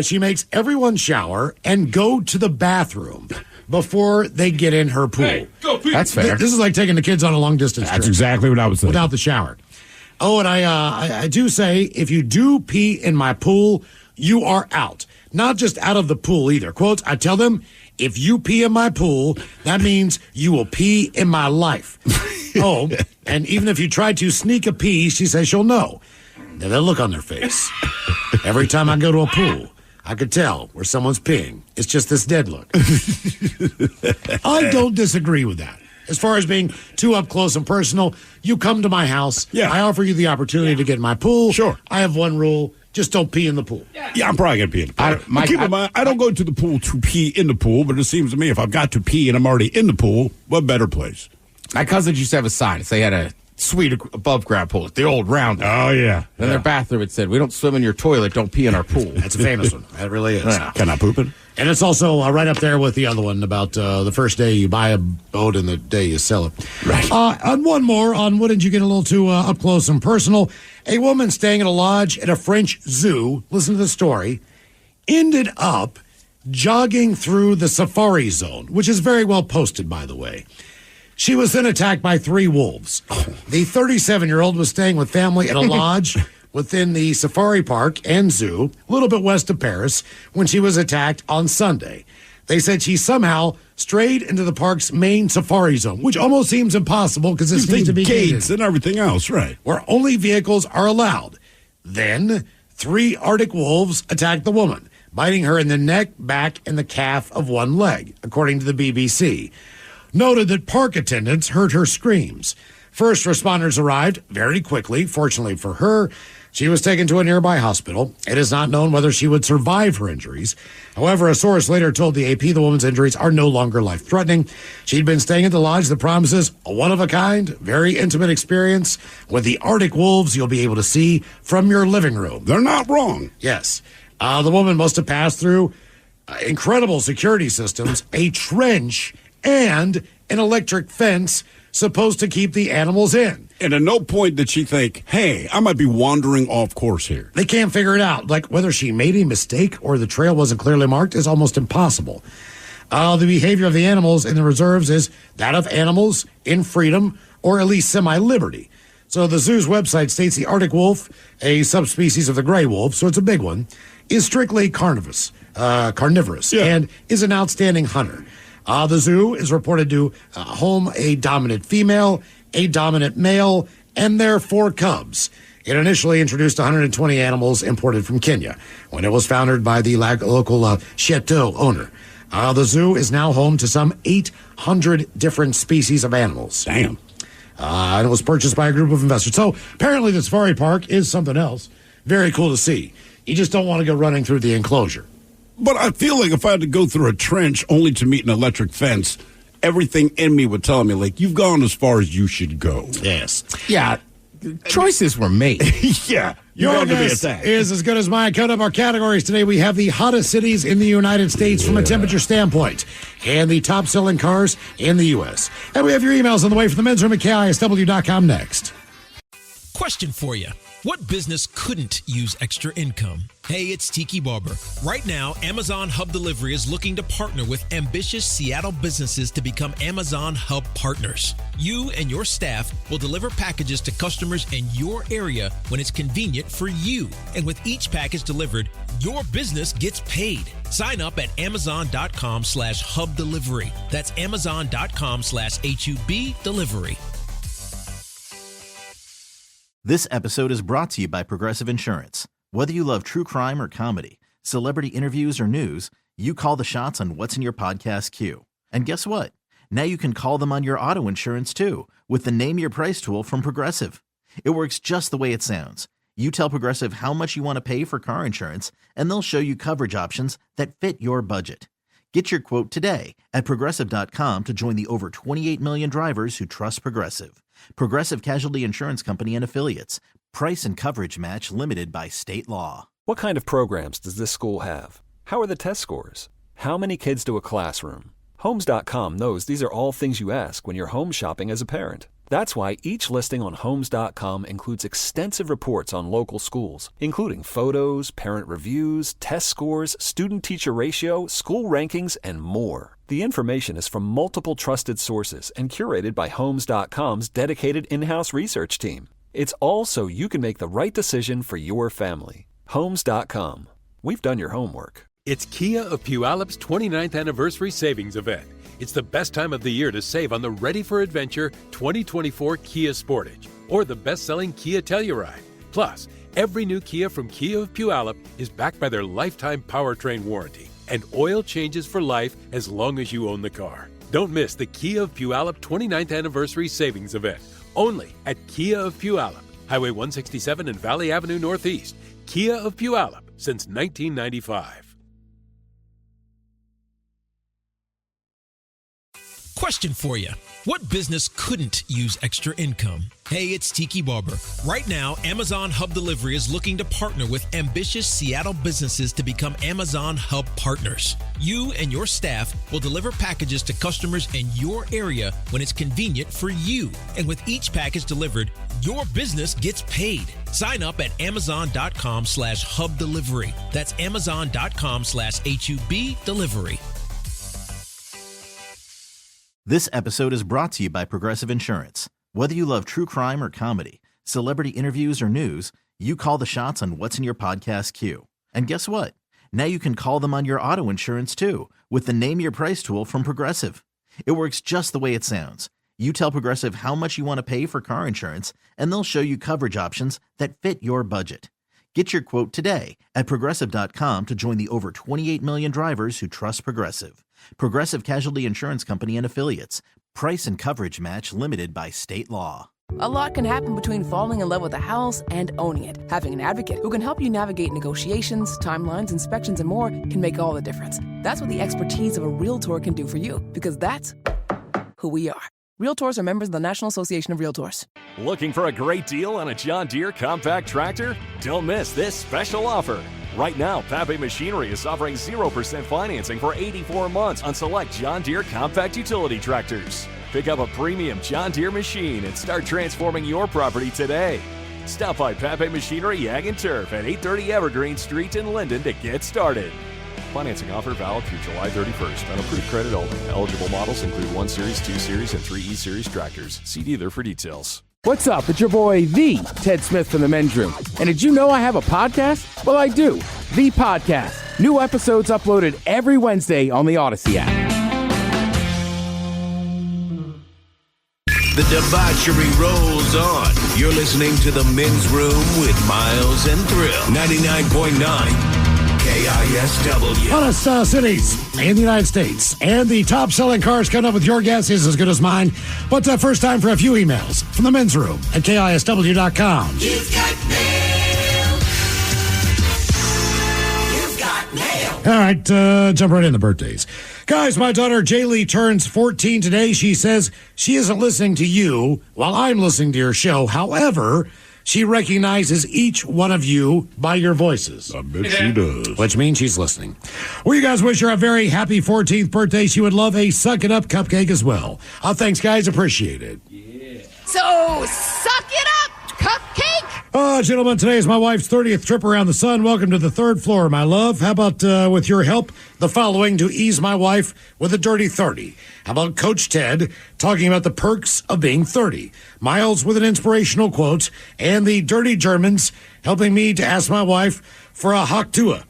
Speaker 8: She makes everyone shower and go to the bathroom before they get in her pool.
Speaker 22: Hey, go pee.
Speaker 5: That's fair.
Speaker 8: This is like taking the kids on a long distance trip.
Speaker 9: That's exactly what I was saying.
Speaker 8: Without the shower. Oh, and I do say, if you do pee in my pool, you are out. Not just out of the pool either. Quotes, I tell them, if you pee in my pool, that means you will pee in my life. Oh, and even if you try to sneak a pee, she says she'll know. Now, that look on their face. Every time I go to a pool, I could tell where someone's peeing. It's just this dead look. I don't disagree with that. As far as being too up close and personal, you come to my house.
Speaker 9: Yeah.
Speaker 8: I offer you the opportunity to get in my pool.
Speaker 9: Sure.
Speaker 8: I have one rule. Just don't pee in the pool.
Speaker 9: Yeah, I'm probably going to pee in the pool. Keep in mind, I don't go to the pool to pee in the pool, but it seems to me if I've got to pee and I'm already in the pool, what better place?
Speaker 5: My cousins used to have a sign. They had a suite above ground pool, the old round.
Speaker 9: Oh, yeah.
Speaker 5: In their bathroom, it said, "We don't swim in your toilet. Don't pee in our pool."
Speaker 8: That's a famous one. That really is.
Speaker 5: Yeah.
Speaker 9: Can I poop it?
Speaker 8: And it's also right up there with the other one about the first day you buy a boat and the day you sell it.
Speaker 9: Right.
Speaker 8: And one more on what did you get a little too up close and personal. A woman staying at a lodge at a French zoo, listen to the story, ended up jogging through the safari zone, which is very well posted, by the way. She was then attacked by 3 wolves. The 37-year-old was staying with family at a lodge within the safari park and zoo, a little bit west of Paris, when she was attacked on Sunday. They said she somehow strayed into the park's main safari zone, which almost seems impossible because this needs to be
Speaker 9: gates
Speaker 8: gated,
Speaker 9: and everything else, right?
Speaker 8: where only vehicles are allowed. Then 3 Arctic wolves attacked the woman, biting her in the neck, back, and the calf of one leg, according to the BBC. Noted that park attendants heard her screams. First responders arrived very quickly. Fortunately for her, she was taken to a nearby hospital. It is not known whether she would survive her injuries. However, a source later told the AP the woman's injuries are no longer life-threatening. She'd been staying at the lodge that promises a one-of-a-kind, very intimate experience with the Arctic wolves you'll be able to see from your living room.
Speaker 9: They're not wrong.
Speaker 8: Yes. The woman must have passed through incredible security systems, a trench, and an electric fence supposed to keep the animals in.
Speaker 9: And at no point did she think, hey, I might be wandering off course here.
Speaker 8: They can't figure it out. Like whether she made a mistake or the trail wasn't clearly marked is almost impossible. The behavior of the animals in the reserves is that of animals in freedom or at least semi-liberty. So the zoo's website states the Arctic wolf, a subspecies of the gray wolf, so it's a big one, is strictly carnivorous and is an outstanding hunter. The zoo is reported to home a dominant female, a dominant male, and their 4 cubs. It initially introduced 120 animals imported from Kenya when it was founded by the local chateau owner. The zoo is now home to some 800 different species of animals.
Speaker 9: Damn.
Speaker 8: And it was purchased by a group of investors. So apparently the safari park is something else. Very cool to see. You just don't want to go running through the enclosure.
Speaker 9: But I feel like if I had to go through a trench only to meet an electric fence, everything in me would tell me, like, you've gone as far as you should go.
Speaker 8: Yes.
Speaker 5: Yeah. Choices were made.
Speaker 9: Yeah.
Speaker 8: Your
Speaker 9: going to be
Speaker 8: guess
Speaker 9: attacked.
Speaker 8: is as good as mine. Cut up our categories today. We have the hottest cities in the United States from a temperature standpoint and the top selling cars in the U.S. And we have your emails on the way from the men's room at KISW.com next.
Speaker 1: Question for you. What business couldn't use extra income? Hey, it's Tiki Barber. Right now, Amazon Hub Delivery is looking to partner with ambitious Seattle businesses to become Amazon Hub partners. You and your staff will deliver packages to customers in your area when it's convenient for you. And with each package delivered, your business gets paid. Sign up at Amazon.com/Hub Delivery. That's Amazon.com/HUB Delivery.
Speaker 2: This episode is brought to you by Progressive Insurance. Whether you love true crime or comedy, celebrity interviews or news, you call the shots on what's in your podcast queue. And guess what? Now you can call them on your auto insurance too with the Name Your Price tool from Progressive. It works just the way it sounds. You tell Progressive how much you want to pay for car insurance, and they'll show you coverage options that fit your budget. Get your quote today at Progressive.com to join the over 28 million drivers who trust Progressive. Progressive Casualty Insurance Company and Affiliates. Price and coverage match limited by state law.
Speaker 3: What kind of programs does this school have? How are the test scores? How many kids do a classroom? Homes.com knows these are all things you ask when you're home shopping as a parent. That's why each listing on Homes.com includes extensive reports on local schools, including photos, parent reviews, test scores, student-teacher ratio, school rankings, and more. The information is from multiple trusted sources and curated by Homes.com's dedicated in-house research team. It's all so you can make the right decision for your family. Homes.com. We've done your homework.
Speaker 15: It's Kia of Puyallup's 29th anniversary savings event. It's the best time of the year to save on the Ready for Adventure 2024 Kia Sportage or the best-selling Kia Telluride. Plus, every new Kia from Kia of Puyallup is backed by their lifetime powertrain warranty and oil changes for life as long as you own the car. Don't miss the Kia of Puyallup 29th anniversary savings event only at Kia of Puyallup, Highway 167 and Valley Avenue Northeast. Kia of Puyallup since 1995.
Speaker 1: Question for you. What business couldn't use extra income? Hey, it's Tiki Barber. Right now, Amazon Hub Delivery is looking to partner with ambitious Seattle businesses to become Amazon Hub partners. You and your staff will deliver packages to customers in your area when it's convenient for you. And with each package delivered, your business gets paid. Sign up at Amazon.com/Hub Delivery. That's Amazon.com/HUB Delivery.
Speaker 2: This episode is brought to you by Progressive Insurance. Whether you love true crime or comedy, celebrity interviews or news, you call the shots on what's in your podcast queue. And guess what? Now you can call them on your auto insurance too with the Name Your Price tool from Progressive. It works just the way it sounds. You tell Progressive how much you want to pay for car insurance, and they'll show you coverage options that fit your budget. Get your quote today at Progressive.com to join the over 28 million drivers who trust Progressive. Progressive Casualty Insurance Company and Affiliates. Price and coverage match limited by state law.
Speaker 16: A lot can happen between falling in love with a house and owning it. Having an advocate who can help you navigate negotiations, timelines, inspections, and more can make all the difference. That's what the expertise of a Realtor can do for you, because that's who we are. Realtors are members of the National Association of Realtors.
Speaker 26: Looking for a great deal on a John Deere compact tractor? Don't miss this special offer. Right now, Pape Machinery is offering 0% financing for 84 months on select John Deere compact utility tractors. Pick up a premium John Deere machine and start transforming your property today. Stop by Pape Machinery Ag and Turf at 830 Evergreen Street in Linden to get started. Financing offer valid through July 31st on approved credit only. Eligible models include 1 Series, 2 Series, and 3 E-Series tractors. See dealer for details.
Speaker 5: What's up? It's your boy, the Ted Smith from The Men's Room. And did you know I have a podcast? Well, I do. The Podcast. New episodes uploaded every Wednesday on the Odyssey app.
Speaker 13: The debauchery rolls on. You're listening to The Men's Room with Miles and Thrill. 99.9 KISW.
Speaker 8: Hottest cities in the United States. And the top selling cars coming up with your guess is as good as mine. But first time for a few emails from the men's room at KISW.com.
Speaker 11: You've got mail. You've got mail.
Speaker 8: All right, jump right in the birthdays. Guys, my daughter Jaylee turns 14 today. She says she isn't listening to you while I'm listening to your show. However, she recognizes each one of you by your voices.
Speaker 9: I bet she does.
Speaker 8: Which means she's listening. We guys wish her a very happy 14th birthday. She would love a Suck It Up cupcake as well. Thanks, guys. Appreciate it.
Speaker 17: So, suck it up, cupcake!
Speaker 8: Gentlemen, today is my wife's 30th trip around the sun. Welcome to the 3rd floor, my love. How about, with your help, the following to ease my wife with a dirty 30? How about Coach Ted talking about the perks of being 30? Miles with an inspirational quote, and the Dirty Germans helping me to ask my wife for a Haktua.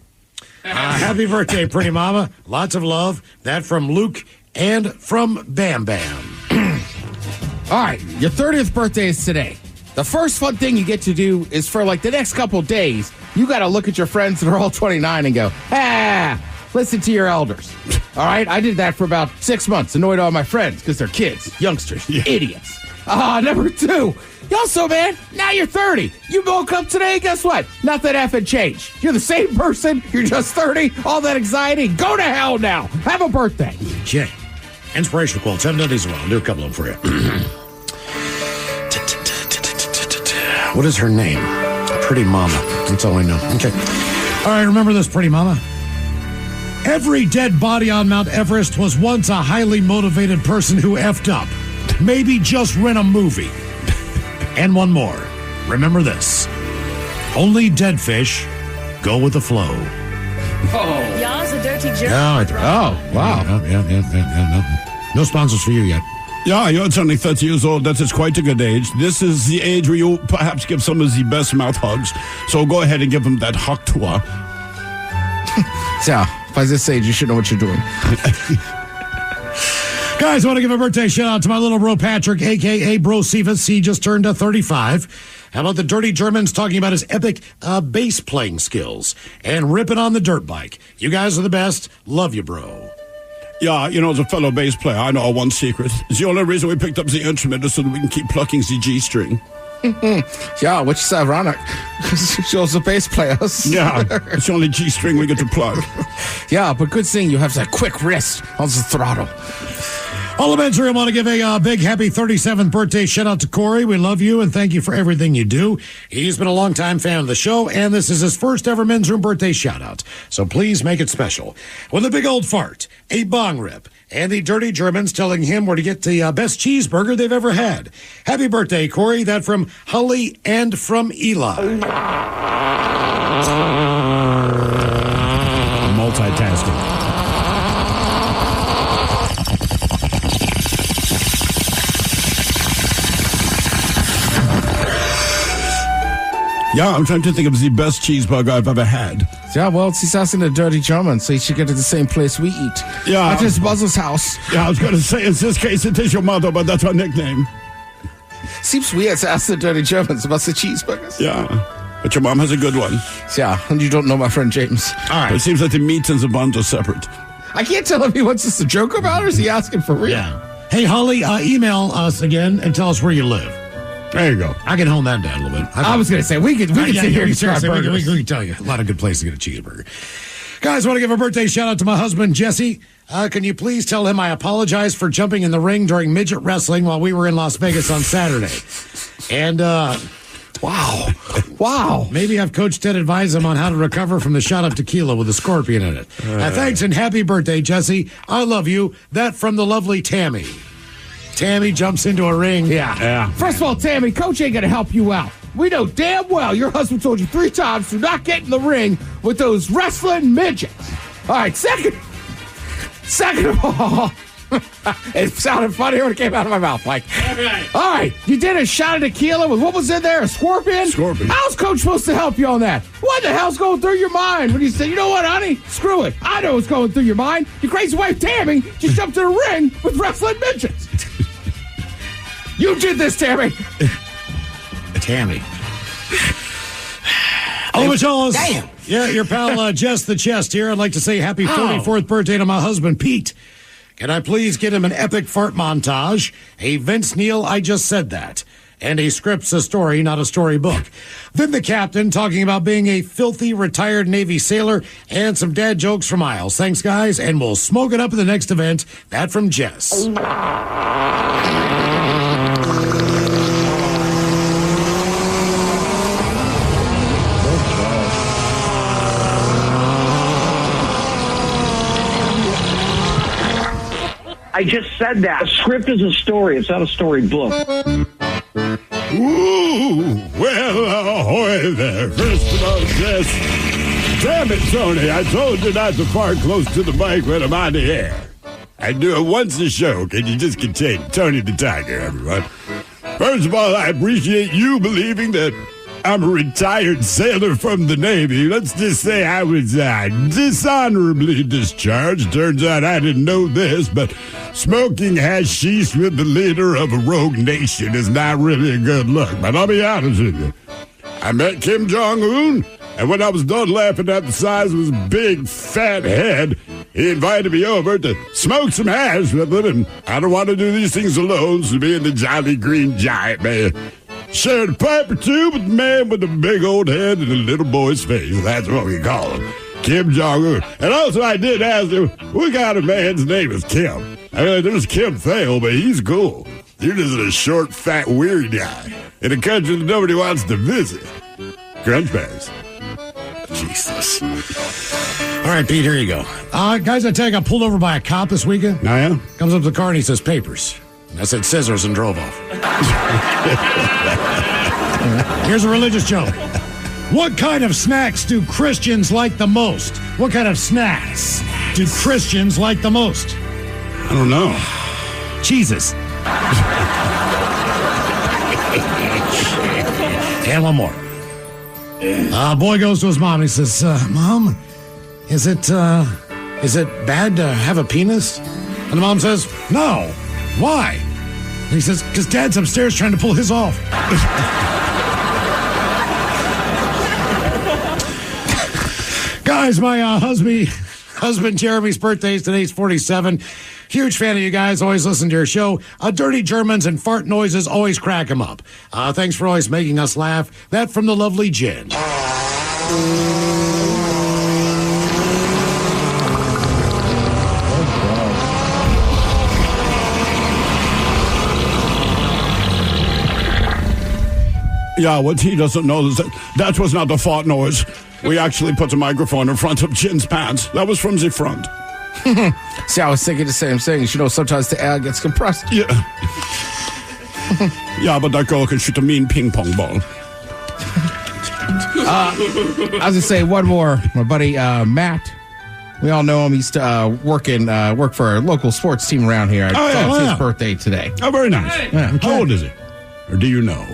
Speaker 8: Happy birthday, pretty mama. Lots of love. That from Luke and from Bam Bam.
Speaker 5: All right, your 30th birthday is today. The first fun thing you get to do is for like the next couple days, you got to look at your friends that are all 29 and go, listen to your elders. All right? I did that for about 6 months. Annoyed all my friends because they're kids, youngsters, idiots. Number 2. Also, man, now you're 30. You woke up today, guess what? Nothing effing changed. You're the same person. You're just 30. All that anxiety. Go to hell now. Have a birthday.
Speaker 8: Okay. Inspirational quotes. Haven't done these in a while. I'll do a couple of them for you. What is her name? Pretty Mama. That's all I know. Okay. All right, remember this, Pretty Mama. Every dead body on Mount Everest was once a highly motivated person who effed up. Maybe just rent a movie. And one more. Remember this. Only dead fish go with the flow.
Speaker 17: Oh. Y'all's a dirty jerk.
Speaker 8: Wow. Yeah. No sponsors for you yet.
Speaker 9: Yeah, you're only 30 years old. That is quite a good age. This is the age where you perhaps give some of the best mouth hugs. So go ahead and give them that hug tour.
Speaker 5: So, by this age, you should know what you're doing.
Speaker 8: Guys, I want to give a birthday shout out to my little bro Patrick, a.k.a. Bro Cephas. He just turned 35. How about the Dirty Germans talking about his epic bass playing skills and ripping on the dirt bike? You guys are the best. Love you, bro.
Speaker 9: Yeah, as a fellow bass player, I know one secret. It's the only reason we picked up the instrument is so that we can keep plucking the G string.
Speaker 5: Yeah, which is ironic. Shows the bass players.
Speaker 9: Yeah, it's the only G string we get to plug.
Speaker 5: Yeah, but good thing you have that quick wrist on the throttle.
Speaker 8: All of Men's Room want to give a big happy 37th birthday shout out to Corey. We love you and thank you for everything you do. He's been a longtime fan of the show, and this is his first ever Men's Room birthday shout out. So please make it special. With a big old fart, a bong rip, and the Dirty Germans telling him where to get the best cheeseburger they've ever had. Happy birthday, Corey. That from Hully and from Eli. Multitasking.
Speaker 9: Yeah, I'm trying to think of the best cheeseburger I've ever had.
Speaker 5: Yeah, well, he's asking the Dirty German, so he should get to the same place we eat.
Speaker 9: Yeah.
Speaker 5: At his mother's house.
Speaker 9: Yeah, I was going to say, in this case, it is your mother, but that's her nickname.
Speaker 5: Seems weird to ask the Dirty Germans about the cheeseburgers.
Speaker 9: Yeah, but your mom has a good one.
Speaker 5: Yeah, and you don't know my friend James.
Speaker 8: All right.
Speaker 9: It seems like the meat and the buns are separate.
Speaker 5: I can't tell if he wants us to joke about it or is he asking for real?
Speaker 8: Yeah. Hey, Holly, email us again and tell us where you live. There you go. I can hone that down a little bit.
Speaker 5: I was going to say, we could sit here and try burgers.
Speaker 8: We can tell you a lot of good places to get a cheeseburger. Guys, I want to give a birthday shout out to my husband, Jesse. Can you please tell him I apologize for jumping in the ring during midget wrestling while we were in Las Vegas on Saturday? And, wow. Maybe have Coach Ted advise him on how to recover from the shot of tequila with a scorpion in it. Thanks and happy birthday, Jesse. I love you. That from the lovely Tammy. Tammy jumps into a ring.
Speaker 5: Yeah. First of all, Tammy, Coach ain't going to help you out. We know damn well your husband told you 3 times to not get in the ring with those wrestling midgets. All right, second of all, it sounded funny when it came out of my mouth. Like, all right, you did a shot of tequila with what was in there? A scorpion?
Speaker 9: Scorpion.
Speaker 5: How's Coach supposed to help you on that? What the hell's going through your mind when you say, you know what, honey? Screw it. I know what's going through your mind. Your crazy wife, Tammy, just jumped in the ring with wrestling midgets. You did this, Tammy.
Speaker 8: Tammy. Oh, Michelle.
Speaker 5: Damn.
Speaker 8: Yeah, your pal Jess the Chest here. I'd like to say happy 44th birthday to my husband, Pete. Can I please get him an epic fart montage? A Vince Neil, I just said that. And he scripts a story, not a storybook. Then the captain talking about being a filthy retired Navy sailor and some dad jokes from Miles. Thanks, guys, and we'll smoke it up at the next event. That from Jess.
Speaker 10: I just said that. A script is a story. It's not a storybook.
Speaker 9: Ooh, well, ahoy there. First of all, Jess. Damn it, Tony. I told you not to fart close to the mic when I'm on the air. I do it once a show. Can you just contain Tony the Tiger, everyone? First of all, I appreciate you believing that I'm a retired sailor from the Navy. Let's just say I was dishonorably discharged. Turns out I didn't know this, but smoking hashish with the leader of a rogue nation is not really a good look. But I'll be honest with you. I met Kim Jong-un, And when I was done laughing at the size of his big, fat head, he invited me over to smoke some hash with him, and I don't want to do these things alone, so me and the Jolly Green Giant man shared a pipe or two with the man with the big old head and the little boy's face. That's what we call him, Kim Jong-un. And also I did ask him, what kind of man's name is Kim? I mean, there's Kim Thale, but he's cool. You're just a short, fat, weird guy in a country that nobody wants to visit. Crunch Bass. Jesus.
Speaker 8: All right, Pete, here you go. Guys, I tell you, I got pulled over by a cop this weekend.
Speaker 9: Oh, yeah?
Speaker 8: Comes up to the car and he says, papers. I said, scissors, and drove off. Here's a religious joke. What kind of snacks do Christians like the most? What kind of snacks do Christians like the most?
Speaker 9: I don't know.
Speaker 8: Jesus. And one more. Boy goes to his mom. He says, Mom, is it bad to have a penis? And the mom says, no. Why? And he says, because Dad's upstairs trying to pull his off. Guys, my husband Jeremy's birthday is today. He's 47. Huge fan of you guys. Always listen to your show. Dirty Germans and fart noises always crack him up. Thanks for always making us laugh. That from the lovely Jen.
Speaker 9: Yeah, what he doesn't know is that was not the fart noise. We actually put a microphone in front of Jen's pants. That was from the front.
Speaker 5: See, I was thinking the same thing. You know, sometimes the air gets compressed.
Speaker 9: Yeah. Yeah, but that girl can shoot a mean ping pong ball.
Speaker 5: I was going to say one more. My buddy Matt. We all know him. He's work for a local sports team around here. It's his birthday today.
Speaker 9: Oh, very nice.
Speaker 5: Hey. Yeah,
Speaker 9: how old is he? Or do you know?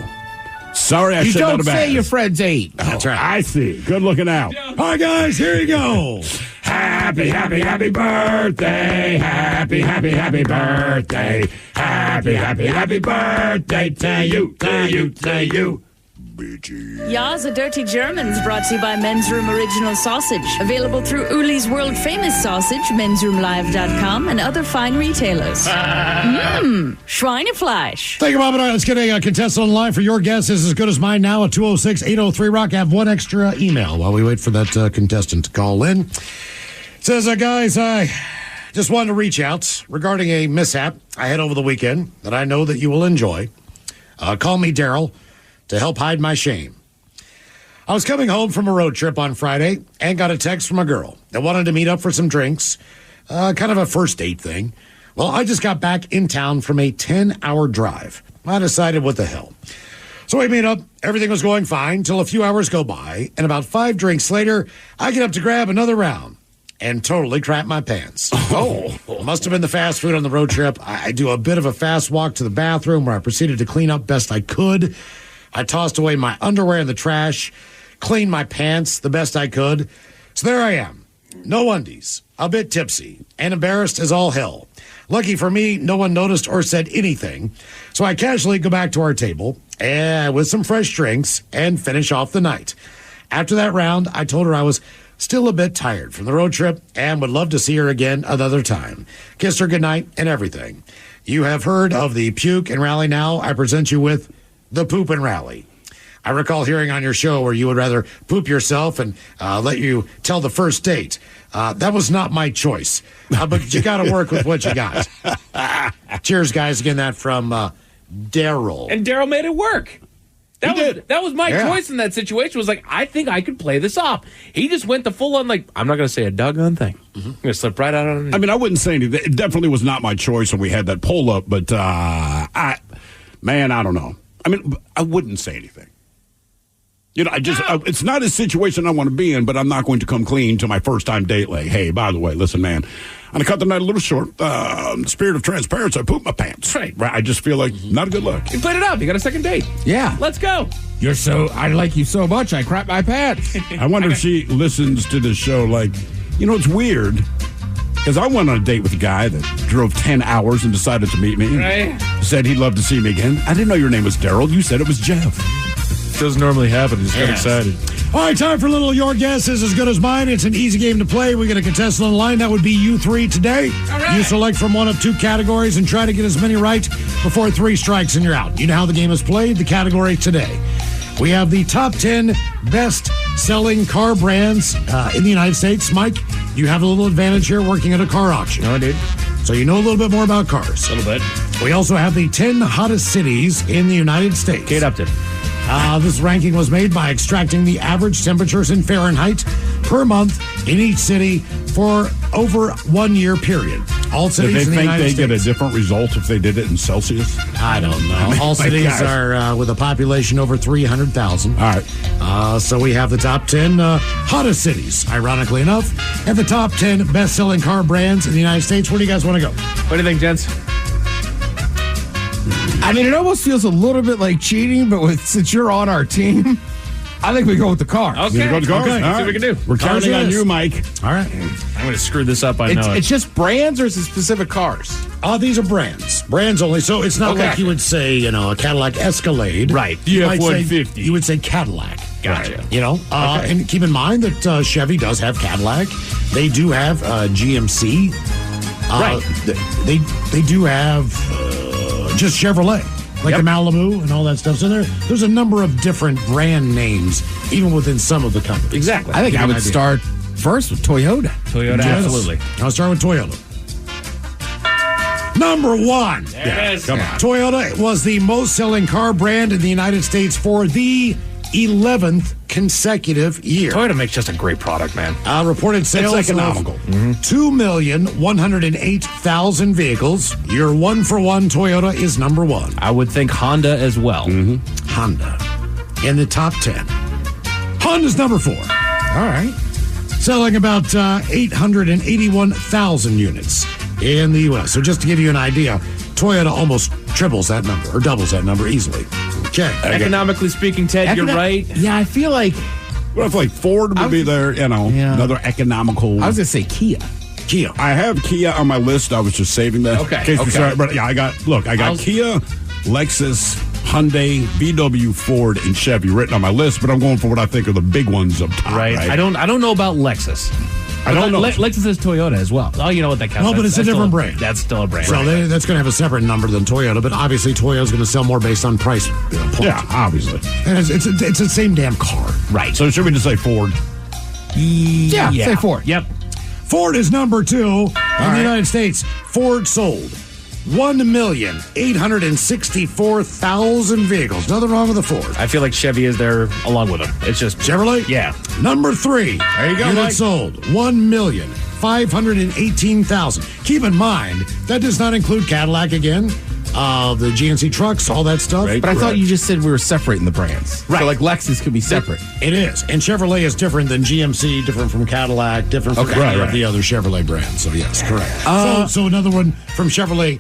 Speaker 9: Sorry, I
Speaker 5: you
Speaker 9: should not
Speaker 5: don't
Speaker 9: have
Speaker 5: say
Speaker 9: asked.
Speaker 5: your friend's age.
Speaker 9: That's right. I see. Good looking out.
Speaker 8: All right, guys, here you go.
Speaker 9: Happy, happy, happy birthday. Happy, happy, happy birthday. Happy, happy, happy birthday to you, to you, to you.
Speaker 17: Ya's a Dirty Germans brought to you by Men's Room Original Sausage. Available through Uli's World Famous Sausage, mensroomlive.com, and other fine retailers. Schweinefleisch.
Speaker 8: Thank you, Bob. And all right, let's get a contestant on the line for your guess is as good as mine now at 206-803-ROCK. I have one extra email while we wait for that contestant to call in. It says, guys, I just wanted to reach out regarding a mishap I had over the weekend that I know that you will enjoy. Call me Daryl to help hide my shame. I was coming home from a road trip on Friday and got a text from a girl that wanted to meet up for some drinks, kind of a first date thing. Well, I just got back in town from a 10-hour drive. I decided, what the hell? So we meet up. Everything was going fine till a few hours go by, and about 5 drinks later, I get up to grab another round and totally crap my pants. Oh, must have been the fast food on the road trip. I do a bit of a fast walk to the bathroom where I proceeded to clean up best I could. I tossed away my underwear in the trash, cleaned my pants the best I could. So there I am. No undies, a bit tipsy, and embarrassed as all hell. Lucky for me, no one noticed or said anything. So I casually go back to our table with some fresh drinks and finish off the night. After that round, I told her I was still a bit tired from the road trip and would love to see her again another time. Kissed her goodnight and everything. You have heard of the Puke and Rally now. I present you with the Poop and Rally. I recall hearing on your show where you would rather poop yourself and let you tell the first date. That was not my choice, but you got to work with what you got. Cheers, guys. Again, that from Daryl.
Speaker 22: And Daryl made it work. That was my choice in that situation. Was like, I think I could play this off. He just went the full on, like, I'm not going to say a doggone thing. I'm going to slip right out on it.
Speaker 9: I mean, I wouldn't say anything. It definitely was not my choice when we had that poll up, but I don't know. I mean, I wouldn't say anything. You know, it's not a situation I want to be in, but I'm not going to come clean to my first time date. Like, hey, by the way, listen, man, I'm going to cut the night a little short. In the spirit of transparency, I pooped my pants. Right. I just feel like not a good look.
Speaker 22: You played it up. You got a second date.
Speaker 5: Yeah.
Speaker 22: Let's go.
Speaker 5: I like you so much, I crap my pants.
Speaker 9: I wonder if she listens to this show like, you know, it's weird. Because I went on a date with a guy that drove 10 hours and decided to meet me.
Speaker 22: Right.
Speaker 9: Said he'd love to see me again. I didn't know your name was Daryl. You said it was Jeff.
Speaker 7: Doesn't normally happen. I just got excited.
Speaker 8: All right, time for a little Your Guess is as good as mine. It's an easy game to play. We get a contestant on the line. That would be you three today. You select from one of two categories and try to get as many right before 3 strikes and you're out. You know how the game is played. The category today. We have the top 10 best-selling car brands in the United States. Mike, you have a little advantage here working at a car auction.
Speaker 22: No, I did.
Speaker 8: So you know a little bit more about cars.
Speaker 22: A little bit.
Speaker 8: We also have the 10 hottest cities in the United States.
Speaker 22: Kate Upton.
Speaker 8: This ranking was made by extracting the average temperatures in Fahrenheit per month in each city for over 1 year period. All cities
Speaker 9: Do they
Speaker 8: in the
Speaker 9: think
Speaker 8: United
Speaker 9: they
Speaker 8: States.
Speaker 9: get a different result if they did it in Celsius?
Speaker 8: I don't know. All cities are with a population over 300,000.
Speaker 9: All right.
Speaker 8: So we have the top 10 hottest cities, ironically enough, and the top 10 best-selling car brands in the United States. Where do you guys want to go?
Speaker 22: What do you think, gents?
Speaker 5: I mean, it almost feels a little bit like cheating, but since you're on our team, I think we go with the car.
Speaker 22: Okay.
Speaker 9: Go with the car?
Speaker 22: Okay.
Speaker 9: All
Speaker 22: Let's see what we
Speaker 9: right.
Speaker 22: can do.
Speaker 9: We're counting on you, Mike.
Speaker 8: All right.
Speaker 22: I'm going to screw this up. I know
Speaker 5: It's just brands or is it specific cars?
Speaker 8: These are brands. Brands only. So it's not like you would say, a Cadillac Escalade.
Speaker 22: Right.
Speaker 8: You might say-
Speaker 22: F-150.
Speaker 8: You would say Cadillac.
Speaker 22: Gotcha.
Speaker 8: And keep in mind that Chevy does have Cadillac. They do have GMC.
Speaker 22: Right.
Speaker 8: They do have just Chevrolet, like the Malibu and all that stuff. So there's a number of different brand names, even within some of the companies.
Speaker 22: Exactly.
Speaker 5: I think I would
Speaker 8: idea.
Speaker 5: start first with Toyota.
Speaker 22: Toyota,
Speaker 8: Yes.
Speaker 22: absolutely.
Speaker 8: I'll start with Toyota. Number 1.
Speaker 22: There it is.
Speaker 9: Come on.
Speaker 8: Toyota was the most selling car brand in the United States for the 11th consecutive year.
Speaker 22: Toyota makes just a great product, man.
Speaker 8: Reported sales
Speaker 9: It's economical.
Speaker 8: of 2,108,000 vehicles. Your one-for-one Toyota is number 1.
Speaker 22: I would think Honda as well.
Speaker 8: Honda in the top 10. Honda's number 4. All right. Selling about 881,000 units in the U.S. So just to give you an idea, Toyota almost triples that number or doubles that number easily. Okay.
Speaker 22: Economically speaking, Ted, you're right.
Speaker 5: Yeah, I feel like
Speaker 9: What if Ford would be there, another economical.
Speaker 5: I was going to say Kia.
Speaker 8: Kia.
Speaker 9: I have Kia on my list. I was just saving that.
Speaker 22: Okay,
Speaker 9: In case we
Speaker 22: okay.
Speaker 9: start, but yeah, I got Kia, Lexus, Hyundai, VW, Ford, and Chevy written on my list, but I'm going for what I think are the big ones up top.
Speaker 22: Right. I don't know about Lexus.
Speaker 9: I don't know.
Speaker 22: Lexus is Toyota as well. Oh, you know what that counts.
Speaker 8: Well, but it's a different brand.
Speaker 22: That's still a brand.
Speaker 8: So that's going to have a separate number than Toyota, but obviously Toyota's going to sell more based on price point.
Speaker 9: Yeah, obviously.
Speaker 8: And it's the same damn car.
Speaker 22: Right.
Speaker 9: So should we just say Ford?
Speaker 5: Yeah, say Ford.
Speaker 22: Yep.
Speaker 8: Ford is number 2 in the United States. Ford sold 1,864,000 vehicles. Nothing wrong with the Ford.
Speaker 22: I feel like Chevy is there along with them. It's just
Speaker 8: Chevrolet?
Speaker 22: Yeah.
Speaker 8: Number 3.
Speaker 22: There you go,
Speaker 8: Units
Speaker 22: Mike.
Speaker 8: sold 1,518,000. Keep in mind, that does not include Cadillac again, the GMC trucks, all that stuff.
Speaker 5: But I thought you just said we were separating the brands.
Speaker 22: Right.
Speaker 5: So like Lexus could be separate.
Speaker 8: It is. And Chevrolet is different than GMC, different from Cadillac, different from any of the other Chevrolet brands. So, yes, correct. So another one from Chevrolet,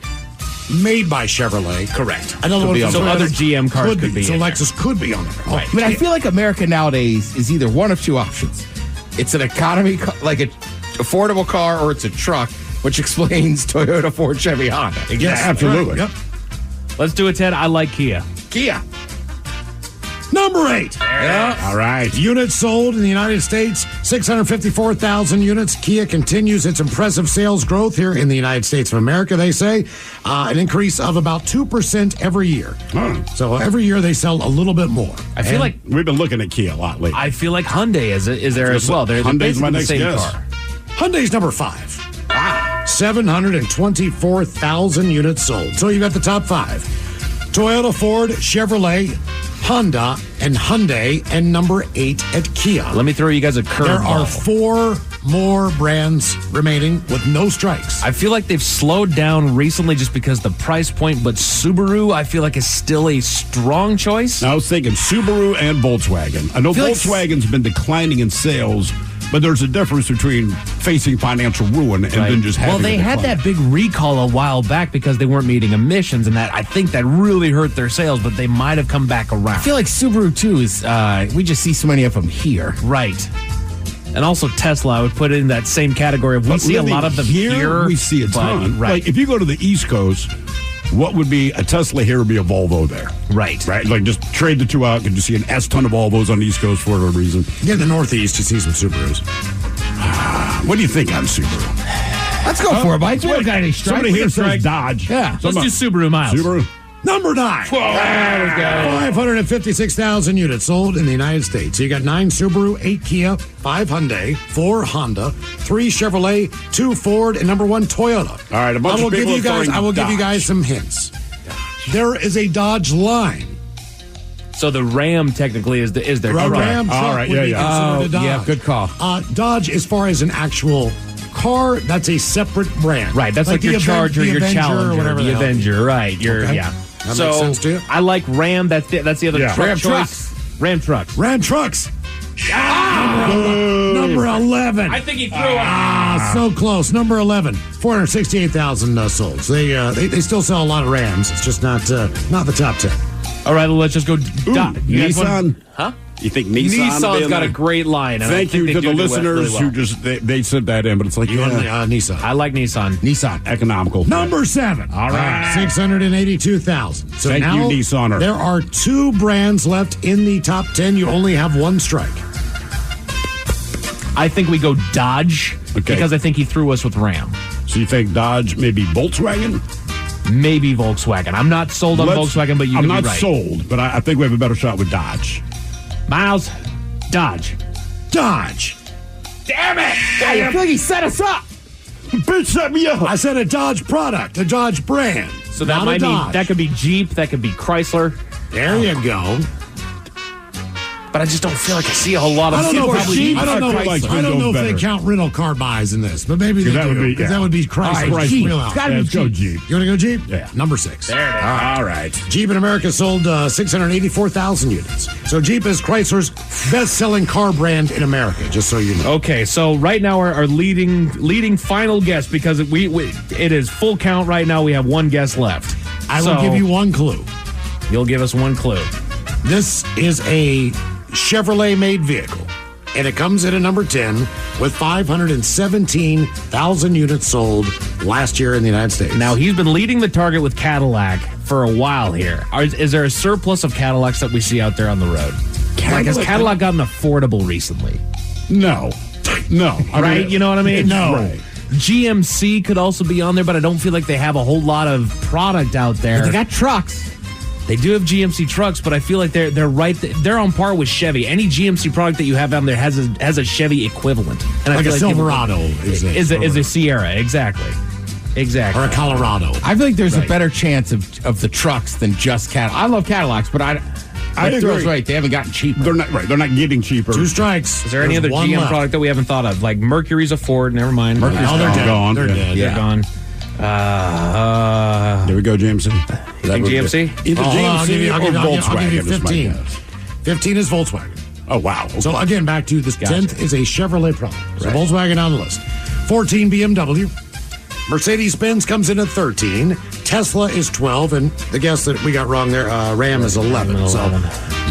Speaker 8: made by Chevrolet.
Speaker 22: Correct.
Speaker 8: Another
Speaker 22: Could
Speaker 8: one
Speaker 22: be
Speaker 8: from
Speaker 22: on there. So
Speaker 8: Toyota
Speaker 22: other GM cars could be
Speaker 8: So
Speaker 22: in there.
Speaker 8: Lexus could be on there.
Speaker 22: Right.
Speaker 5: I mean, I feel like America nowadays is either one of two options. It's an economy, like an affordable car, or it's a truck, which explains Toyota, Ford, Chevy, Honda.
Speaker 8: Yes,
Speaker 9: absolutely.
Speaker 8: Yep.
Speaker 22: Let's do it, Ted. I like Kia.
Speaker 5: Kia.
Speaker 8: Number 8.
Speaker 22: Yeah.
Speaker 9: All right.
Speaker 8: Units sold in the United States, 654,000 units. Kia continues its impressive sales growth here in the United States of America, they say. An increase of about 2% every year. So every year they sell a little bit more.
Speaker 22: I feel like
Speaker 9: We've been looking at Kia a lot lately.
Speaker 22: I feel like Hyundai is there as well. They're
Speaker 9: Hyundai's my
Speaker 22: basically the
Speaker 9: next
Speaker 22: same
Speaker 9: guess.
Speaker 22: car.
Speaker 8: Hyundai's number 5. Wow. 724,000 units sold. So you got the top 5. Toyota, Ford, Chevrolet, Honda, and Hyundai, and number 8 at Kia.
Speaker 22: Let me throw you guys a curveball.
Speaker 8: There are 4 more brands remaining with no strikes.
Speaker 22: I feel like they've slowed down recently just because the price point, but Subaru, I feel like, is still a strong choice.
Speaker 9: I was thinking Subaru and Volkswagen. I know Volkswagen's been declining in sales, but there's a difference between facing financial ruin and then just having
Speaker 22: Well, they
Speaker 9: a
Speaker 22: had
Speaker 9: decline.
Speaker 22: that big recall a while back because they weren't meeting emissions, and that I think that really hurt their sales, but they might have come back around.
Speaker 5: I feel like Subaru, too, is, we just see so many of them here.
Speaker 22: Right. And also Tesla, I would put it in that same category of we
Speaker 9: But
Speaker 22: see a
Speaker 9: living
Speaker 22: lot of them here.
Speaker 9: We see a ton.
Speaker 22: Right.
Speaker 9: Like if you go to the East Coast, what would be a Tesla here would be a Volvo there.
Speaker 22: Right.
Speaker 9: Right? Like just trade the two out. Could you see an S-ton of Volvos on the East Coast for whatever reason?
Speaker 8: Yeah, in the Northeast, you see some Subarus.
Speaker 9: What do you think on Subaru?
Speaker 22: Let's go for it, Mike. We don't got any strikes.
Speaker 9: Somebody here says Dodge.
Speaker 22: Yeah. Let's do Subaru, Miles.
Speaker 9: Subaru.
Speaker 8: Number 9.
Speaker 22: There we go.
Speaker 8: 556,000 units sold in the United States. So you got 9 Subaru, 8 Kia, 5 Hyundai, 4 Honda, 3 Chevrolet, 2 Ford, and number 1 Toyota.
Speaker 9: All right, a bunch of people are throwing
Speaker 8: I will give you
Speaker 9: Dodge.
Speaker 8: guys some hints. There is a Dodge line.
Speaker 22: So the Ram technically is their truck.
Speaker 8: Ram truck
Speaker 9: All right,
Speaker 8: would be
Speaker 9: yeah.
Speaker 8: considered a Dodge.
Speaker 22: Yeah, good call.
Speaker 8: Dodge, as far as an actual car, that's a separate brand.
Speaker 22: Right, that's like your Charger, your Challenger,
Speaker 8: or whatever
Speaker 22: the
Speaker 8: hell.
Speaker 22: Avenger. Right,
Speaker 8: Okay.
Speaker 22: yeah.
Speaker 8: That
Speaker 22: So
Speaker 8: makes sense to you?
Speaker 22: I like Ram. That's the other
Speaker 9: Yeah.
Speaker 22: truck
Speaker 8: Ram
Speaker 22: choice.
Speaker 8: trucks.
Speaker 22: Ram trucks.
Speaker 8: Ram trucks. Number 11.
Speaker 22: I think he threw it.
Speaker 8: So close. Number 11. 468,000 sold. So they still sell a lot of Rams. It's just not the top 10.
Speaker 22: All right, well, let's just go. You guys
Speaker 9: Nissan.
Speaker 22: Huh?
Speaker 9: You think Nissan?
Speaker 22: Nissan's got a great line. and I
Speaker 9: Thank
Speaker 22: think
Speaker 9: you
Speaker 22: they
Speaker 9: to
Speaker 22: do
Speaker 9: the
Speaker 22: do
Speaker 9: listeners
Speaker 22: really well.
Speaker 9: who just they sent that in, but it's like
Speaker 8: You want Nissan.
Speaker 22: I like Nissan.
Speaker 8: Nissan.
Speaker 9: economical.
Speaker 8: Number 7.
Speaker 22: All right.
Speaker 8: 682,000. So
Speaker 9: Thank
Speaker 8: now
Speaker 9: you, Nissaner.
Speaker 8: there are 2 brands left in the top 10. You only have 1 strike.
Speaker 22: I think we go Dodge
Speaker 9: Okay.
Speaker 22: because I think he threw us with Ram.
Speaker 9: So you think Dodge, maybe Volkswagen?
Speaker 22: Maybe Volkswagen. I'm not sold on Volkswagen, but you
Speaker 9: I'm
Speaker 22: could
Speaker 9: not
Speaker 22: be right.
Speaker 9: sold, but I think we have a better shot with Dodge.
Speaker 22: Miles, Dodge.
Speaker 8: Dodge.
Speaker 22: Damn it! I feel like he set us up.
Speaker 9: Bitch, set me up.
Speaker 8: I said a Dodge product, a Dodge brand.
Speaker 22: So that
Speaker 8: not
Speaker 22: might
Speaker 8: a
Speaker 22: mean
Speaker 8: Dodge.
Speaker 22: that could be Jeep, that could be Chrysler.
Speaker 8: There you go.
Speaker 22: But I just don't feel like I see a whole lot of
Speaker 8: I don't know
Speaker 22: people.
Speaker 8: if
Speaker 22: Jeep.
Speaker 8: I don't know if they
Speaker 9: better.
Speaker 8: count rental car buys in this, but maybe they
Speaker 9: That would
Speaker 8: do.
Speaker 9: be-
Speaker 8: 'cause
Speaker 9: yeah.
Speaker 8: that would be Chrysler.
Speaker 9: Right,
Speaker 8: Jeep.
Speaker 9: Jeep.
Speaker 8: Real
Speaker 9: It's
Speaker 8: out.
Speaker 9: gotta be
Speaker 8: Let's go
Speaker 9: Jeep.
Speaker 8: You want to go Jeep?
Speaker 9: Yeah.
Speaker 8: Number 6.
Speaker 22: There it is.
Speaker 9: All right.
Speaker 8: Jeep in America sold 684,000 units. So Jeep is Chrysler's best-selling car brand in America, just so you know.
Speaker 22: Okay, so right now our leading final guest, because it is full count right now. We have 1 guest left.
Speaker 8: I will give you 1 clue.
Speaker 22: You'll give us 1 clue.
Speaker 8: This is a Chevrolet-made vehicle, and it comes in at number 10 with 517,000 units sold last year in the United States.
Speaker 22: Now, he's been leading the target with Cadillac for a while here. Is there a surplus of Cadillacs that we see out there on the road? Like, has Cadillac gotten affordable recently?
Speaker 9: No.
Speaker 22: Right? You know what I mean?
Speaker 8: No.
Speaker 9: Right.
Speaker 22: GMC could also be on there, but I don't feel like they have a whole lot of product out there.
Speaker 5: But they got trucks.
Speaker 22: They do have GMC trucks, but I feel like they're right. They're on par with Chevy. Any GMC product that you have on there has a Chevy equivalent. And I
Speaker 8: Like
Speaker 22: feel
Speaker 8: a Silverado
Speaker 22: is a Sierra, exactly.
Speaker 8: Or a Colorado.
Speaker 5: I feel like there's
Speaker 22: Right.
Speaker 5: a better chance of the trucks than just Cadillac. I love Cadillacs, but I Thrill's
Speaker 9: agree.
Speaker 5: right. They haven't gotten cheaper.
Speaker 9: They're not right. They're not getting cheaper.
Speaker 8: 2 strikes.
Speaker 22: Is there any
Speaker 8: There's
Speaker 22: other
Speaker 8: 1
Speaker 22: GM
Speaker 8: left.
Speaker 22: product that we haven't thought of? Like Mercury's a Ford. Never mind.
Speaker 9: Mercury's
Speaker 8: Oh, they're dead.
Speaker 9: gone.
Speaker 8: They're
Speaker 9: Yeah.
Speaker 8: dead.
Speaker 22: They're gone.
Speaker 9: There we go, Jameson.
Speaker 22: You think GMC?
Speaker 9: Either
Speaker 8: I'll
Speaker 9: GMC
Speaker 8: give you
Speaker 9: or
Speaker 8: 15.
Speaker 9: Volkswagen is my guess.
Speaker 8: 15 is Volkswagen.
Speaker 9: Oh, wow.
Speaker 8: So again, back to the 10th is a Chevrolet product. So Volkswagen on the list. 14 BMW. Mercedes-Benz comes in at 13. Tesla is 12. And the guess that we got wrong there, Ram is 11. So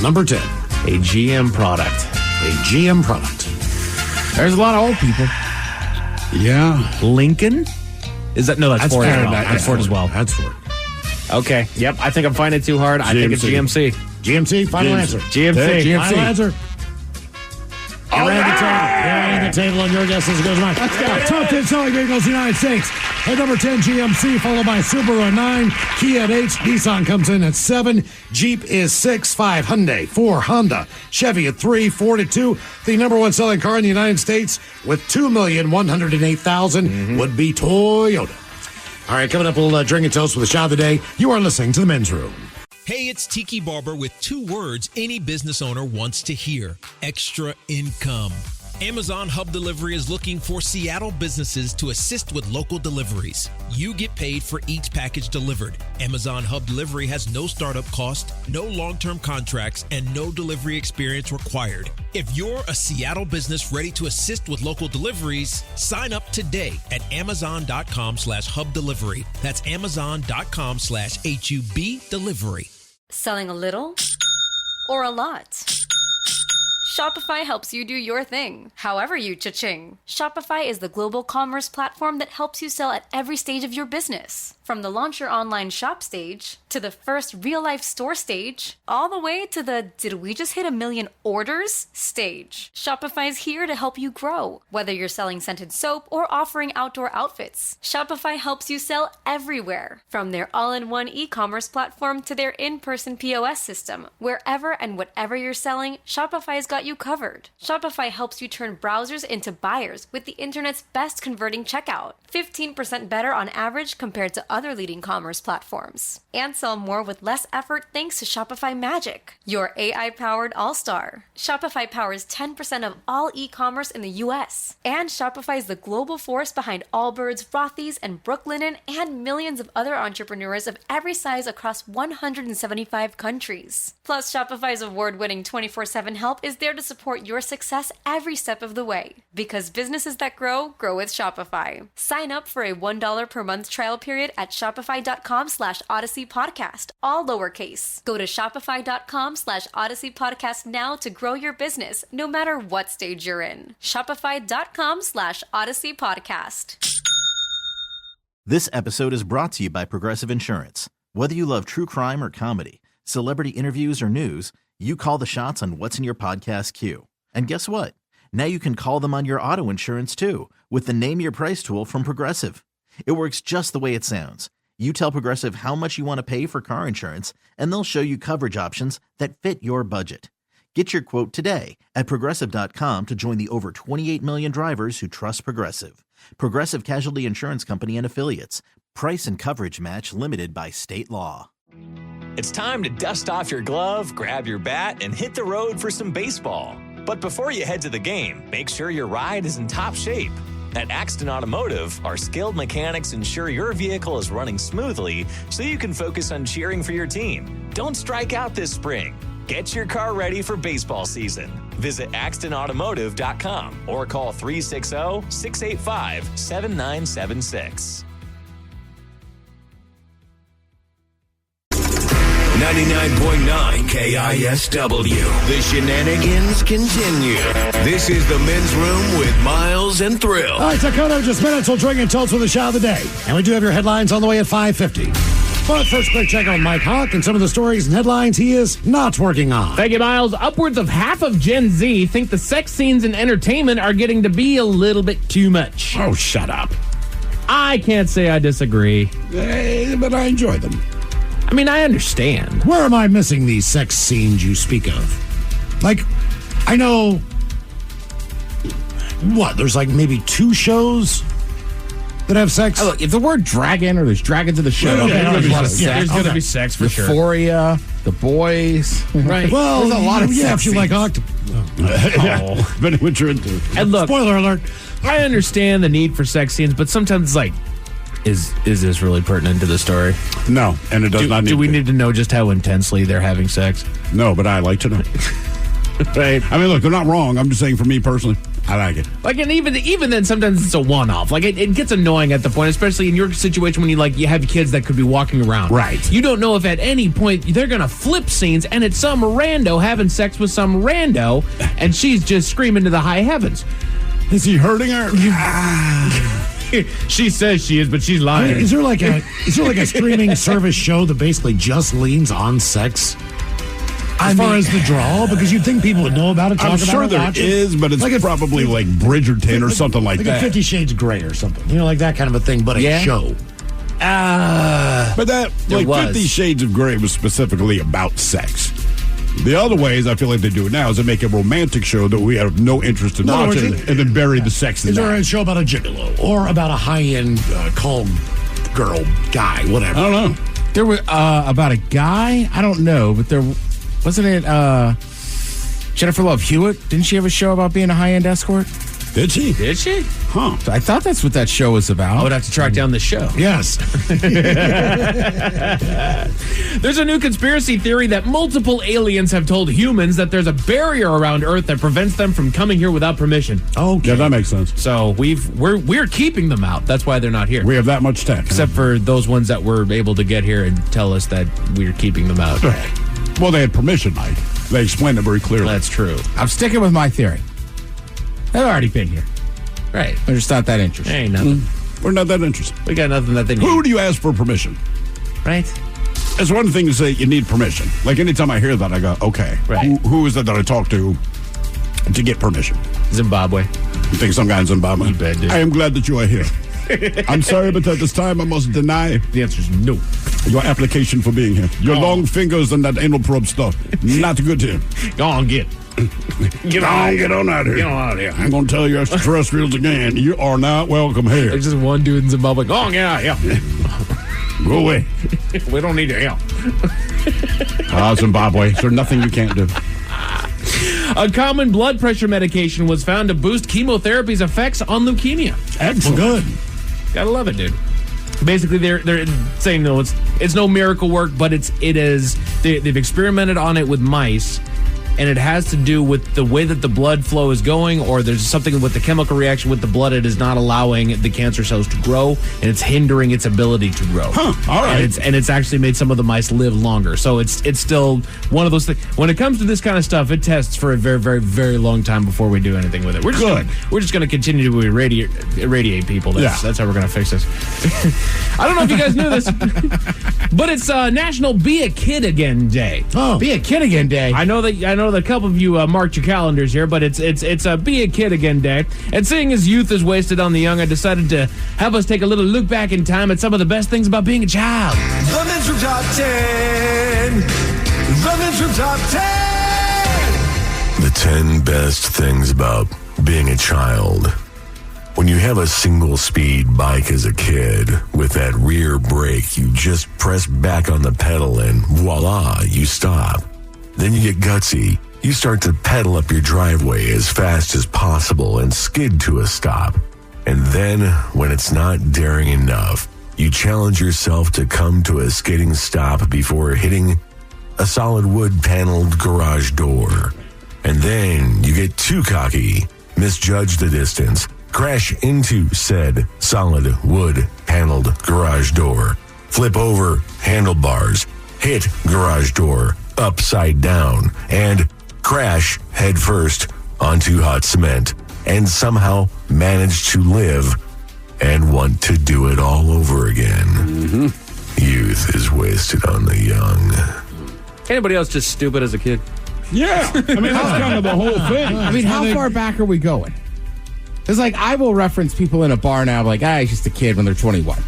Speaker 8: number 10,
Speaker 22: A GM product.
Speaker 8: a GM product.
Speaker 5: There's a lot of old people.
Speaker 9: Yeah.
Speaker 22: Lincoln? Is that no? That's Ford.
Speaker 8: fair.
Speaker 22: As well. That's Ford as well.
Speaker 8: That's Ford.
Speaker 22: Okay. Yep. I think I'm finding it too hard. I think it's GMC.
Speaker 8: GMC, final
Speaker 9: GMC.
Speaker 8: answer.
Speaker 22: GMC.
Speaker 8: Final answer. You're at the table, and your guess is as good as mine. Let's go. Top 10 selling vehicles in the United States. At number 10, GMC, followed by Subaru at 9, Kia at 8, Nissan comes in at 7, Jeep is 6, 5 Hyundai, 4 Honda, Chevy at 3, Ford at 2. The number 1 selling car in the United States with 2,108,000 would be Toyota. All right, coming up, we'll drink and toast with a shot of the day. You are listening to The Men's Room.
Speaker 1: Hey, it's Tiki Barber with 2 words any business owner wants to hear: extra income. Amazon Hub Delivery is looking for Seattle businesses to assist with local deliveries. You get paid for each package delivered. Amazon Hub Delivery has no startup cost, no long-term contracts, and no delivery experience required. If you're a Seattle business ready to assist with local deliveries, sign up today at amazon.com/hub delivery. That's amazon.com/HUB delivery.
Speaker 18: Selling a little or a lot? Shopify helps you do your thing, however you cha-ching. Shopify is the global commerce platform that helps you sell at every stage of your business. From the launch your online shop stage, to the first real-life store stage, all the way to the did we just hit 1 million orders stage. Shopify's here to help you grow. Whether you're selling scented soap or offering outdoor outfits, Shopify helps you sell everywhere. From their all-in-one e-commerce platform to their in-person POS system, wherever and whatever you're selling, Shopify's got you covered. Shopify helps you turn browsers into buyers with the internet's best converting checkout. 15% better on average compared to other leading commerce platforms. And sell more with less effort thanks to Shopify Magic, your AI-powered all-star. Shopify powers 10% of all e-commerce in the U.S. And Shopify is the global force behind Allbirds, Rothy's, and Brooklinen, and millions of other entrepreneurs of every size across 175 countries. Plus, Shopify's award-winning 24/7 help is there to support your success every step of the way. Because businesses that grow with Shopify. Sign up for a $1 per month trial period at shopify.com/Odyssey Podcast, all lowercase. Go to shopify.com/Odyssey Podcast now to grow your business, no matter what stage you're in. Shopify.com/Odyssey Podcast.
Speaker 2: This episode is brought to you by Progressive Insurance. Whether you love true crime or comedy, celebrity interviews or news, you call the shots on what's in your podcast queue. And guess what? Now you can call them on your auto insurance too with the Name Your Price tool from Progressive. It works just the way it sounds. You tell Progressive how much you want to pay for car insurance, and they'll show you coverage options that fit your budget. Get your quote today at Progressive.com to join the over 28 million drivers who trust Progressive. Progressive Casualty Insurance Company and Affiliates. Price and coverage match limited by state law.
Speaker 26: It's time to dust off your glove, grab your bat, and hit the road for some baseball. But before you head to the game, make sure your ride is in top shape. At Axton Automotive, our skilled mechanics ensure your vehicle is running smoothly so you can focus on cheering for your team. Don't strike out this spring. Get your car ready for baseball season. Visit AxtonAutomotive.com or call 360-685-7976.
Speaker 13: 99.9 KISW. The shenanigans continue. This is the Men's Room with Miles and Thrill.
Speaker 8: All right, Dakota, just minutes. We'll drink and toast with the shot of the day. And we do have your headlines on the way at 5:50. But first, quick check on Mike Hawk and some of the stories and headlines he is not working on.
Speaker 22: Thank you, Miles. Upwards of half of Gen Z think the sex scenes in entertainment are getting to be a little bit too much.
Speaker 9: Oh, shut up.
Speaker 22: I can't say I disagree.
Speaker 9: But I enjoy them.
Speaker 22: I mean, I understand.
Speaker 8: Where am I missing these sex scenes you speak of? Like, I know, what, there's like maybe 2 shows that have sex?
Speaker 5: Oh, look, if the word dragon or there's dragons in the show,
Speaker 22: there's going to
Speaker 5: be
Speaker 22: sex for sure.
Speaker 5: Euphoria, The Boys.
Speaker 22: Right.
Speaker 8: Well,
Speaker 5: there's a lot of sex
Speaker 8: if you like octopus.
Speaker 9: But what you're into.
Speaker 22: And look,
Speaker 8: Spoiler alert.
Speaker 22: I understand the need for sex scenes, but sometimes it's like, is this really pertinent to the story?
Speaker 9: No, and it does not need
Speaker 22: Do we
Speaker 9: to.
Speaker 22: need to know just how intensely they're having sex?
Speaker 9: No, but I like to know.
Speaker 22: Right.
Speaker 9: I mean, look, they're not wrong. I'm just saying for me personally, I like it.
Speaker 22: Like, and even then, sometimes it's a one-off. Like, it gets annoying at the point, especially in your situation when you have kids that could be walking around.
Speaker 9: Right.
Speaker 22: You don't know if at any point they're going to flip scenes and it's some rando having sex with some rando and she's just screaming to the high heavens.
Speaker 9: Is he hurting her?
Speaker 22: She says she is, but she's lying.
Speaker 8: Is there like a streaming service show that basically just leans on sex? As far as the draw, because you'd think people would know about it.
Speaker 9: I'm sure there is, but it's
Speaker 8: like
Speaker 9: probably like Bridgerton or something like that.
Speaker 8: Like a 50 Shades of Grey or something. You know, like that kind of a thing, but a show.
Speaker 9: But that, like 50 Shades of Grey was specifically about sex. The other ways I feel like they do it now is they make a romantic show that we have no interest in watching and then bury the sex in
Speaker 8: Is
Speaker 9: that.
Speaker 8: there a show about a gigolo or about a high-end call girl guy, whatever?
Speaker 9: I don't know.
Speaker 5: There was about a guy, I don't know, but there wasn't it Jennifer Love Hewitt? Didn't she have a show about being a high-end escort?
Speaker 9: Did she?
Speaker 22: Did she?
Speaker 9: Huh.
Speaker 5: I thought that's what that show was about.
Speaker 22: I would have to track down the show.
Speaker 8: Yes.
Speaker 22: There's a new conspiracy theory that multiple aliens have told humans that there's a barrier around Earth that prevents them from coming here without permission.
Speaker 8: Okay.
Speaker 9: Yeah, that makes sense.
Speaker 22: So we're keeping them out. That's why they're not here.
Speaker 9: We have that much tech.
Speaker 22: Except for those ones that were able to get here and tell us that we're keeping them out.
Speaker 9: Well, they had permission, Mike. They explained it very clearly.
Speaker 22: That's true.
Speaker 5: I'm sticking with my theory. They've already been here.
Speaker 22: Right.
Speaker 5: They're just not that interesting.
Speaker 22: Ain't nothing.
Speaker 9: We're not that interested.
Speaker 22: We got nothing that they need.
Speaker 9: Who do you ask for permission?
Speaker 22: Right.
Speaker 9: It's one thing to say you need permission. Like anytime I hear that, I go, okay,
Speaker 22: right.
Speaker 9: Who is it that I talk to get permission?
Speaker 22: Zimbabwe.
Speaker 9: You think some guy in Zimbabwe?
Speaker 22: You bet, dude.
Speaker 9: I am glad that you are here. I'm sorry, but at this time I must deny.
Speaker 22: The answer is no.
Speaker 9: Your application for being here. Your long fingers and that anal probe stuff. Not good to you.
Speaker 22: Go on, get
Speaker 9: on out here.
Speaker 22: Get on out of here.
Speaker 9: I'm going to tell you extraterrestrials again. You are not welcome here.
Speaker 22: There's just one dude in Zimbabwe. Go on, get out of here.
Speaker 9: Go away.
Speaker 22: We don't need your help.
Speaker 9: Zimbabwe. Is there nothing you can't do?
Speaker 22: A common blood pressure medication was found to boost chemotherapy's effects on leukemia.
Speaker 9: Excellent. Good.
Speaker 22: Gotta love it, dude. Basically, they're saying no, it's no miracle work, but they've experimented on it with mice, and it has to do with the way that the blood flow is going, or there's something with the chemical reaction with the blood. It is not allowing the cancer cells to grow, and it's hindering its ability to grow.
Speaker 9: All right.
Speaker 22: And it's actually made some of the mice live longer. So it's still one of those things. When it comes to this kind of stuff, it tests for a very, very, very long time before we do anything with it. We're just going to continue to irradiate people. That's how we're going to fix this. I don't know if you guys knew this, but it's National Be a Kid Again Day.
Speaker 8: Oh, Be a Kid Again Day.
Speaker 22: I know that a couple of you marked your calendars here, but it's a Be a Kid Again Day. And seeing as youth is wasted on the young, I decided to have us take a little look back in time at some of the best things about being a child.
Speaker 13: The Men's Room Top 10. The Men's Room Top 10. The 10 best things about being a child. When you have a single-speed bike as a kid, with that rear brake, you just press back on the pedal and voila, you stop. Then you get gutsy. You start to pedal up your driveway as fast as possible and skid to a stop. And then, when it's not daring enough, you challenge yourself to come to a skidding stop before hitting a solid wood-paneled garage door. And then you get too cocky, misjudge the distance, crash into said solid wood-paneled garage door, flip over handlebars, hit garage door upside down, and crash headfirst onto hot cement, and somehow manage to live and want to do it all over again. Mm-hmm. Youth is wasted on the young.
Speaker 22: Anybody else just stupid as a kid?
Speaker 9: Yeah. I mean, that's kind of the whole thing.
Speaker 5: I mean, how far back are we going? It's like I will reference people in a bar now, like, he's just a kid when they're 21.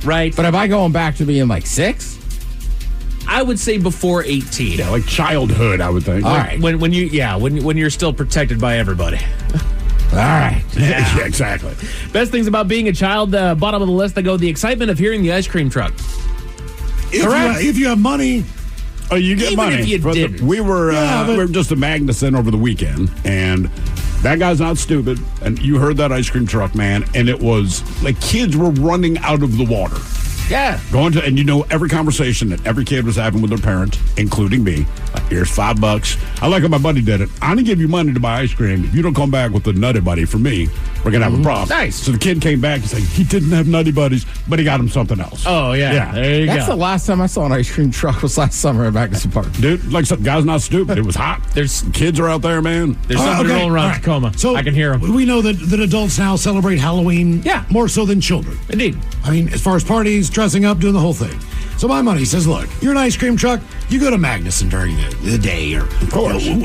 Speaker 22: Right.
Speaker 5: But am I going back to being like 6?
Speaker 22: I would say before 18.
Speaker 9: Yeah, like childhood, I would think.
Speaker 22: All right. When you're still protected by everybody.
Speaker 5: All right.
Speaker 9: Yeah, exactly.
Speaker 22: Best things about being a child, bottom of the list, they go the excitement of hearing the ice cream truck.
Speaker 8: If you have money.
Speaker 9: Oh, you get
Speaker 22: Even
Speaker 9: money.
Speaker 22: if you didn't.
Speaker 9: We were just a Magnuson over the weekend, and that guy's not stupid. And you heard that ice cream truck, man, and it was like kids were running out of the water.
Speaker 22: Yeah.
Speaker 9: And you know every conversation that every kid was having with their parent, including me. Here's $5. I like how my buddy did it. I'm going to give you money to buy ice cream. If you don't come back with the Nutty Buddy for me, we're going to have a problem.
Speaker 22: Nice.
Speaker 9: So the kid came back. He's like, he didn't have Nutty Buddies, but he got him something else.
Speaker 22: Oh, yeah. There you
Speaker 5: That's
Speaker 22: go.
Speaker 5: the last time I saw an ice cream truck was last summer at Magnuson Park.
Speaker 9: Dude, like some guy's not stupid. It was hot.
Speaker 22: There's
Speaker 9: kids are out there, man.
Speaker 22: There's somebody rolling around Tacoma.
Speaker 8: So
Speaker 22: I can hear them.
Speaker 8: We know that adults now celebrate Halloween more so than children.
Speaker 22: Indeed.
Speaker 8: I mean, as far as parties, dressing up, doing the whole thing. So my money says, look, you're an ice cream truck, you go to Magnuson during the day, or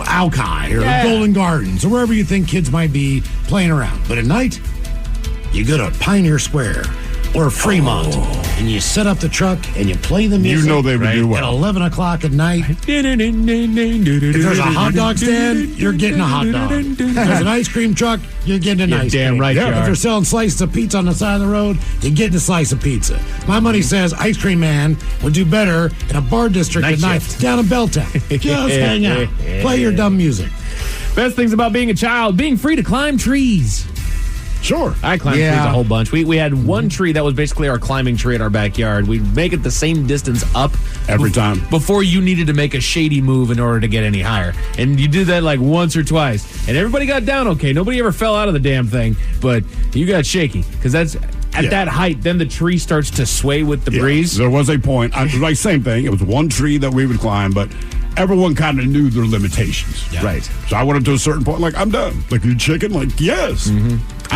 Speaker 8: Alki, or Golden Gardens, or wherever you think kids might be playing around. But at night, you go to Pioneer Square or Fremont, and you set up the truck and you play the music.
Speaker 9: You know they would do well.
Speaker 8: At 11 o'clock at night. If there's a hot dog stand, you're getting a hot dog. If there's an ice cream truck, you're getting an ice cream.
Speaker 22: Damn right you
Speaker 8: If
Speaker 22: are.
Speaker 8: they're selling slices of pizza on the side of the road, you're getting a slice of pizza. My money says Ice Cream Man would do better in a bar district at night down in Belltown. Just hang out. Play your dumb music.
Speaker 22: Best things about being a child, being free to climb trees.
Speaker 9: Sure.
Speaker 22: I climbed trees a whole bunch. We had one tree that was basically our climbing tree in our backyard. We'd make it the same distance up
Speaker 9: every time
Speaker 22: before you needed to make a shady move in order to get any higher. And you did that like once or twice. And everybody got down okay. Nobody ever fell out of the damn thing. But you got shaky because that's at that height. Then the tree starts to sway with the breeze.
Speaker 9: There was a point. Like same thing. It was one tree that we would climb, but everyone kind of knew their limitations.
Speaker 22: Right.
Speaker 9: So I went up to a certain point, like, I'm done. Like, you chicken? Like, yes.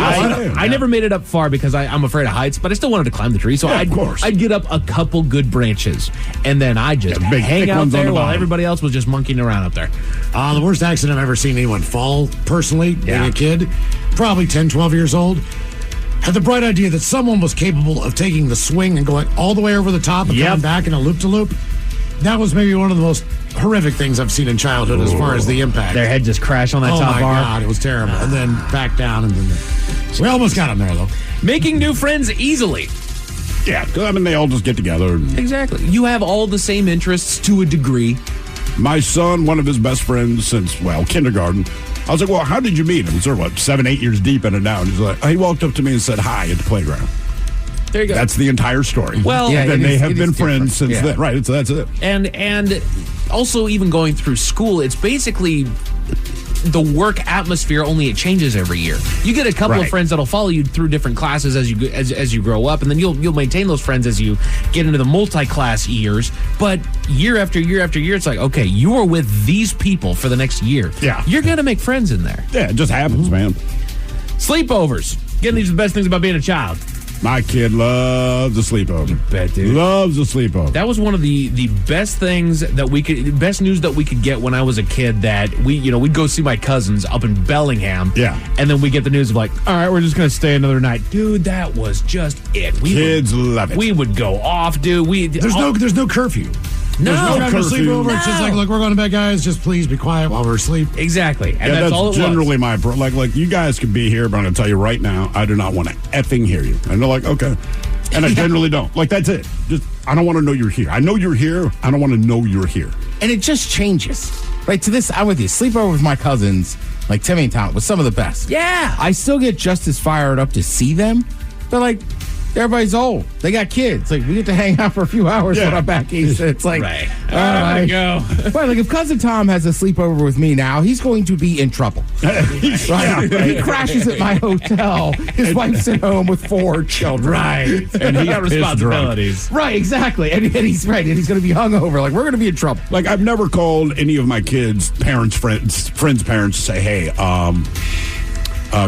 Speaker 22: I never made it up far because I'm afraid of heights, but I still wanted to climb the tree. So I'd get up a couple good branches, and then I just hang out there while everybody else was just monkeying around up there.
Speaker 8: The worst accident I've ever seen anyone fall, personally, being a kid, probably 10, 12 years old, had the bright idea that someone was capable of taking the swing and going all the way over the top and coming back in a loop-to-loop. That was maybe one of the most horrific things I've seen in childhood as far as the impact.
Speaker 22: Their head just crashed on that top bar.
Speaker 8: Oh, my God, it was terrible. And then back down. And then we almost got him there, though.
Speaker 22: Making new friends easily.
Speaker 9: Yeah, I mean, they all just get together.
Speaker 22: Exactly. You have all the same interests to a degree.
Speaker 9: My son, one of his best friends since, kindergarten. I was like, well, how did you meet him? He's sort of 7, 8 years deep in it now. And he's like, he walked up to me and said hi at the playground.
Speaker 22: There you go.
Speaker 9: That's the entire story.
Speaker 22: Well,
Speaker 9: and they have been friends since then. Right, so that's it.
Speaker 22: And also even going through school, it's basically the work atmosphere, only it changes every year. You get a couple of friends that'll follow you through different classes as you grow up, and then you'll maintain those friends as you get into the multi-class years. But year after year after year, it's like, okay, you are with these people for the next year.
Speaker 9: Yeah.
Speaker 22: You're going to make friends in there.
Speaker 9: Yeah, it just happens, man.
Speaker 22: Sleepovers. Again, these are the best things about being a child.
Speaker 9: My kid loves a sleepover.
Speaker 22: Bet, dude.
Speaker 9: Loves a sleepover.
Speaker 22: That was one of the best things best news that we could get when I was a kid, that we'd go see my cousins up in Bellingham.
Speaker 9: Yeah.
Speaker 22: And then we get the news of like, all right, we're just going to stay another night. Dude, that was just it.
Speaker 9: Kids love it.
Speaker 22: We would go off, dude.
Speaker 8: There's no curfew.
Speaker 22: No,
Speaker 8: there's no sleepover. It's just like, look, we're going to bed, guys. Just please be quiet while we're asleep.
Speaker 22: Exactly. And
Speaker 9: that's
Speaker 22: all it
Speaker 9: generally
Speaker 22: was.
Speaker 9: my like you guys could be here, but I'm going to tell you right now, I do not want to effing hear you. And they're like, okay. And I generally don't. Like, that's it. Just, I don't want to know you're here. I know you're here. I don't want to know you're here.
Speaker 5: And it just changes. Right, to this, I'm with you. Sleepover with my cousins, like Timmy and Tom, was some of the best.
Speaker 22: Yeah.
Speaker 5: I still get just as fired up to see them, but like, everybody's old. They got kids. Like, we get to hang out for a few hours when I'm back east. It's like,
Speaker 22: right.
Speaker 5: All right.
Speaker 22: Go.
Speaker 5: Right, like if Cousin Tom has a sleepover with me now, he's going to be in trouble. Right? He crashes at my hotel. His wife's at home with 4 children.
Speaker 22: Right.
Speaker 9: And he
Speaker 22: got responsibilities.
Speaker 5: Right, exactly. And he's right. And he's going to be hungover. Like, we're going to be in trouble.
Speaker 9: Like, I've never called any of my kids' friends' parents to say, hey,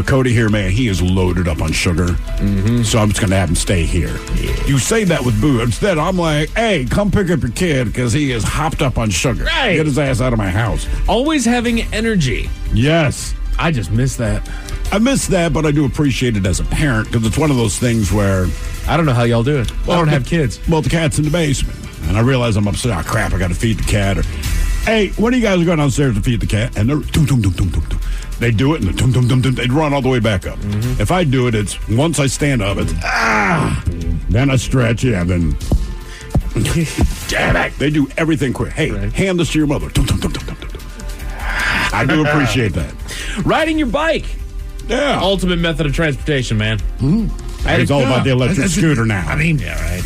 Speaker 9: Cody here, man, he is loaded up on sugar, so I'm just going to have him stay here. Yeah. You say that with Boo. Instead, I'm like, hey, come pick up your kid because he is hopped up on sugar.
Speaker 22: Right.
Speaker 9: Get his ass out of my house.
Speaker 22: Always having energy.
Speaker 9: Yes.
Speaker 22: I just miss that.
Speaker 9: I miss that, but I do appreciate it as a parent because it's one of those things where...
Speaker 22: I don't know how y'all do it. I don't have kids.
Speaker 9: Well, the cat's in the basement, and I realize I'm upset. Oh, crap, I got to feed the cat. Or, hey, when are you guys going downstairs to feed the cat? And they're... They do it, and they'd run all the way back up. If I do it, it's once I stand up, it's then I stretch, then damn it. They do everything quick. Hey, hand this to your mother. I do appreciate that.
Speaker 22: Riding your bike.
Speaker 9: Yeah.
Speaker 22: Ultimate method of transportation, man.
Speaker 9: It's all about the electric scooter now.
Speaker 22: I mean, yeah, right.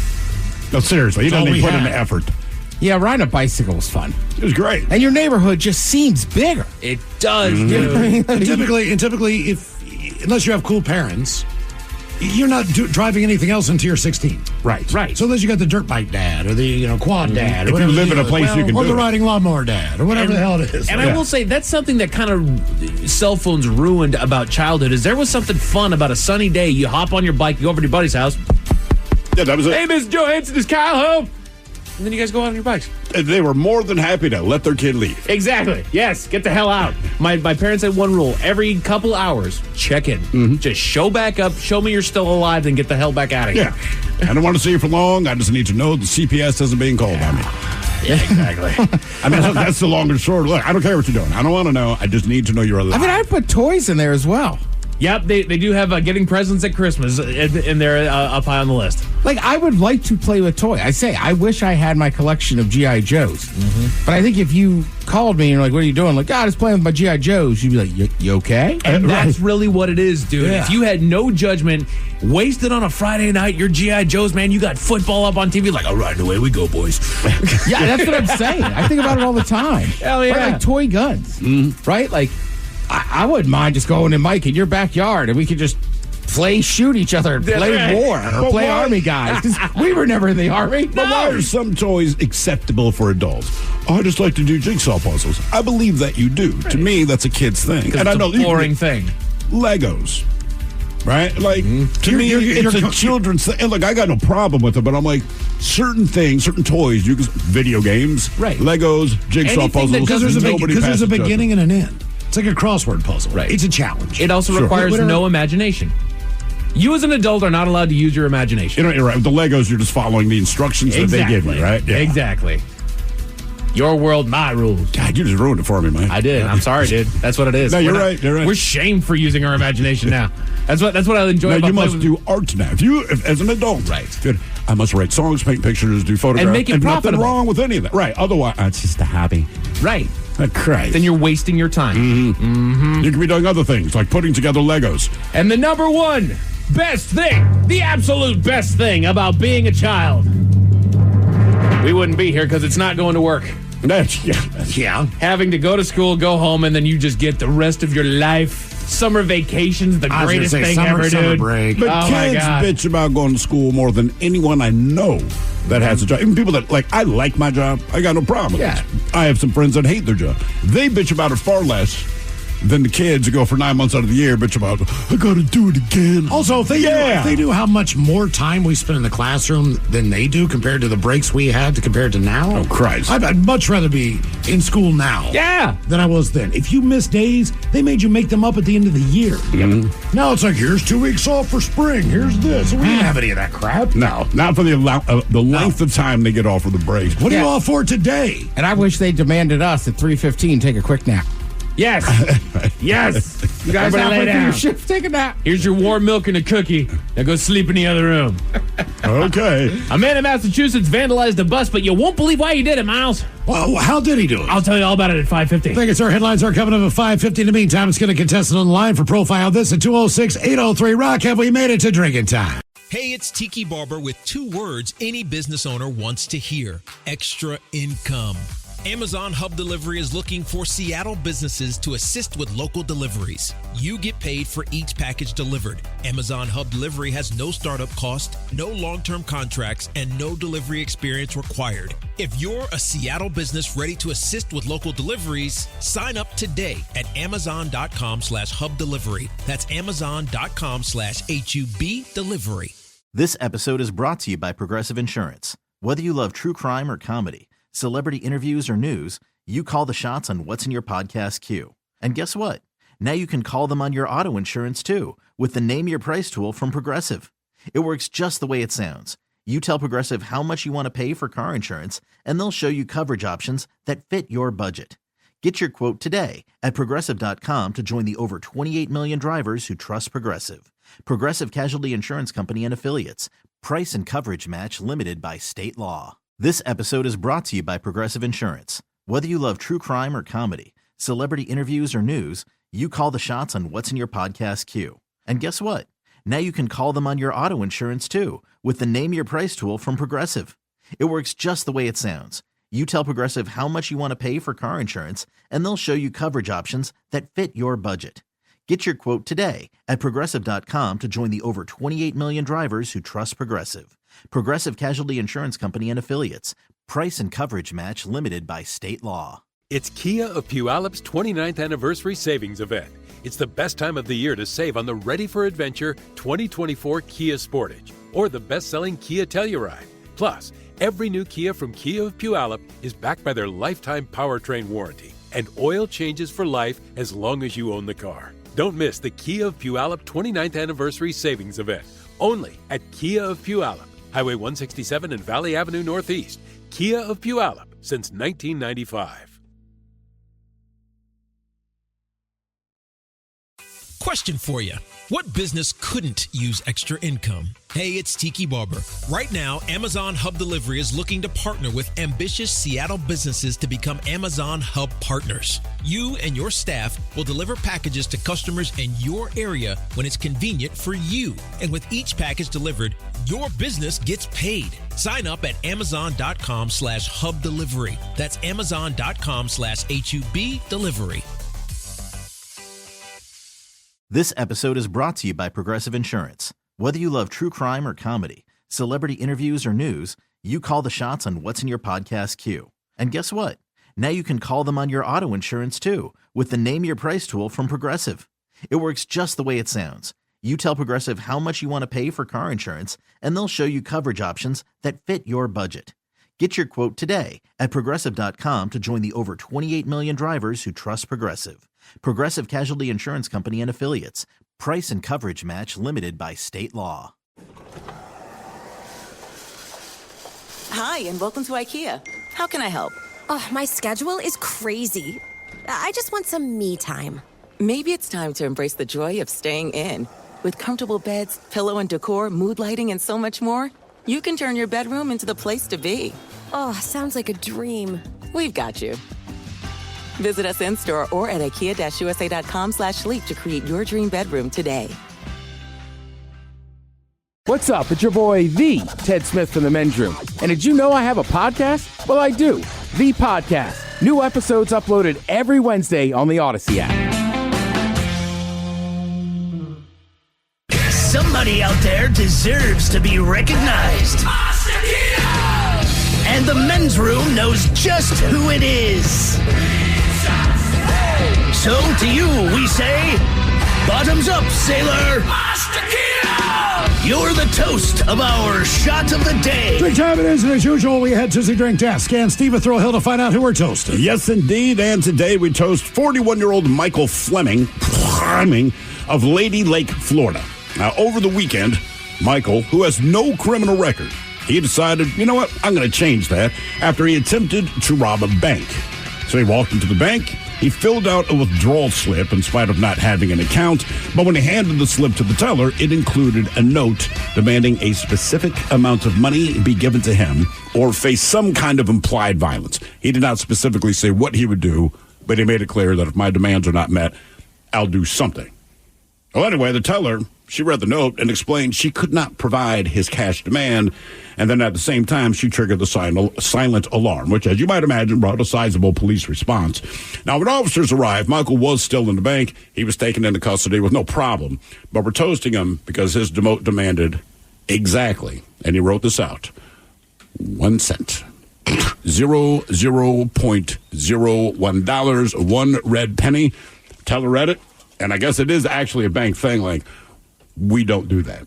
Speaker 9: No, seriously, he doesn't even put in the effort.
Speaker 5: Yeah, riding a bicycle was fun.
Speaker 9: It was great.
Speaker 5: And your neighborhood just seems bigger.
Speaker 22: It does,
Speaker 8: dude. And typically, unless you have cool parents, you're not driving anything else until you're 16.
Speaker 9: Right.
Speaker 8: So unless you got the dirt bike dad or the quad dad. Or
Speaker 9: if you live in a place you can do
Speaker 8: or the
Speaker 9: it.
Speaker 8: riding lawnmower dad or whatever the hell it is.
Speaker 22: And I will say, that's something that kind of cell phones ruined about childhood, is there was something fun about a sunny day. You hop on your bike, you go over to your buddy's house.
Speaker 9: Yeah, that was it.
Speaker 22: Hey, Mr. Johansson, is Kyle home? And then you guys go out on your bikes.
Speaker 9: They were more than happy to let their kid leave.
Speaker 22: Exactly. Yes, get the hell out. My parents had one rule. Every couple hours, check in. Just show back up, show me you're still alive, then get the hell back out of here.
Speaker 9: Yeah. I don't want to see you for long. I just need to know the CPS isn't being called on me.
Speaker 22: Yeah, exactly.
Speaker 9: I mean, that's the long and short. Look, I don't care what you're doing. I don't want to know. I just need to know you're alive.
Speaker 5: I mean, I put toys in there as well.
Speaker 22: Yep, they do have getting presents at Christmas in there up high on the list.
Speaker 5: Like, I would like to play with toys. I wish I had my collection of G.I. Joes. But I think if you called me and you're like, what are you doing? Like, just playing with my G.I. Joes. You'd be like, you okay?
Speaker 22: And that's really what it is, dude.
Speaker 5: Yeah.
Speaker 22: If you had no judgment, wasted on a Friday night, your G.I. Joes, man, you got football up on TV, like, all right, away we go, boys.
Speaker 5: Yeah, that's what I'm saying. I think about it all the time.
Speaker 22: Hell yeah.
Speaker 5: Right? Like toy guns, right? Like, I wouldn't mind just going to Mike in your backyard and we could just shoot each other and play war or play Army guys. Because we were never in the Army.
Speaker 9: But why are some toys acceptable for adults? I just like to do jigsaw puzzles. I believe that you do. Right. To me, that's a kid's thing.
Speaker 22: And I know it's a boring thing.
Speaker 9: Legos. right? Like, to me, it's a children's thing. And look, I got no problem with it, but I'm like, certain things, certain toys, video games,
Speaker 22: right?
Speaker 9: Legos, jigsaw puzzles.
Speaker 8: Because there's a beginning and an end. It's like a crossword puzzle.
Speaker 22: Right.
Speaker 8: It's a challenge.
Speaker 22: It also requires no imagination. You as an adult are not allowed to use your imagination.
Speaker 9: You're right. With the Legos, you're just following the instructions that they give you, right?
Speaker 22: Yeah. Exactly. Your world, my rules.
Speaker 9: God, you just ruined it for me, man.
Speaker 22: I did. I'm sorry, dude. That's what it is.
Speaker 9: No, you're right.
Speaker 22: We're shamed for using our imagination now. That's what I enjoy about
Speaker 9: you must do art now. If as an adult,
Speaker 22: right?
Speaker 9: Good. I must write songs, paint pictures, do photographs,
Speaker 22: and make it profitable.
Speaker 9: Nothing wrong with any of that, right? Otherwise, it's just a hobby,
Speaker 22: right?
Speaker 9: Christ.
Speaker 22: Then you're wasting your time.
Speaker 9: Mm-hmm. You could be doing other things like putting together Legos.
Speaker 22: And the number one best thing, the absolute best thing about being a child, we wouldn't be here because it's not going to work.
Speaker 8: Yeah.
Speaker 22: Having to go to school, go home, and then you just get the rest of your life. Summer vacations, the greatest thing ever, dude.
Speaker 8: Break.
Speaker 9: But kids bitch about going to school more than anyone I know that has a job. Even people that, I like my job. I got no problem with it. I have some friends that hate their job. They bitch about it far less than the kids who go for 9 months out of the year bitch about, I got to do it again.
Speaker 8: Also, if they knew how much more time we spend in the classroom than they do compared to the breaks we had compared to now.
Speaker 9: Oh, Christ.
Speaker 8: I'd much rather be in school now than I was then. If you missed days, they made you make them up at the end of the year.
Speaker 9: Mm-hmm.
Speaker 8: Now it's like, here's 2 weeks off for spring. Here's this. We didn't have any of that crap.
Speaker 9: No, not for the length of time they get off for the breaks.
Speaker 8: What are you all for today?
Speaker 5: And I wish they demanded us at 3:15 take a quick nap.
Speaker 22: Yes. Yes. You guys lay down.
Speaker 5: Your shift, take a nap.
Speaker 22: Here's your warm milk and a cookie. Now go sleep in the other room.
Speaker 9: Okay.
Speaker 22: A man in Massachusetts vandalized a bus, but you won't believe why he did it, Miles.
Speaker 8: Well, how did he do it?
Speaker 22: I'll tell you all about it at 5:50.
Speaker 8: Thank you, sir. Headlines are coming up at 5:50. In the meantime, let's get a contestant on the line for Profile This at 206-803-ROCK. Have we made it to drinking time?
Speaker 1: Hey, it's Tiki Barber with 2 words any business owner wants to hear: extra income. Amazon Hub Delivery is looking for Seattle businesses to assist with local deliveries. You get paid for each package delivered. Amazon Hub Delivery has no startup cost, no long-term contracts, and no delivery experience required. If you're a Seattle business ready to assist with local deliveries, sign up today at amazon.com/hub delivery. That's amazon.com/HUB delivery.
Speaker 2: This episode is brought to you by Progressive Insurance. Whether you love true crime or comedy, celebrity interviews or news, you call the shots on what's in your podcast queue. And guess what? Now you can call them on your auto insurance too with the Name Your Price tool from Progressive. It works just the way it sounds. You tell Progressive how much you want to pay for car insurance, and they'll show you coverage options that fit your budget. Get your quote today at Progressive.com to join the over 28 million drivers who trust Progressive. Progressive Casualty Insurance Company and Affiliates. Price and coverage match limited by state law. This episode is brought to you by Progressive Insurance. Whether you love true crime or comedy, celebrity interviews or news, you call the shots on what's in your podcast queue. And guess what? Now you can call them on your auto insurance too with the Name Your Price tool from Progressive. It works just the way it sounds. You tell Progressive how much you want to pay for car insurance, and they'll show you coverage options that fit your budget. Get your quote today at Progressive.com to join the over 28 million drivers who trust Progressive. Progressive Casualty Insurance Company and Affiliates. Price and coverage match limited by state law.
Speaker 15: It's Kia of Puyallups' 29th anniversary savings event. It's the best time of the year to save on the Ready for Adventure 2024 Kia Sportage or the best-selling Kia Telluride. Plus, every new Kia from Kia of Puyallup is backed by their lifetime powertrain warranty and oil changes for life as long as you own the car. Don't miss the Kia of Puyallup 29th anniversary savings event only at Kia of Puyallup. Highway 167 and Valley Avenue Northeast. Kia of Puyallup since 1995.
Speaker 1: Question for you. What business couldn't use extra income? Hey, it's Tiki Barber. Right now, Amazon Hub Delivery is looking to partner with ambitious Seattle businesses to become Amazon Hub partners. You and your staff will deliver packages to customers in your area when it's convenient for you. And with each package delivered, your business gets paid. Sign up at amazon.com/hub delivery. That's amazon.com/HUB delivery.
Speaker 2: This episode is brought to you by Progressive Insurance. Whether you love true crime or comedy, celebrity interviews or news, you call the shots on what's in your podcast queue. And guess what? Now you can call them on your auto insurance too with the Name Your Price tool from Progressive. It works just the way it sounds. You tell Progressive how much you want to pay for car insurance, and they'll show you coverage options that fit your budget. Get your quote today at Progressive.com to join the over 28 million drivers who trust Progressive. Progressive Casualty Insurance Company and Affiliates. Price and coverage match limited by state law.
Speaker 6: Hi, and welcome to IKEA. How can I help?
Speaker 19: Oh, my schedule is crazy. I just want some me time.
Speaker 6: Maybe it's time to embrace the joy of staying in. With comfortable beds, pillow and decor, mood lighting, and so much more, you can turn your bedroom into the place to be.
Speaker 19: Oh, sounds like a dream.
Speaker 6: We've got you. Visit us in-store or at IKEA-USA.com/sleep to create your dream bedroom today.
Speaker 5: What's up? It's your boy, the Ted Smith from the Men's Room. And did you know I have a podcast? Well, I do. The Podcast. New episodes uploaded every Wednesday on the Odyssey app.
Speaker 20: Somebody out there deserves to be recognized. And the Men's Room knows just who it is. So to you, we say, bottoms up, sailor. You're the toast of our shot of the day.
Speaker 8: Drink time it is, and as usual, we head to the drink desk. And Steve at Thrill Hill to find out who we're toasting.
Speaker 9: Yes, indeed. And today we toast 41-year-old Michael Fleming of Lady Lake, Florida. Now, over the weekend, Michael, who has no criminal record, he decided, you know what, I'm going to change that after he attempted to rob a bank. So he walked into the bank, he filled out a withdrawal slip in spite of not having an account, but when he handed the slip to the teller, it included a note demanding a specific amount of money be given to him or face some kind of implied violence. He did not specifically say what he would do, but he made it clear that if my demands are not met, I'll do something. Well, anyway, the teller, she read the note and explained she could not provide his cash demand, and then at the same time, she triggered the silent alarm, which, as you might imagine, brought a sizable police response. Now, when officers arrived, Michael was still in the bank. He was taken into custody with no problem, but we're toasting him because his demote demanded exactly, and he wrote this out, 1 cent. $0.01, one red penny. Teller read it, and I guess it is actually a bank thing, like, we don't do that.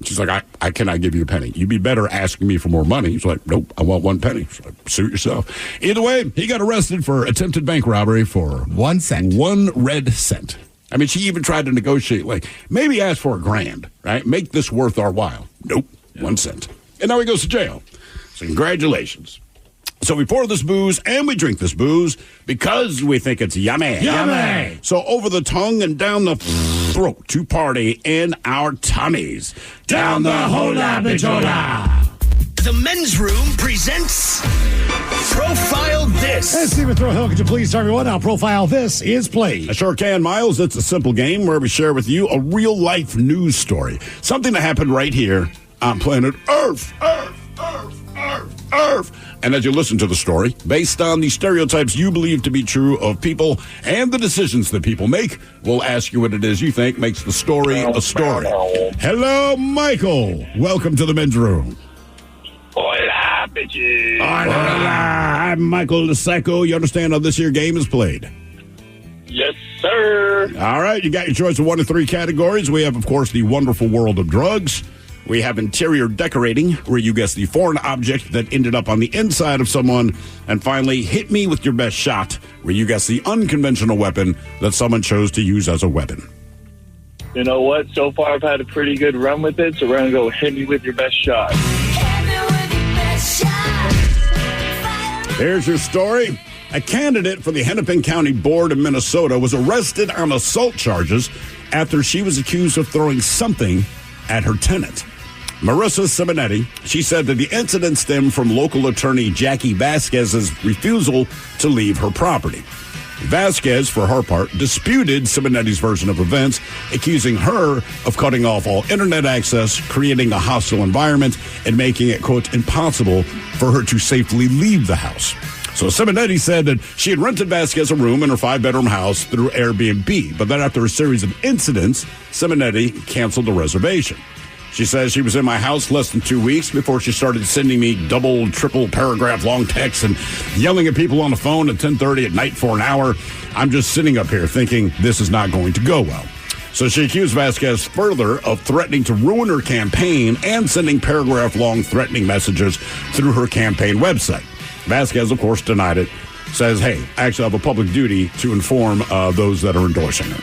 Speaker 9: She's like, I cannot give you a penny. You'd be better asking me for more money. He's like, nope, I want 1 penny. She's like, suit yourself. Either way, he got arrested for attempted bank robbery for
Speaker 23: 1 cent.
Speaker 9: 1 red cent. I mean, she even tried to negotiate, like, maybe ask for $1,000, right? Make this worth our while. Nope, 1 cent. And now he goes to jail. So congratulations. So we pour this booze and we drink this booze because we think it's yummy.
Speaker 8: Yummy!
Speaker 9: So over the tongue and down the throat to party in our tummies.
Speaker 8: Down the hola bichola.
Speaker 20: The Men's Room presents Profile This.
Speaker 8: And Steve at Thrill Hill, could you please tell everyone how Profile This is played?
Speaker 9: I sure can, Miles. It's a simple game where we share with you a real-life news story. Something that happened right here on planet Earth. And as you listen to the story, based on the stereotypes you believe to be true of people and the decisions that people make, we'll ask you what it is you think makes the story a story. Hello, Michael. Welcome to the Men's Room.
Speaker 14: Hola, bitches.
Speaker 9: Hola. I'm Michael the Psycho. You understand how this here game is played?
Speaker 14: Yes, sir.
Speaker 9: All right, you got your choice of 1 of 3 categories. We have, of course, the wonderful world of drugs. We have interior decorating, where you guess the foreign object that ended up on the inside of someone. And finally, hit me with your best shot, where you guess the unconventional weapon that someone chose to use as a weapon.
Speaker 14: You know what? So far, I've had a pretty good run with it, so we're going to go hit me with your best shot.
Speaker 9: Here's your story. A candidate for the Hennepin County Board of Minnesota was arrested on assault charges after she was accused of throwing something at her tenant. Marissa Simonetti, she said that the incident stemmed from local attorney Jackie Vasquez's refusal to leave her property. Vasquez, for her part, disputed Simonetti's version of events, accusing her of cutting off all internet access, creating a hostile environment, and making it, quote, impossible for her to safely leave the house. So Simonetti said that she had rented Vasquez a room in her 5-bedroom house through Airbnb, but then after a series of incidents, Simonetti canceled the reservation. She says she was in my house less than 2 weeks before she started sending me double, triple paragraph long texts and yelling at people on the phone at 10:30 at night for an hour. I'm just sitting up here thinking this is not going to go well. So she accused Vasquez further of threatening to ruin her campaign and sending paragraph-long threatening messages through her campaign website. Vasquez, of course, denied it. Says, hey, I actually have a public duty to inform those that are endorsing her.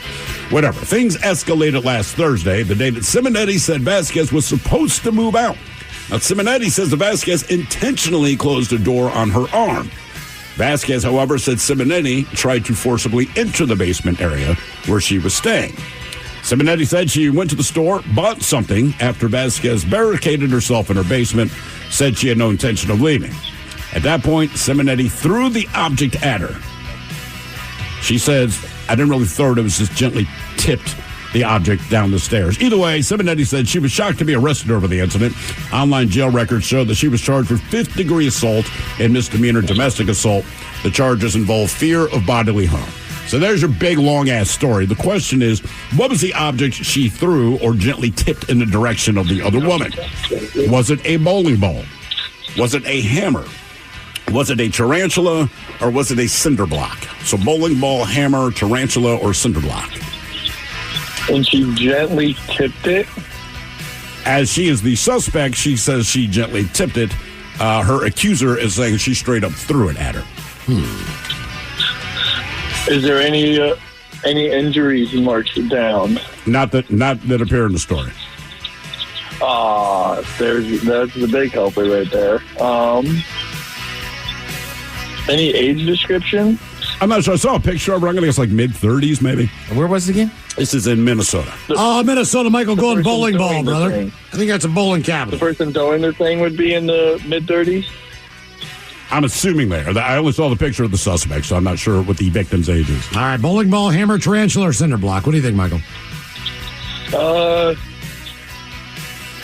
Speaker 9: Whatever. Things escalated last Thursday, the day that Simonetti said Vasquez was supposed to move out. Now, Simonetti says that Vasquez intentionally closed a door on her arm. Vasquez, however, said Simonetti tried to forcibly enter the basement area where she was staying. Simonetti said she went to the store, bought something after Vasquez barricaded herself in her basement, said she had no intention of leaving. At that point, Simonetti threw the object at her. She says, I didn't really throw it, it was just gently tipped the object down the stairs. Either way, Simonetti said she was shocked to be arrested over the incident. Online jail records show that she was charged with fifth-degree assault and misdemeanor domestic assault. The charges involve fear of bodily harm. So there's your big, long-ass story. The question is, what was the object she threw or gently tipped in the direction of the other woman? Was it a bowling ball? Was it a hammer? Was it a tarantula or was it a cinder block? So bowling ball, hammer, tarantula, or cinder block?
Speaker 14: And she gently tipped it?
Speaker 9: As she is the suspect, she says she gently tipped it. Her accuser is saying she straight up threw it at her.
Speaker 14: Is there any injuries marked down?
Speaker 9: Not that appear in the story.
Speaker 14: That's the big helper right there. Any age description?
Speaker 9: I'm not sure. I saw a picture of her. I'm going to guess like mid-30s, maybe.
Speaker 22: Where was it again?
Speaker 9: This is in Minnesota.
Speaker 8: Minnesota, Michael, going bowling ball, brother.
Speaker 14: Thing.
Speaker 8: I think that's a bowling cabinet.
Speaker 14: The person throwing the thing would be in the mid-30s?
Speaker 9: I'm assuming there. I only saw the picture of the suspect, so I'm not sure what the victim's age is.
Speaker 8: All right, bowling ball, hammer, tarantula, or cinder block. What do you think, Michael?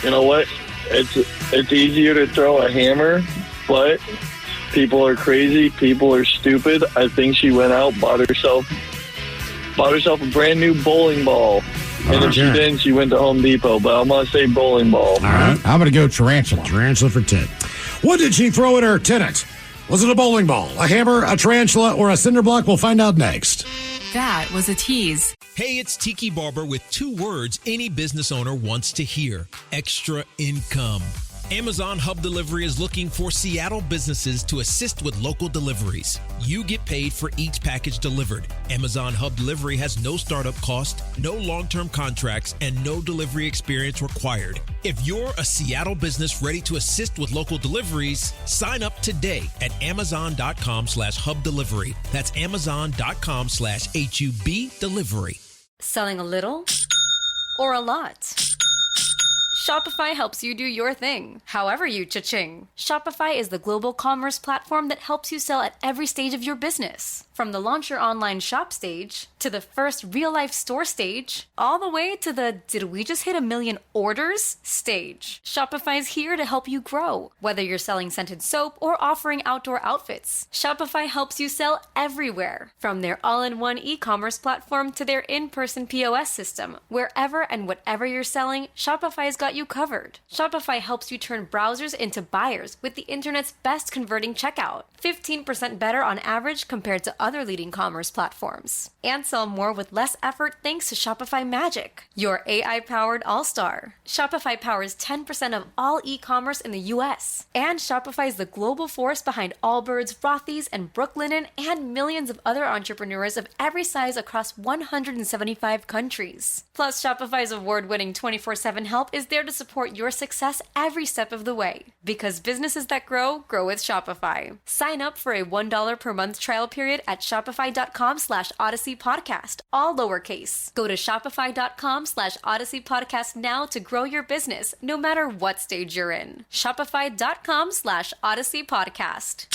Speaker 14: You know what? It's easier to throw a hammer, but people are crazy. People are stupid. I think she went out, bought herself a brand new bowling ball. And if she didn't, she went to Home Depot. But I'm going to say bowling ball.
Speaker 8: All right. I'm going to go tarantula. Tarantula for tit. What did she throw at her tenant? Was it a bowling ball, a hammer, a tarantula, or a cinder block? We'll find out next.
Speaker 4: That was a tease.
Speaker 1: Hey, it's Tiki Barber with 2 words any business owner wants to hear: extra income. Amazon Hub Delivery is looking for Seattle businesses to assist with local deliveries. You get paid for each package delivered. Amazon Hub Delivery has no startup cost, no long-term contracts, and no delivery experience required. If you're a Seattle business ready to assist with local deliveries, sign up today at Amazon.com/Hub Delivery. That's Amazon.com/HUB Delivery.
Speaker 18: Selling a little or a lot? Shopify helps you do your thing, however you cha-ching. Shopify is the global commerce platform that helps you sell at every stage of your business. From the launch your online shop stage, to the first real-life store stage, all the way to the did we just hit 1 million orders stage. Shopify's here to help you grow. Whether you're selling scented soap or offering outdoor outfits, Shopify helps you sell everywhere. From their all-in-one e-commerce platform to their in-person POS system, wherever and whatever you're selling, Shopify's got you covered. Shopify helps you turn browsers into buyers with the internet's best converting checkout. 15% better on average compared to other leading commerce platforms. And sell more with less effort thanks to Shopify Magic, your AI-powered all-star. Shopify powers 10% of all e-commerce in the U.S. And Shopify is the global force behind Allbirds, Rothy's, and Brooklinen, and millions of other entrepreneurs of every size across 175 countries. Plus, Shopify's award-winning 24/7 help is there to support your success every step of the way. Because businesses that grow with Shopify. Sign up for a $1 per month trial period at Shopify.com/Odyssey Podcast, all lowercase. Go to Shopify.com/Odyssey Podcast now to grow your business, no matter what stage you're in. Shopify.com/Odyssey Podcast.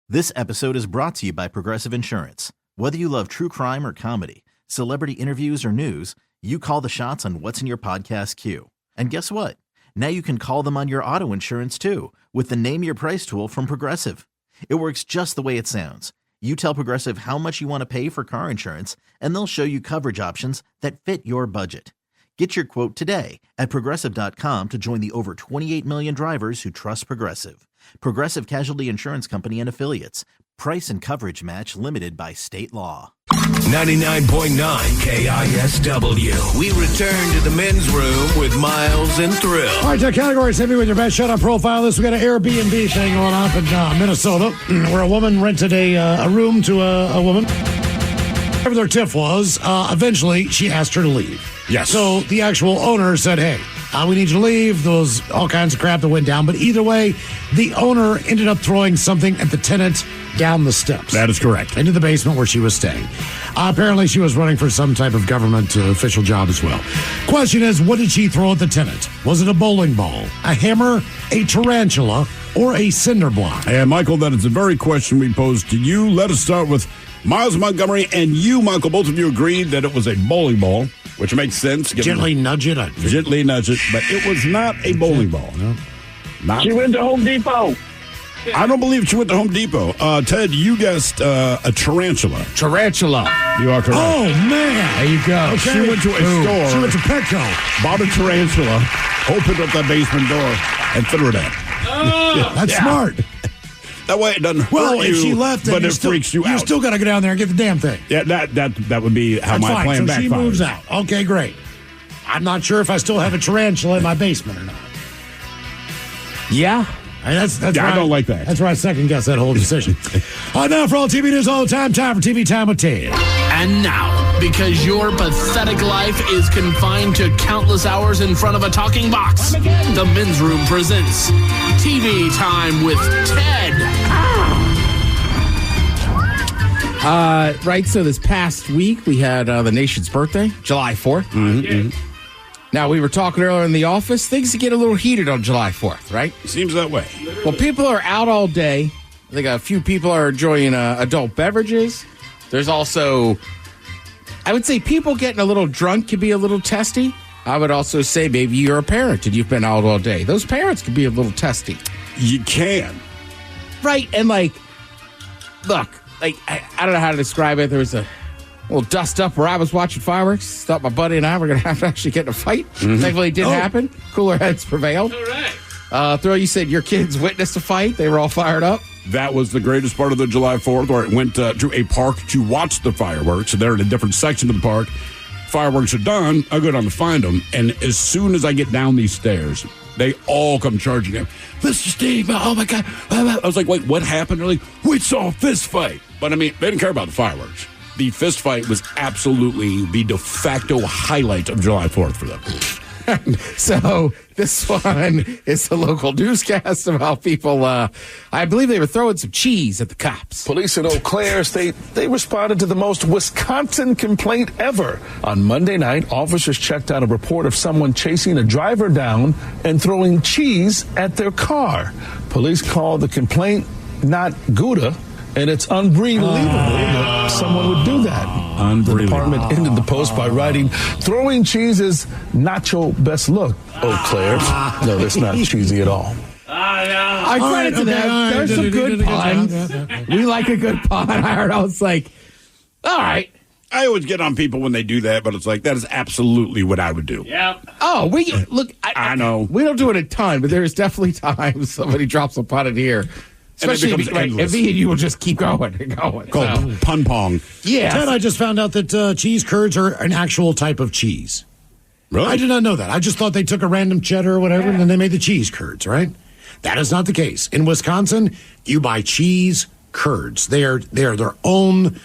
Speaker 2: This episode is brought to you by Progressive Insurance. Whether you love true crime or comedy, celebrity interviews or news, you call the shots on what's in your podcast queue. And guess what? Now you can call them on your auto insurance too, with the Name Your Price tool from Progressive. It works just the way it sounds. You tell Progressive how much you want to pay for car insurance, and they'll show you coverage options that fit your budget. Get your quote today at Progressive.com to join the over 28 million drivers who trust Progressive. Progressive Casualty Insurance Company and Affiliates. Price and coverage match limited by state law.
Speaker 20: 99.9 KISW. We return to the men's room with Miles and Thrill.
Speaker 8: All right, categories. Hit me with your best shut-up profile. We got an Airbnb thing going on up in Minnesota where a woman rented a room to a woman. Whatever their tiff was, eventually she asked her to leave.
Speaker 9: Yes.
Speaker 8: So the actual owner said, hey, we need you to leave. There was all kinds of crap that went down. But either way, the owner ended up throwing something at the tenant down the steps.
Speaker 9: That is correct.
Speaker 8: Into the basement where she was staying. Apparently, she was running for some type of government official job as well. Question is, what did she throw at the tenant? Was it a bowling ball, a hammer, a tarantula, or a cinder block?
Speaker 9: And, Michael, that is the very question we posed to you. Let us start with Miles Montgomery and you, Michael. Both of you agreed that it was a bowling ball, which makes sense.
Speaker 8: Gently nudge it.
Speaker 9: Gently nudge it, but it was not a bowling ball. No. Not.
Speaker 10: She went to Home Depot.
Speaker 9: I don't believe she went to Home Depot. Ted, you guessed a tarantula.
Speaker 22: Tarantula.
Speaker 9: You are correct.
Speaker 8: Oh, man.
Speaker 22: There you go.
Speaker 8: Okay.
Speaker 9: She went to a store.
Speaker 8: She went to Petco.
Speaker 9: Bought a tarantula, opened up that basement door, and threw it at.
Speaker 8: That's smart.
Speaker 9: That way it doesn't hurt
Speaker 8: Well,
Speaker 9: you,
Speaker 8: if she left,
Speaker 9: but it freaks you out.
Speaker 8: You still got to go down there and get the damn thing.
Speaker 9: Yeah, that would be how
Speaker 8: That's
Speaker 9: my
Speaker 8: fine.
Speaker 9: plan
Speaker 8: So she
Speaker 9: backfires.
Speaker 8: moves out. Okay, great. I'm not sure if I still have a tarantula in my basement or not.
Speaker 22: Yeah.
Speaker 8: That's
Speaker 9: Yeah, I don't like that.
Speaker 8: That's where I second guess that whole decision. Now for all TV news all the time for TV Time with Ted.
Speaker 3: And now, because your pathetic life is confined to countless hours in front of a talking box, the Men's Room presents TV Time with Ted.
Speaker 22: Right, so this past week we had the nation's birthday, July 4th.
Speaker 9: Mm-hmm.
Speaker 22: Now, we were talking earlier in the office, things get a little heated on July 4th, right?
Speaker 9: Seems that way.
Speaker 22: Well, people are out all day. I think a few people are enjoying adult beverages. There's also, I would say, people getting a little drunk can be a little testy. I would also say maybe you're a parent and you've been out all day. Those parents can be a little testy.
Speaker 9: You can.
Speaker 22: Right, and look, I don't know how to describe it. There was a little dust up where I was watching fireworks. Thought my buddy and I were going to have to actually get in a fight.
Speaker 9: Mm-hmm.
Speaker 22: Thankfully, it didn't happen. Cooler heads prevailed.
Speaker 3: All right.
Speaker 22: Throw, you said your kids witnessed a fight. They were all fired up.
Speaker 9: That was the greatest part of the July 4th, where it went to a park to watch the fireworks. They're in a different section of the park. Fireworks are done. I go down to find them. And as soon as I get down these stairs, they all come charging in. Mr. Steve, oh my God. I was like, wait, what happened? They're like, we saw a fist fight. But I mean, they didn't care about the fireworks. The fist fight was absolutely the de facto highlight of July 4th for them.
Speaker 22: So this one is the local newscast about people. I believe they were throwing some cheese at the cops.
Speaker 12: Police in Eau Claire state they responded to the most Wisconsin complaint ever. On Monday night, officers checked out a report of someone chasing a driver down and throwing cheese at their car. Police called the complaint not Gouda, and it's unbelievable that someone would do that. The department ended the post by writing, "Throwing cheese is not your best look, Eau Claire." No, that's not cheesy at all.
Speaker 22: I credit to them. There's some good puns. We like a good pun. I was like, all right.
Speaker 9: I always get on people when they do that, but it's like, that is absolutely what I would do.
Speaker 22: Yeah. Oh, I
Speaker 9: know.
Speaker 22: We don't do it a ton, but there's definitely times somebody drops a pun in here. Especially if me and you will just keep going and going.
Speaker 9: Called pun pong.
Speaker 22: Yeah.
Speaker 8: Ted, I just found out that cheese curds are an actual type of cheese.
Speaker 9: Really?
Speaker 8: I did not know that. I just thought they took a random cheddar or whatever, and then they made the cheese curds, right? That is not the case. In Wisconsin, you buy cheese curds. They are their own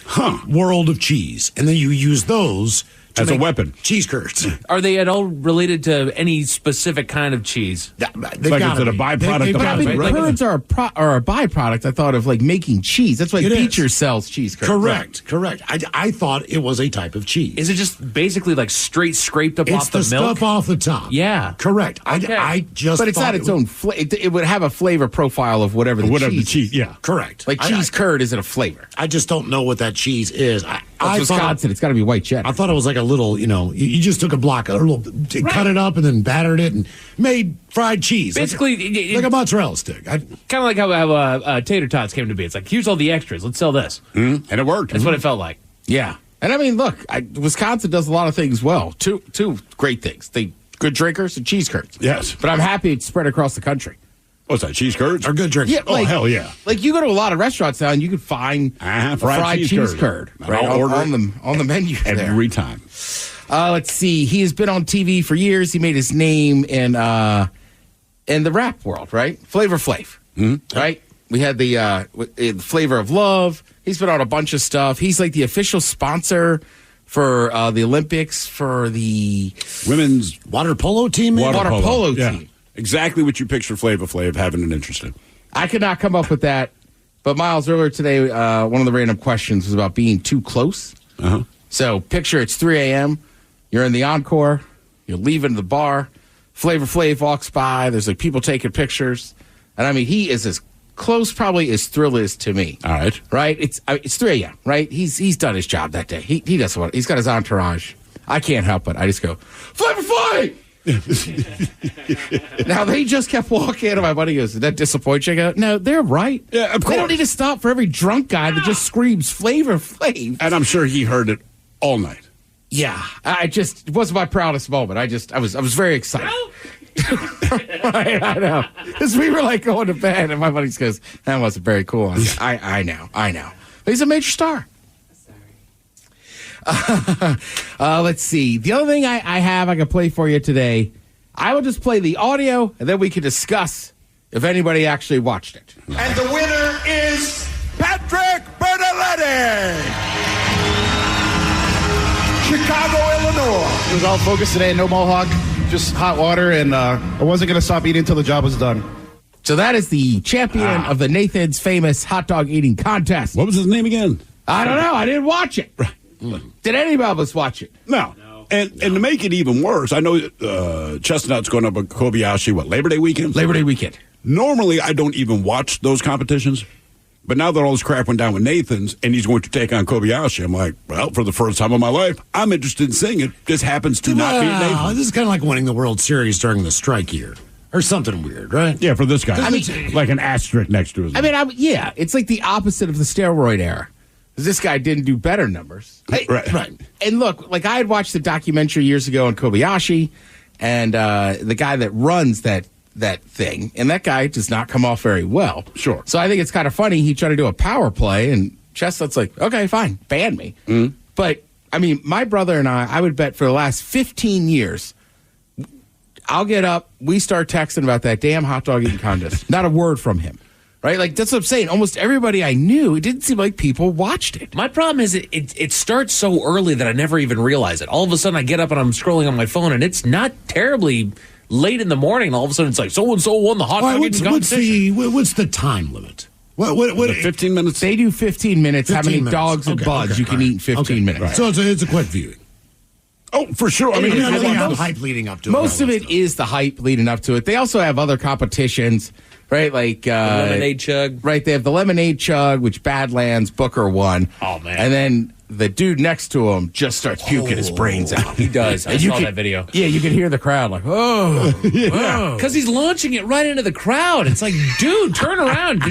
Speaker 8: world of cheese, and then you use those to
Speaker 9: as a
Speaker 8: make
Speaker 9: weapon.
Speaker 8: Cheese curds.
Speaker 21: Are they at all related to any specific kind of cheese?
Speaker 9: Like it's a byproduct of
Speaker 22: But curds are a byproduct, I thought, of like making cheese. That's why Beecher sells cheese curds.
Speaker 8: Correct. I thought it was a type of cheese.
Speaker 21: Is it just basically like straight scraped up off the milk?
Speaker 8: It's the stuff off the top.
Speaker 21: Yeah.
Speaker 8: Correct.
Speaker 21: Okay.
Speaker 8: I just
Speaker 22: But it's not its own flavor. It would have a flavor profile of whatever the cheese.
Speaker 9: Yeah.
Speaker 8: Correct.
Speaker 22: Like cheese curd isn't a flavor.
Speaker 8: I just don't know what that cheese is.
Speaker 22: That's Wisconsin. It's got to be white cheddar.
Speaker 8: I thought it was like a little, you just took a block, cut it up and then battered it and made fried cheese.
Speaker 21: Basically,
Speaker 8: like a mozzarella stick.
Speaker 21: Kind of like how tater tots came to be. It's like, here's all the extras. Let's sell this.
Speaker 9: And it worked.
Speaker 21: That's what it felt like.
Speaker 22: Yeah. And I mean, look, Wisconsin does a lot of things well. Two great things. They good drinkers and cheese curds.
Speaker 9: Yes.
Speaker 22: But I'm happy it's spread across the country.
Speaker 9: What's that, cheese curds?
Speaker 8: Are good drinks.
Speaker 5: Yeah,
Speaker 9: Oh, hell yeah.
Speaker 5: Like you go to a lot of restaurants now and you can find a fried cheese curd right, on the menu
Speaker 9: every time.
Speaker 5: Let's see. He has been on TV for years. He made his name in the rap world, right? Flavor Flav, right? We had the Flavor of Love. He's been on a bunch of stuff. He's like the official sponsor for the Olympics for the
Speaker 9: women's
Speaker 8: water polo team.
Speaker 5: Water polo team.
Speaker 9: Exactly what you picture Flavor Flav having an interest in.
Speaker 5: I could not come up with that. But Miles, earlier today, one of the random questions was about being too close. So picture it's 3 a.m. You're in the Encore. You're leaving the bar. Flavor Flav walks by. There's like people taking pictures. And I mean, he is as close probably as Thrill is to me.
Speaker 9: All right.
Speaker 5: Right? It's 3 a.m., right? He's done his job that day. He does what he's got his entourage. I can't help it. I just go, Flavor Flav! Now they just kept walking and my buddy goes, did that disappoint you? I go, no, they're right.
Speaker 9: Yeah, of course.
Speaker 5: They don't need to stop for every drunk guy that just screams Flavor Flav.
Speaker 9: And I'm sure he heard it all night.
Speaker 5: Yeah, it wasn't my proudest moment. I was very excited. Right, I know. Because we were like going to bed and my buddy goes, that wasn't very cool. I know. But he's a major star. Let's see. The other thing I can play for you today, I will just play the audio and then we can discuss if anybody actually watched it.
Speaker 11: And the winner is Patrick Bertoletti, Chicago, Illinois.
Speaker 16: It was all focused today, no mohawk, just hot water, and I wasn't going to stop eating until the job was done.
Speaker 5: So that is the champion of the Nathan's famous hot dog eating contest.
Speaker 9: What was his name again?
Speaker 5: I don't know. I didn't watch it. Did anybody of us watch it?
Speaker 9: No. And to make it even worse, I know Chestnut's going up at Kobayashi, Labor Day weekend?
Speaker 5: Labor Day weekend.
Speaker 9: Normally, I don't even watch those competitions. But now that all this crap went down with Nathan's and he's going to take on Kobayashi, I'm like, well, for the first time in my life, I'm interested in seeing it. This happens to not be Nathan's.
Speaker 8: This is kind of like winning the World Series during the strike year. Or something weird, right?
Speaker 9: Yeah, for this guy. I mean, like an asterisk next to his name.
Speaker 5: I mean, it's like the opposite of the steroid era. This guy didn't do better numbers.
Speaker 9: Right.
Speaker 5: And look, like I had watched the documentary years ago on Kobayashi, and the guy that runs that thing, and that guy does not come off very well.
Speaker 9: Sure.
Speaker 5: So I think it's kind of funny. He tried to do a power play, and Chestnut's like, okay, fine, ban me.
Speaker 9: Mm-hmm.
Speaker 5: But, I mean, my brother and I would bet for the last 15 years, I'll get up, we start texting about that damn hot dog eating contest. Not a word from him. Right? Like, that's what I'm saying. Almost everybody I knew, it didn't seem like people watched it.
Speaker 21: My problem is it starts so early that I never even realize it. All of a sudden, I get up and I'm scrolling on my phone, and it's not terribly late in the morning. And all of a sudden, it's like, so-and-so won the hot dog eating competition.
Speaker 8: What's the time limit? What
Speaker 9: 15 minutes?
Speaker 5: They do 15 minutes.
Speaker 8: 15
Speaker 5: How many
Speaker 8: minutes.
Speaker 5: dogs and buds you can eat in 15 minutes.
Speaker 8: Right. So it's a quick viewing.
Speaker 9: Oh, for sure. I mean,
Speaker 8: they have hype leading up to it.
Speaker 5: Most of it is the hype leading up to it. They also have other competitions, right? Like
Speaker 21: the lemonade chug.
Speaker 5: Right, they have the lemonade chug, which Badlands Booker won.
Speaker 21: Oh, man.
Speaker 5: And then the dude next to him just starts puking his brains out.
Speaker 21: He does. I saw that video.
Speaker 5: Yeah, you can hear the crowd like, oh.
Speaker 21: Because he's launching it right into the crowd. It's like, dude, turn around.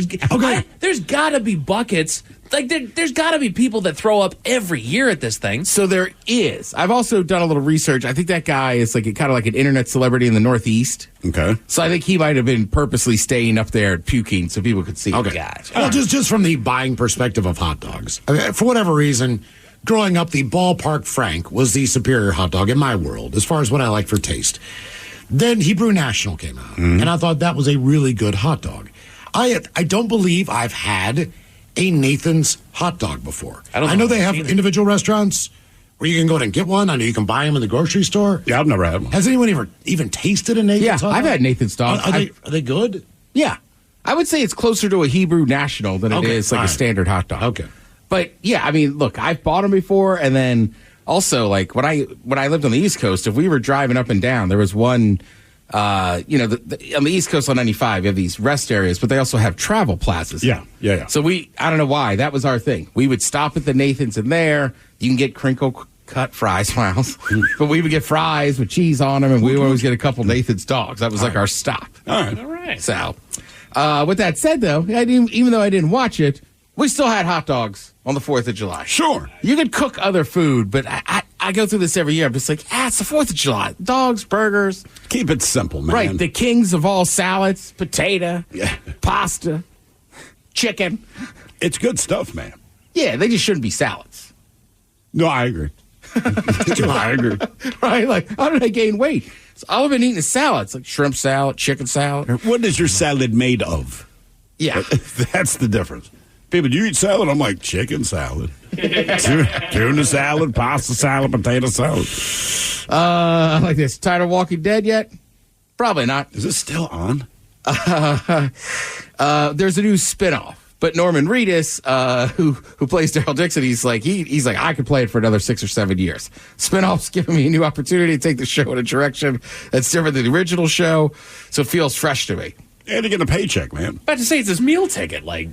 Speaker 21: There's got to be buckets. Like, there's got to be people that throw up every year at this thing.
Speaker 5: So there is. I've also done a little research. I think that guy is like kind of like an internet celebrity in the Northeast.
Speaker 9: Okay.
Speaker 5: So I think he might have been purposely staying up there puking so people could see.
Speaker 8: Okay. Well, just from the buying perspective of hot dogs. For whatever reason, growing up, the Ballpark Frank was the superior hot dog in my world, as far as what I like for taste. Then Hebrew National came out, and I thought that was a really good hot dog. I don't believe I've had a Nathan's hot dog before. I know they have individual restaurants where you can go in and get one. I know you can buy them in the grocery store.
Speaker 9: Yeah, I've never had one.
Speaker 8: Has anyone ever even tasted a Nathan's hot dog?
Speaker 5: I've had Nathan's dog.
Speaker 8: Are they good?
Speaker 5: Yeah. I would say it's closer to a Hebrew National than it is like a standard hot dog.
Speaker 8: Okay.
Speaker 5: But, yeah, I mean, look, I've bought them before, and then also, like, when I lived on the East Coast, if we were driving up and down, there was one, on the East Coast on 95, you have these rest areas, but they also have travel plazas.
Speaker 9: Yeah.
Speaker 5: So I don't know why, that was our thing. We would stop at the Nathan's in there. You can get crinkle cut fries, Miles. But we would get fries with cheese on them, and we would always get a couple Nathan's dogs. That was like our stop.
Speaker 9: All
Speaker 21: right.
Speaker 5: So, with that said, though, even though I didn't watch it, we still had hot dogs on the 4th of July.
Speaker 9: Sure.
Speaker 5: You could cook other food, but I go through this every year. I'm just like, it's the 4th of July. Dogs, burgers.
Speaker 9: Keep it simple, man.
Speaker 5: Right, the kings of all salads, potato, pasta, chicken.
Speaker 9: It's good stuff, man.
Speaker 5: Yeah, they just shouldn't be salads.
Speaker 9: No, I agree. I agree.
Speaker 5: Right, like, how did I gain weight? So all I've been eating is salads, like shrimp salad, chicken salad.
Speaker 9: What is your salad made of?
Speaker 5: Yeah.
Speaker 9: That's the difference. People, do you eat salad? I'm like, chicken salad. Tuna salad, pasta salad, potato salad.
Speaker 5: I like this. Tired of Walking Dead yet? Probably not.
Speaker 9: Is it still on?
Speaker 5: There's a new spinoff. But Norman Reedus, who plays Daryl Dixon, he's like I could play it for another 6 or 7 years. Spinoff's giving me a new opportunity to take the show in a direction that's different than the original show, so it feels fresh to me.
Speaker 9: And to get a paycheck, man.
Speaker 22: About to say it's his meal ticket. Like,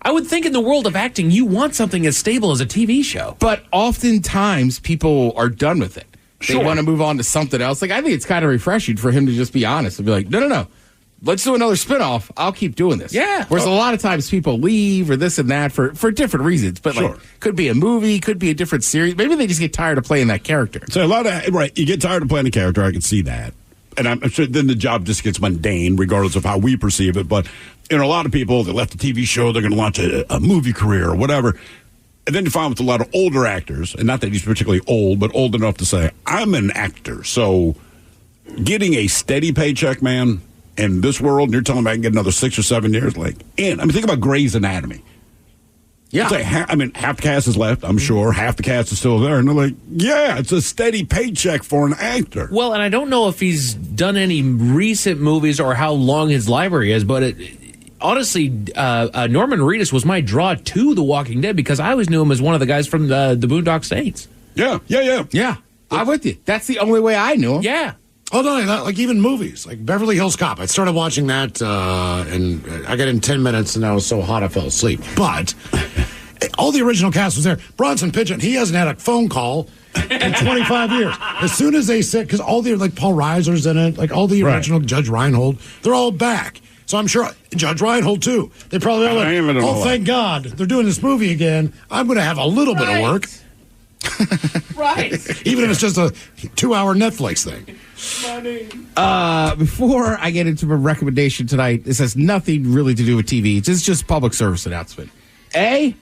Speaker 22: I would think in the world of acting, you want something as stable as a TV show.
Speaker 5: But oftentimes people are done with it. They want to move on to something else. Like, I think it's kind of refreshing for him to just be honest and be like, no. Let's do another spinoff. I'll keep doing this.
Speaker 22: Yeah.
Speaker 5: Whereas a lot of times people leave or this and that for different reasons. But like, could be a movie, could be a different series. Maybe they just get tired of playing that character.
Speaker 9: So you get tired of playing a character. I can see that. And I'm sure then the job just gets mundane, regardless of how we perceive it. But, a lot of people that left the TV show, they're going to launch a movie career or whatever. And then you find with a lot of older actors, and not that he's particularly old, but old enough to say, I'm an actor. So getting a steady paycheck, man, in this world, and you're telling me I can get another 6 or 7 years, think about Grey's Anatomy.
Speaker 5: Yeah.
Speaker 9: Half the cast is left, I'm sure. Half the cast is still there. And they're like, yeah, it's a steady paycheck for an actor.
Speaker 22: Well, and I don't know if he's done any recent movies or how long his library is, but honestly, Norman Reedus was my draw to The Walking Dead because I always knew him as one of the guys from the Boondock Saints.
Speaker 9: Yeah.
Speaker 5: I'm with you. That's the only way I knew him.
Speaker 22: Yeah.
Speaker 8: Oh, no, like even movies, like Beverly Hills Cop. I started watching that, and I got in 10 minutes, and I was so hot I fell asleep. But all the original cast was there. Bronson Pinchot, he hasn't had a phone call in 25 years. As soon as they said, because all the, Paul Reiser's in it, all the original Judge Reinhold, they're all back. So I'm sure Judge Reinhold, too. They probably are like, thank God, they're doing this movie again. I'm going to have a little bit of work.
Speaker 22: Right.
Speaker 8: Even if it's just a 2-hour Netflix thing.
Speaker 5: Before I get into my recommendation tonight, this has nothing really to do with TV. It's just public service announcement. A,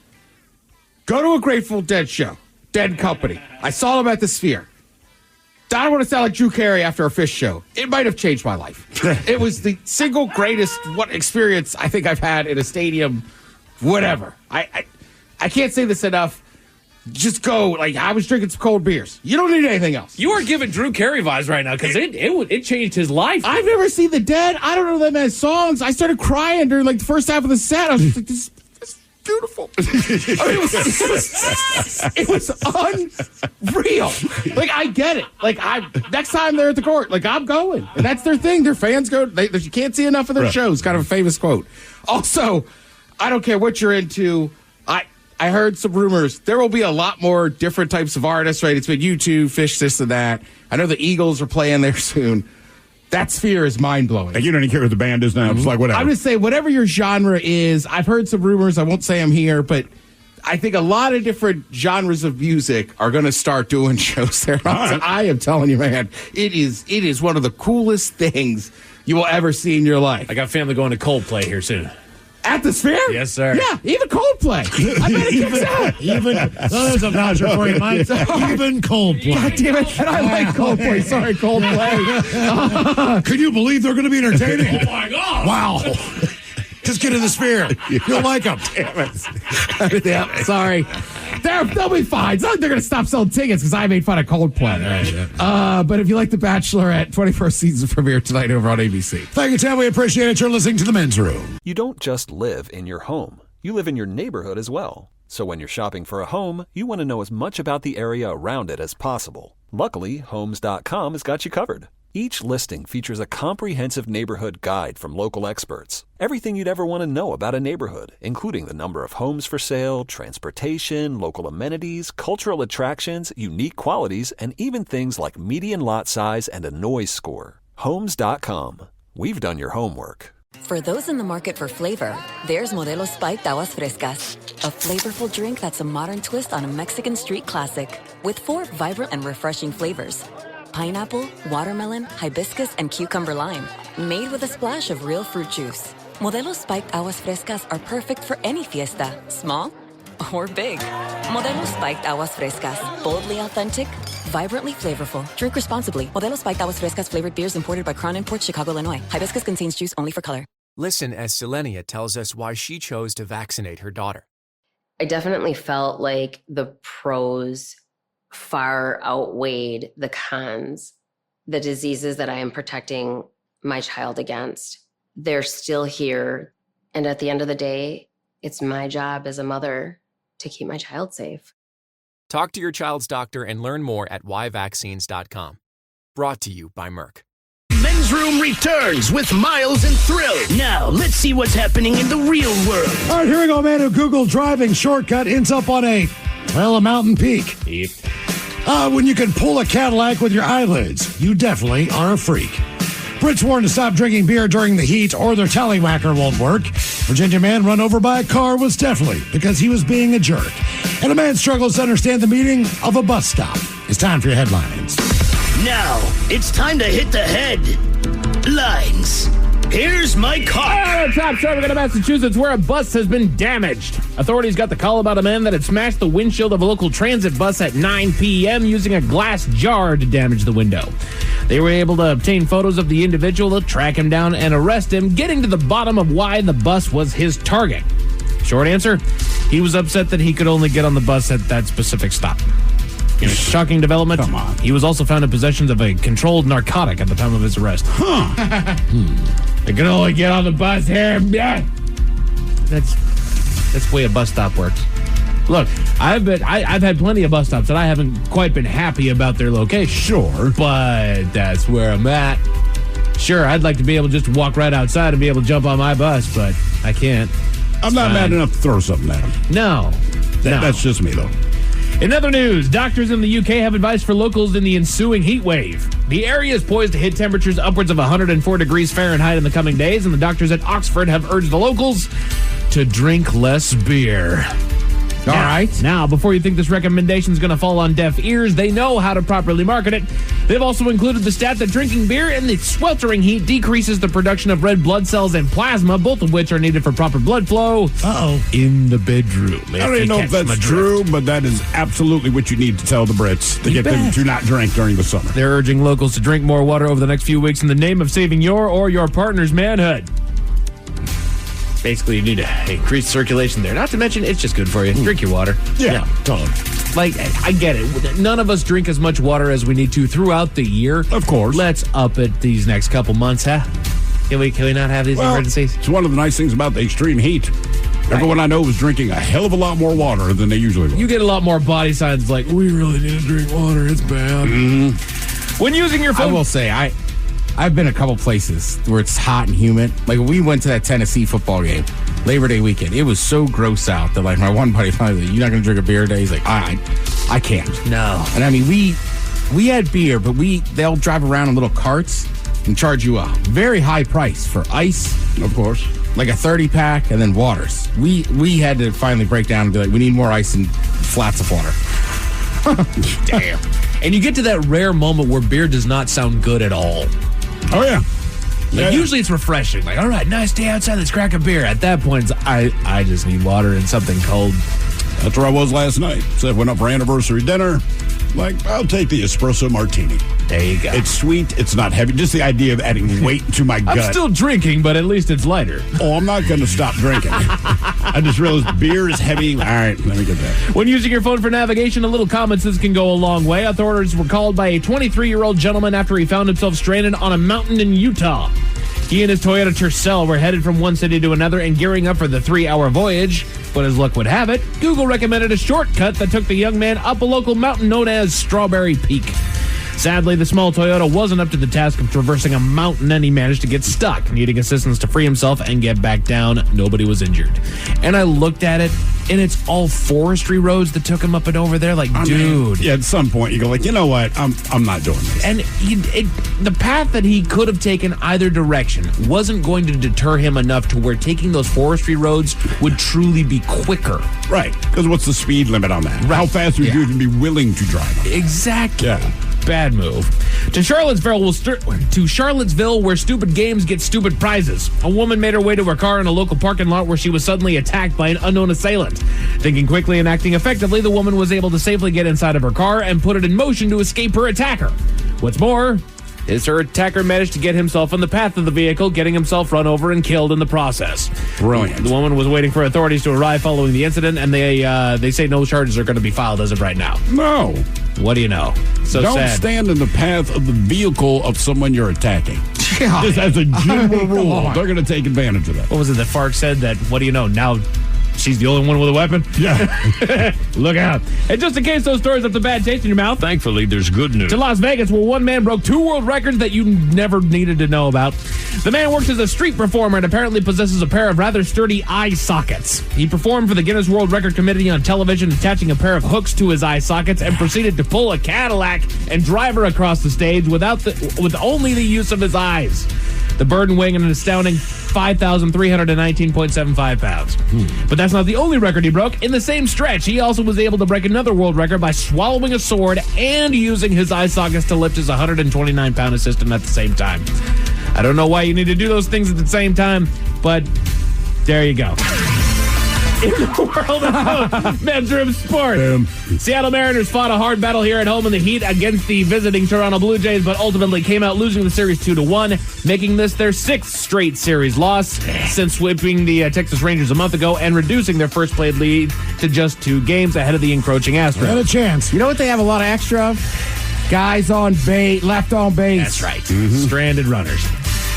Speaker 5: go to a Grateful Dead show. Dead Company. I saw them at the Sphere. I don't want to sound like Drew Carey after a Fish show. It might have changed my life. It was the single greatest experience I think I've had in a stadium, whatever. I can't say this enough. Just go. I was drinking some cold beers. You don't need anything else.
Speaker 22: You are giving Drew Carey vibes right now because it changed his life.
Speaker 5: I've never seen the Dead. I don't know them as songs. I started crying during the first half of the set. I was just like, this is beautiful. It was unreal. I get it. Next time they're at the court, I'm going. And that's their thing. Their fans go. You can't see enough of their shows. Kind of a famous quote. Also, I don't care what you're into. I heard some rumors. There will be a lot more different types of artists, right? It's been U2, Fish, this and that. I know the Eagles are playing there soon. That Sphere is mind-blowing.
Speaker 9: You don't even care what the band is now. It's whatever.
Speaker 5: I'm just saying, whatever your genre is, I've heard some rumors. I won't say I'm here, but I think a lot of different genres of music are going to start doing shows there. I am telling you, man, it is one of the coolest things you will ever see in your life.
Speaker 22: I got family going to Coldplay here soon.
Speaker 5: At the Sphere?
Speaker 22: Yes, sir.
Speaker 5: Yeah, even Coldplay. I bet it kicks out.
Speaker 8: There's a voucher for you, Mike. Even Coldplay.
Speaker 5: God damn it. And I like Coldplay. Sorry, Coldplay.
Speaker 8: Can you believe they're going to be entertaining?
Speaker 22: Oh, my God.
Speaker 8: Wow. Just get in the Sphere. You'll like them.
Speaker 5: Damn it. Yeah, sorry. They'll be fine. It's not like they're going to stop selling tickets because I made fun of Coldplay. But if you like The Bachelorette, 21st season premiere tonight over on ABC.
Speaker 8: Thank you, Tim. We appreciate it. You're listening to The Men's Room.
Speaker 7: You don't just live in your home. You live in your neighborhood as well. So when you're shopping for a home, you want to know as much about the area around it as possible. Luckily, Homes.com has got you covered. Each listing features a comprehensive neighborhood guide from local experts. Everything you'd ever want to know about a neighborhood, including the number of homes for sale, transportation, local amenities, cultural attractions, unique qualities, and even things like median lot size and a noise score. Homes.com. We've done your homework.
Speaker 13: For those in the market for flavor, there's Modelo Spiked Aguas Frescas, a flavorful drink that's a modern twist on a Mexican street classic with 4 vibrant and refreshing flavors. Pineapple, watermelon, hibiscus, and cucumber lime, made with a splash of real fruit juice. Modelo Spiked Aguas Frescas are perfect for any fiesta, small or big. Modelo Spiked Aguas Frescas, boldly authentic, vibrantly flavorful. Drink responsibly. Modelo Spiked Aguas Frescas flavored beers imported by Crown Imports, Chicago, Illinois. Hibiscus contains juice only for color.
Speaker 17: Listen as Selenia tells us why she chose to vaccinate her daughter.
Speaker 23: I definitely felt like the pros far outweighed the cons. The diseases that I am protecting my child against, they're still here. And at the end of the day, it's my job as a mother to keep my child safe.
Speaker 17: Talk to your child's doctor and learn more at whyvaccines.com. Brought to you by Merck.
Speaker 24: Men's Room returns with Miles and Thrill. Now, let's see what's happening in the real world.
Speaker 8: All right, here we go. Man who Googled driving shortcut ends up on a mountain peak.
Speaker 22: Yep.
Speaker 8: When you can pull a Cadillac with your eyelids, you definitely are a freak. Brits warned to stop drinking beer during the heat or their tallywhacker won't work. Virginia man run over by a car was definitely because he was being a jerk. And a man struggles to understand the meaning of a bus stop. It's time for your headlines.
Speaker 24: Now, it's time to hit the headlines. Here's my car.
Speaker 22: Top story, we're going to Massachusetts, where a bus has been damaged. Authorities got the call about a man that had smashed the windshield of a local transit bus at 9 p.m. using a glass jar to damage the window. They were able to obtain photos of the individual, to track him down and arrest him, getting to the bottom of why the bus was his target. Short answer, he was upset that he could only get on the bus at that specific stop. In a shocking development,
Speaker 9: Come on.
Speaker 22: He was also found in possession of a controlled narcotic at the time of his arrest. I can only get on the bus here. Yeah. That's the way a bus stop works. Look, I've had plenty of bus stops that I haven't quite been happy about their location.
Speaker 9: Sure.
Speaker 22: But that's where I'm at. Sure, I'd like to be able to just walk right outside and be able to jump on my bus, but I can't.
Speaker 9: I'm not mad enough to throw something at him.
Speaker 22: No.
Speaker 9: That's just me, though.
Speaker 22: In other news, doctors in the UK have advice for locals in the ensuing heat wave. The area is poised to hit temperatures upwards of 104 degrees Fahrenheit in the coming days, and the doctors at Oxford have urged the locals to drink less beer. All right. Now, before you think this recommendation is going to fall on deaf ears, they know how to properly market it. They've also included the stat that drinking beer in the sweltering heat decreases the production of red blood cells and plasma, both of which are needed for proper blood flow in the bedroom.
Speaker 9: I don't even know if that's true, but that is absolutely what you need to tell the Brits to get them to not drink during the summer.
Speaker 22: They're urging locals to drink more water over the next few weeks in the name of saving your or your partner's manhood. Basically, you need to increase circulation there. Not to mention, it's just good for you. Drink your water.
Speaker 9: Yeah, totally.
Speaker 22: Like, I get it. None of us drink as much water as we need to throughout the year.
Speaker 9: Of course.
Speaker 22: Let's up it these next couple months, huh? Can we not have these emergencies?
Speaker 9: It's one of the nice things about the extreme heat. Right. Everyone I know is drinking a hell of a lot more water than they usually would.
Speaker 22: You get a lot more body signs like, we really need to drink water. It's bad.
Speaker 9: Mm-hmm.
Speaker 22: When using your phone...
Speaker 5: I will say, I've been a couple places where it's hot and humid. Like, we went to that Tennessee football game, Labor Day weekend. It was so gross out that, like, my one buddy finally like, you're not going to drink a beer today? He's like, I can't.
Speaker 22: No.
Speaker 5: And, I mean, we had beer, but they'll drive around in little carts and charge you a very high price for ice.
Speaker 9: Of course.
Speaker 5: Like a 30-pack and then waters. We had to finally break down and be like, we need more ice and flats of water.
Speaker 22: Damn. And you get to that rare moment where beer does not sound good at all.
Speaker 9: Oh, yeah.
Speaker 22: Usually it's refreshing. Like, all right, nice day outside. Let's crack a beer. At that point, I just need water and something cold.
Speaker 9: That's where I was last night. So I went up for anniversary dinner. Like, I'll take the espresso martini.
Speaker 22: There you go.
Speaker 9: It's sweet. It's not heavy. Just the idea of adding weight to my gut.
Speaker 22: I'm still drinking, but at least it's lighter.
Speaker 9: Oh, I'm not going to stop drinking. I just realized beer is heavy. All right, let me get that.
Speaker 22: When using your phone for navigation, a little common sense can go a long way. Authorities were called by a 23-year-old gentleman after he found himself stranded on a mountain in Utah. He and his Toyota Tercel were headed from one city to another and gearing up for the 3-hour voyage. But as luck would have it, Google recommended a shortcut that took the young man up a local mountain known as Strawberry Peak. Sadly, the small Toyota wasn't up to the task of traversing a mountain, and he managed to get stuck, needing assistance to free himself and get back down. Nobody was injured. And I looked at it, and it's all forestry roads that took him up and over there. Like, dude.
Speaker 9: Yeah, at some point, you go like, you know what? I'm not doing this.
Speaker 22: And the path that he could have taken either direction wasn't going to deter him enough to where taking those forestry roads would truly be quicker.
Speaker 9: Right, because what's the speed limit on that? Right. How fast would you even be willing to drive?
Speaker 22: Exactly.
Speaker 9: Yeah.
Speaker 22: Bad move. To Charlottesville, where stupid games get stupid prizes. A woman made her way to her car in a local parking lot where she was suddenly attacked by an unknown assailant. Thinking quickly and acting effectively, the woman was able to safely get inside of her car and put it in motion to escape her attacker. What's more, is her attacker managed to get himself on the path of the vehicle, getting himself run over and killed in the process.
Speaker 9: Brilliant.
Speaker 22: The woman was waiting for authorities to arrive following the incident, and they say no charges are going to be filed as of right now.
Speaker 9: No.
Speaker 22: What do you know? So
Speaker 9: Don't
Speaker 22: sad.
Speaker 9: stand in the path of the vehicle of someone you're attacking.
Speaker 22: Yeah.
Speaker 9: Just as a general rule, they're going to take advantage of that.
Speaker 22: What was it that Fark said that, what do you know, now she's the only one with a weapon?
Speaker 9: Yeah.
Speaker 22: Look out. And just in case those stories left a bad taste in your mouth,
Speaker 6: thankfully, there's good news.
Speaker 22: To Las Vegas, where one man broke 2 world records that you never needed to know about. The man works as a street performer and apparently possesses a pair of rather sturdy eye sockets. He performed for the Guinness World Record Committee on television, attaching a pair of hooks to his eye sockets, and proceeded to pull a Cadillac and drive her across the stage with only the use of his eyes. The burden weighing an astounding 5,319.75 pounds. But that's not the only record he broke. In the same stretch, he also was able to break another world record by swallowing a sword and using his eye sockets to lift his 129-pound assistant at the same time. I don't know why you need to do those things at the same time, but there you go. In the world of men's room sports, Seattle Mariners fought a hard battle here at home in the heat against the visiting Toronto Blue Jays, but ultimately came out losing the series 2-1, making this their 6th straight series loss since sweeping the Texas Rangers a month ago and reducing their first played lead to just 2 games ahead of the encroaching Astros.
Speaker 8: Had a chance.
Speaker 5: You know what they have a lot of extra of? Guys on base, left on base.
Speaker 22: That's right. Stranded runners.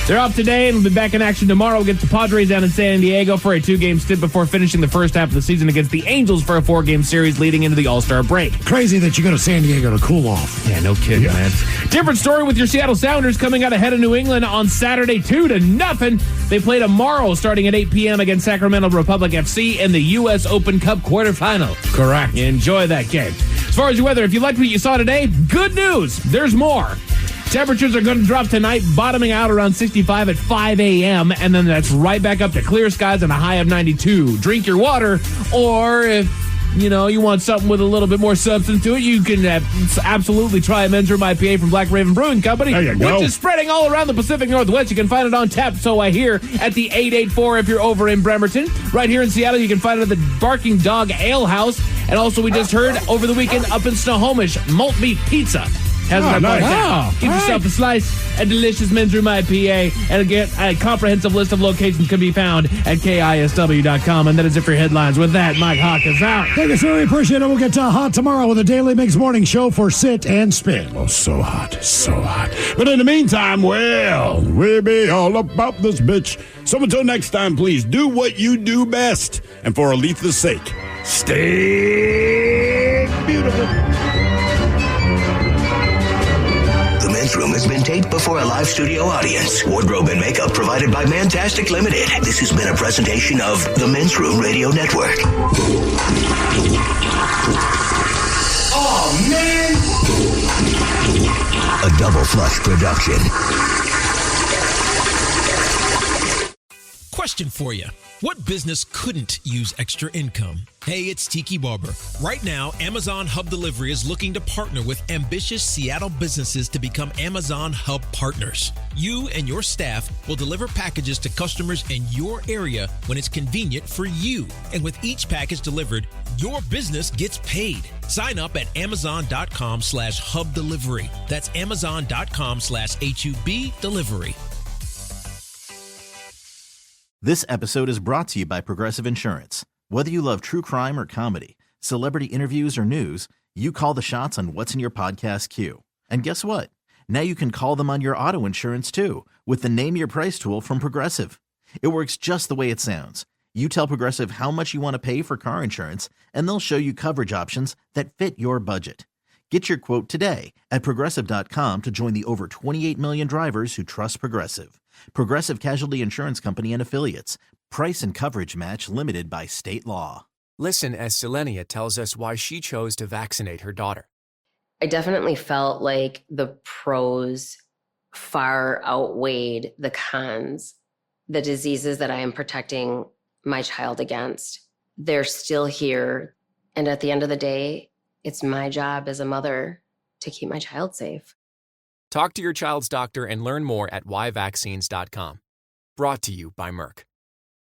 Speaker 22: They're off today and will be back in action tomorrow against the Padres down in San Diego for a 2-game stint before finishing the first half of the season against the Angels for a 4-game series leading into the All-Star break.
Speaker 8: Crazy that you go to San Diego to cool off.
Speaker 22: Yeah, no kidding, man. Different story with your Seattle Sounders coming out ahead of New England on Saturday 2-0. They play tomorrow starting at 8 p.m. against Sacramento Republic FC in the U.S. Open Cup quarterfinal.
Speaker 8: Correct.
Speaker 22: Enjoy that game. As far as your weather, if you liked what you saw today, good news. There's more. Temperatures are going to drop tonight, bottoming out around 65 at 5 a.m., and then that's right back up to clear skies and a high of 92. Drink your water, or if you want something with a little bit more substance to it, you can absolutely try a Men's Room IPA from Black Raven Brewing Company, which is spreading all around the Pacific Northwest. You can find it on tap, so I hear, at the 884 if you're over in Bremerton. Right here in Seattle, you can find it at the Barking Dog Ale House, and also we just heard over the weekend up in Snohomish, Malt Meat Pizza. Get yourself a slice, a delicious Men's Room IPA, and again, a comprehensive list of locations can be found at KISW.com. And that is it for headlines. With that, Mike Hawk is out.
Speaker 8: Thank you, sir. We appreciate it. We'll get to hot tomorrow with a Daily Mix Morning Show for Sit and Spin.
Speaker 9: Oh, so hot, so hot. But in the meantime, well, we be all about this bitch. So until next time, please do what you do best. And for Aletha's sake, stay beautiful.
Speaker 20: Men's Room has been taped before a live studio audience. Wardrobe and makeup provided by Mantastic Limited. This has been a presentation of the Men's Room Radio Network.
Speaker 11: Oh, man!
Speaker 20: A Double Flush production.
Speaker 1: Question for you. What business couldn't use extra income? Hey, it's Tiki Barber. Right now, Amazon Hub Delivery is looking to partner with ambitious Seattle businesses to become Amazon Hub partners. You and your staff will deliver packages to customers in your area when it's convenient for you. And with each package delivered, your business gets paid. Sign up at Amazon.com/Hub Delivery. That's Amazon.com/HUB Delivery.
Speaker 2: This episode is brought to you by Progressive Insurance. Whether you love true crime or comedy, celebrity interviews or news, you call the shots on what's in your podcast queue. And guess what? Now you can call them on your auto insurance too with the Name Your Price tool from Progressive. It works just the way it sounds. You tell Progressive how much you want to pay for car insurance, and they'll show you coverage options that fit your budget. Get your quote today at Progressive.com to join the over 28 million drivers who trust Progressive. Progressive Casualty Insurance Company and Affiliates. Price and coverage match limited by state law.
Speaker 17: Listen as Selenia tells us why she chose to vaccinate her daughter.
Speaker 23: I definitely felt like the pros far outweighed the cons. The diseases that I am protecting my child against, they're still here. And at the end of the day, it's my job as a mother to keep my child safe.
Speaker 17: Talk to your child's doctor and learn more at yvaccines.com. Brought to you by Merck.